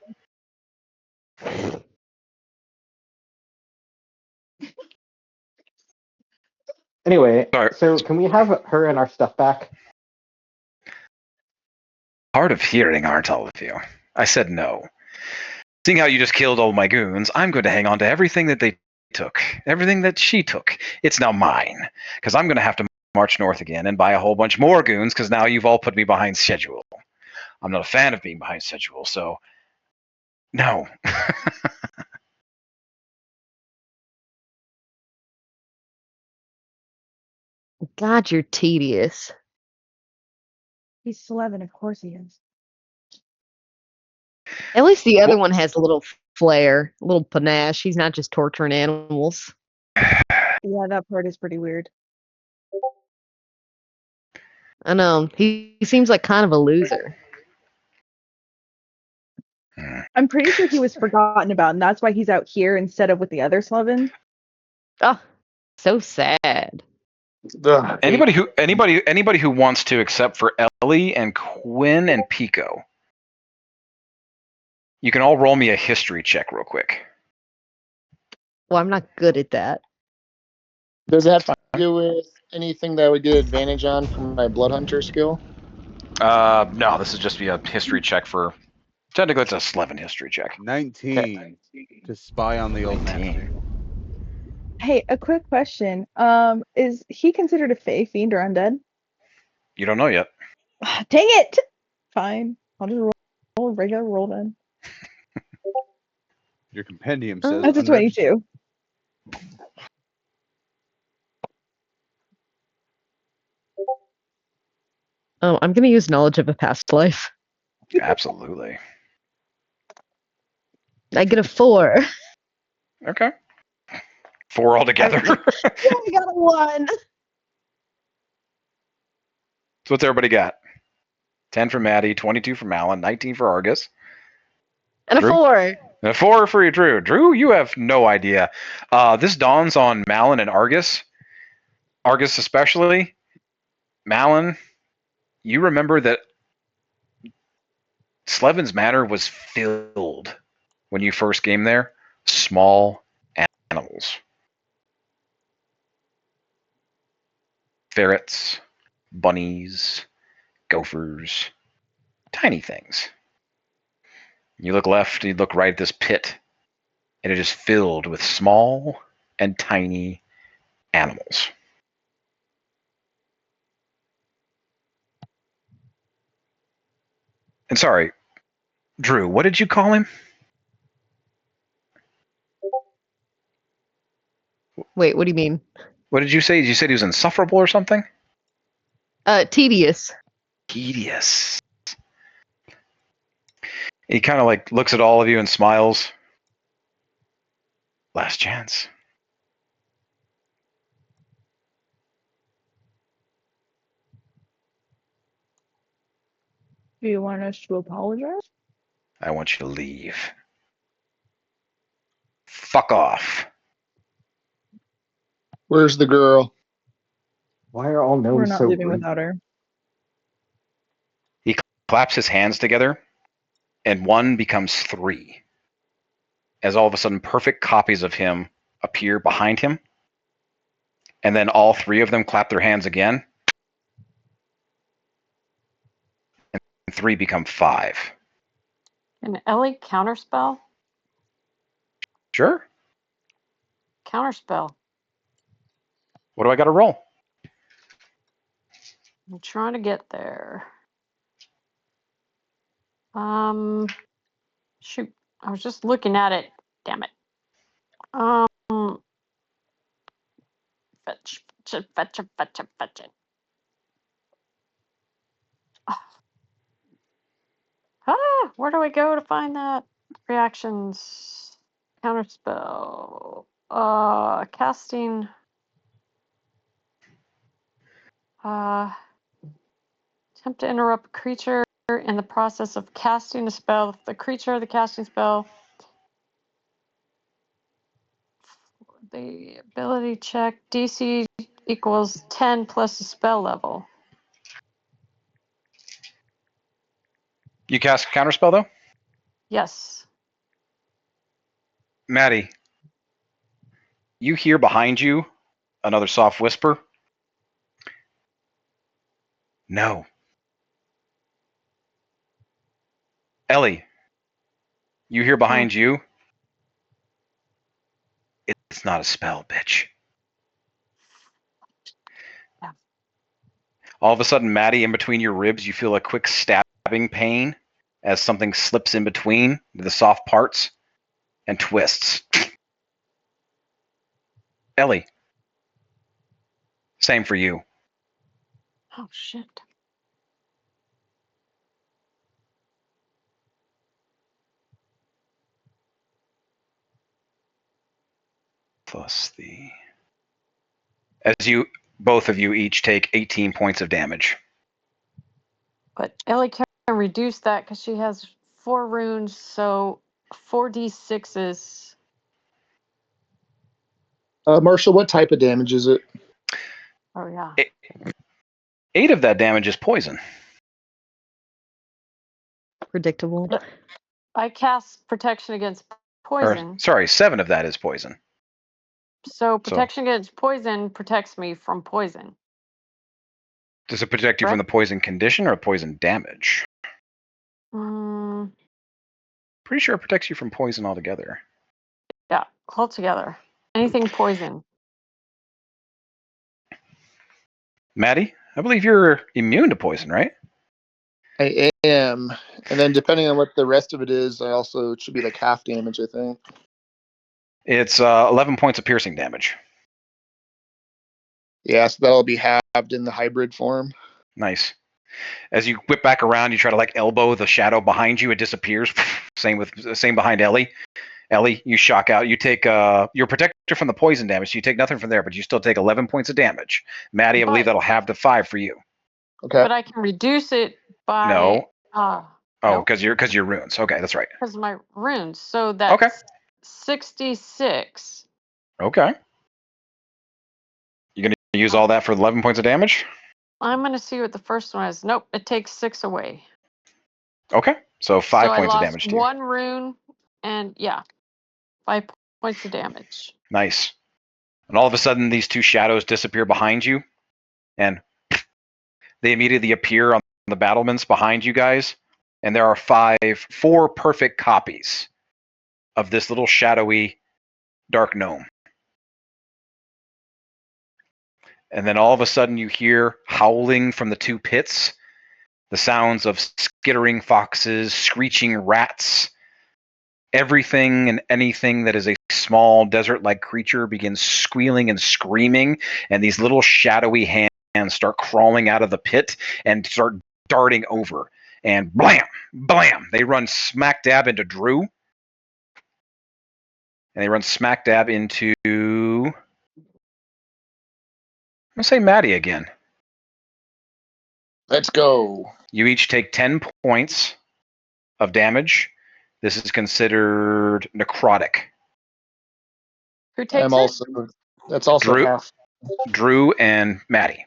Anyway, Sorry. so can we have her and our stuff back? Hard of hearing, aren't all of you? I said no. Seeing how you just killed all my goons, I'm going to hang on to everything that they took, everything that she took. It's now mine, because I'm going to have to march north again and buy a whole bunch more goons, because now you've all put me behind schedule. I'm not a fan of being behind schedule, so no. God, you're tedious. He's Slevin, of course he is. At least the other one has a little flair, a little panache. He's not just torturing animals. Yeah, that part is pretty weird. I know. He seems like kind of a loser. I'm pretty sure he was forgotten about, and that's why he's out here instead of with the other Slevin. Oh, so sad. Ugh, Anybody who wants to, except for Ellie and Quinn and Pico. You can all roll me a history check real quick. Well, I'm not good at that. Does it have to do with anything that I would get advantage on from my Blood Hunter skill? No, this is just be a history check for. Technically, it's a Slevin history check. 19 to spy on the old 19. master. Hey, a quick question. Is he considered a fae, fiend, or undead? You don't know yet. Dang it! Fine. I'll just roll a regular roll then. Your compendium says That's a unregistered. 22. Oh, I'm gonna use knowledge of a past life. Absolutely. I get a 4. Okay. 4 altogether. I only got a 1. So what's everybody got? 10 for Maddie, 22 for Malin, 19 for Argus. And a Drew? 4. And a 4 for you, Drew. Drew, you have no idea. This dawns on Malin and Argus. Argus especially. Malin, you remember that Slevin's Manor was filled when you first came there. Small animals. Ferrets, bunnies, gophers, tiny things. You look left, you look right at this pit, and it is filled with small and tiny animals. And sorry, Drew, what did you call him? Wait, what do you mean? What did you say? You said he was insufferable or something? Tedious. Tedious. He kind of like looks at all of you and smiles. Last chance. Do you want us to apologize? I want you to leave. Fuck off. Where's the girl? Why are all We're gnomes not so leaving rude? without her. He claps his hands together, and 1 becomes 3. As all of a sudden, perfect copies of him appear behind him. And then all 3 of them clap their hands again. And 3 become 5. Can Ellie counterspell? Sure. Counterspell. What do I got to roll? I'm trying to get there. Shoot. I was just looking at it. Damn it. Fetch it. Where do I go to find that? Reactions. Counterspell. Casting. Attempt to interrupt a creature in the process of casting a spell. If the creature or the casting spell, the ability check DC equals 10 plus the spell level. You cast counterspell though? Yes. Maddie, you hear behind you another soft whisper. No. Ellie, you hear behind you. It's not a spell, bitch. Yeah. All of a sudden, Maddie, in between your ribs, you feel a quick stabbing pain as something slips in between the soft parts and twists. Ellie, same for you. Oh shit. Plus the... As you, both of you each take 18 points of damage. But Ellie can reduce that because she has 4 runes, so 4d6s. Marshall, what type of damage is it? Oh yeah. 8 of that damage is poison. Predictable. I cast protection against poison. Or, sorry, 7 of that is poison. So protection against poison protects me from poison. Does it protect you from the poison condition or poison damage? Pretty sure it protects you from poison altogether. Yeah, altogether. Anything poison. Maddie, I believe you're immune to poison, right? I am. And then depending on what the rest of it is, I also, it should be like half damage, I think. It's 11 points of piercing damage. Yeah, so that'll be halved in the hybrid form. Nice. As you whip back around, you try to like elbow the shadow behind you. It disappears. Same behind Ellie. Ellie, you shock out. You take you're protected from the poison damage, so you take nothing from there, but you still take 11 points of damage. Maddie, I believe that'll have the 5 for you. Okay. But I can reduce it by No. Oh, because you're runes. Okay, that's right. because of my runes. So that's 66. Okay. You gonna use all that for 11 points of damage? I'm gonna see what the first one is. Nope, it takes 6 away. Okay, so 5 So points I of lost damage to you. 1 rune, and 5 points of damage. Nice. And all of a sudden, these 2 shadows disappear behind you, and they immediately appear on the battlements behind you guys. And there are 4 perfect copies of this little shadowy dark gnome. And then all of a sudden, you hear howling from the 2 pits, the sounds of skittering foxes, screeching rats. Everything and anything that is a small desert-like creature begins squealing and screaming, and these little shadowy hands start crawling out of the pit and start darting over. And blam, blam, they run smack dab into Drew. And they run smack dab into... I'm going to say Maddie again. Let's go. You each take 10 points of damage. This is considered necrotic. Who takes I'm also, that's also Drew, half. Drew and Maddie.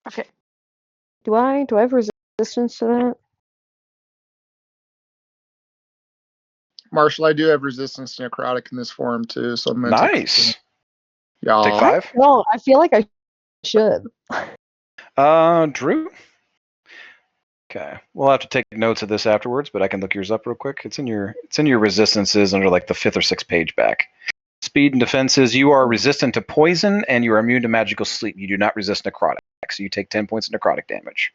Okay. Do I have resistance to that? Marshall, I do have resistance to necrotic in this form too, so I'm gonna Nice. Yeah. Take 5. No, I feel like I should. Drew? Okay. We'll have to take notes of this afterwards, but I can look yours up real quick. It's in your resistances under like the 5th or 6th page back. Speed and defenses, you are resistant to poison and you are immune to magical sleep. You do not resist necrotic, so you take 10 points of necrotic damage.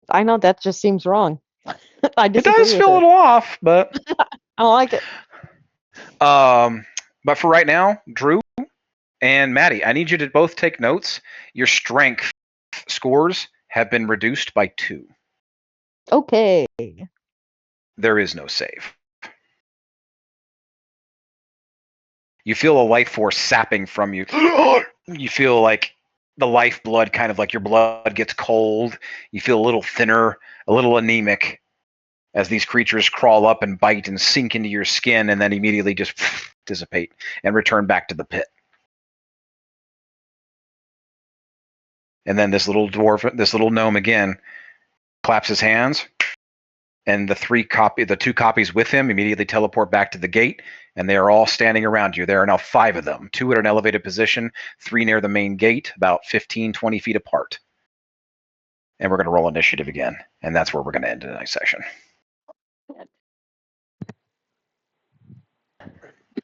I know that just seems wrong. I It disagree does with feel a little off, but I don't like it. but for right now, Drew and Maddie, I need you to both take notes. Your strength scores have been reduced by 2. Okay. There is no save. You feel a life force sapping from you. You feel like the lifeblood, kind of like your blood gets cold. You feel a little thinner, a little anemic, as these creatures crawl up and bite and sink into your skin, and then immediately just dissipate and return back to the pit. And then this little dwarf, this little gnome again, claps his hands, and the two copies with him immediately teleport back to the gate, and they are all standing around you. There are now 5 of them, 2 at an elevated position, 3 near the main gate, about 15, 20 feet apart. And we're going to roll initiative again, and that's where we're going to end tonight's session.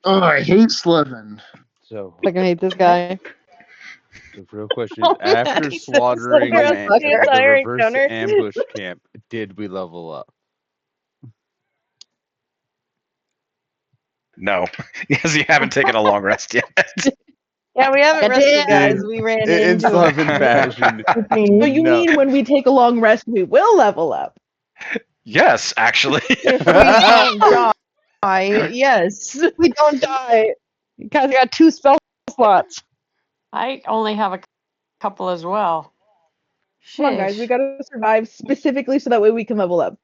Oh, I hate Slevin. So Like, I hate this guy. the real question is, Oh, man, after he's so slaughtering sorry. the Entire reverse encounter. ambush camp, did we level up? No, because you haven't taken a long rest yet. Yeah, we haven't rested, guys. In- We ran In into Slevin fashion, So you no. mean when we take a long rest, we will level up? Yes, actually. If we don't die, yes. We don't die. Because I got 2 spell slots. I only have a couple as well. Come on, guys. We Sheesh. gotta survive specifically so that way we can level up.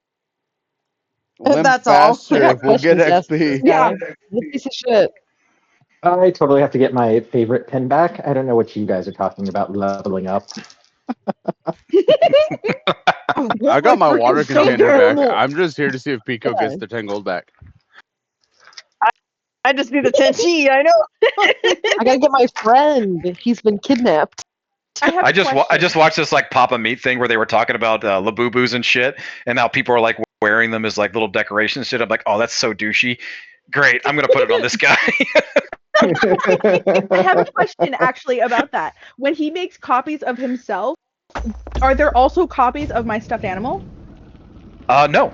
Limp That's all. faster, I got we'll get questions to ask this XP. Yeah. guy. What a piece of shit. I totally have to get my favorite pen back. I don't know what you guys are talking about leveling up. I got my water So container back. terrible. I'm just here to see if Pico Yeah. gets the 10 gold back. I just need the 10G, I know. I gotta get my friend. He's been kidnapped. I have I a just question. watched this like Papa Meat thing where they were talking about Labubus and shit, and now people are like wearing them as like little decorations and shit. I'm like, oh, that's so douchey. Great, I'm gonna put it on this guy. I have a question actually about that. When he makes copies of himself, are there also copies of my stuffed animal? No.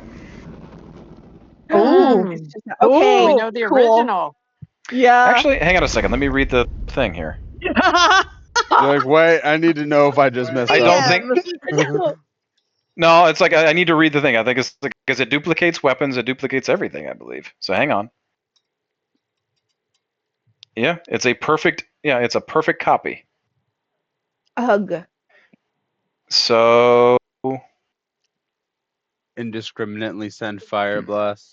Ooh. It's just not- okay. We Ooh, know the cool. original. Yeah. Actually, hang on a second. Let me read the thing here. You're like, wait, I need to know if I just messed I up. don't think. No, it's like I need to read the thing. I think it's because it duplicates weapons, it duplicates everything, I believe. So hang on. Yeah, it's a perfect. Yeah, it's a perfect copy. Ugh. So Indiscriminately send fire blasts.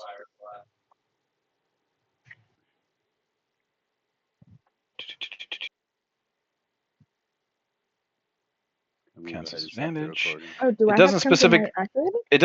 I'm gonna go ahead counts as and stop the advantage. recording. Oh, do It I doesn't have crimson specific. light activated? It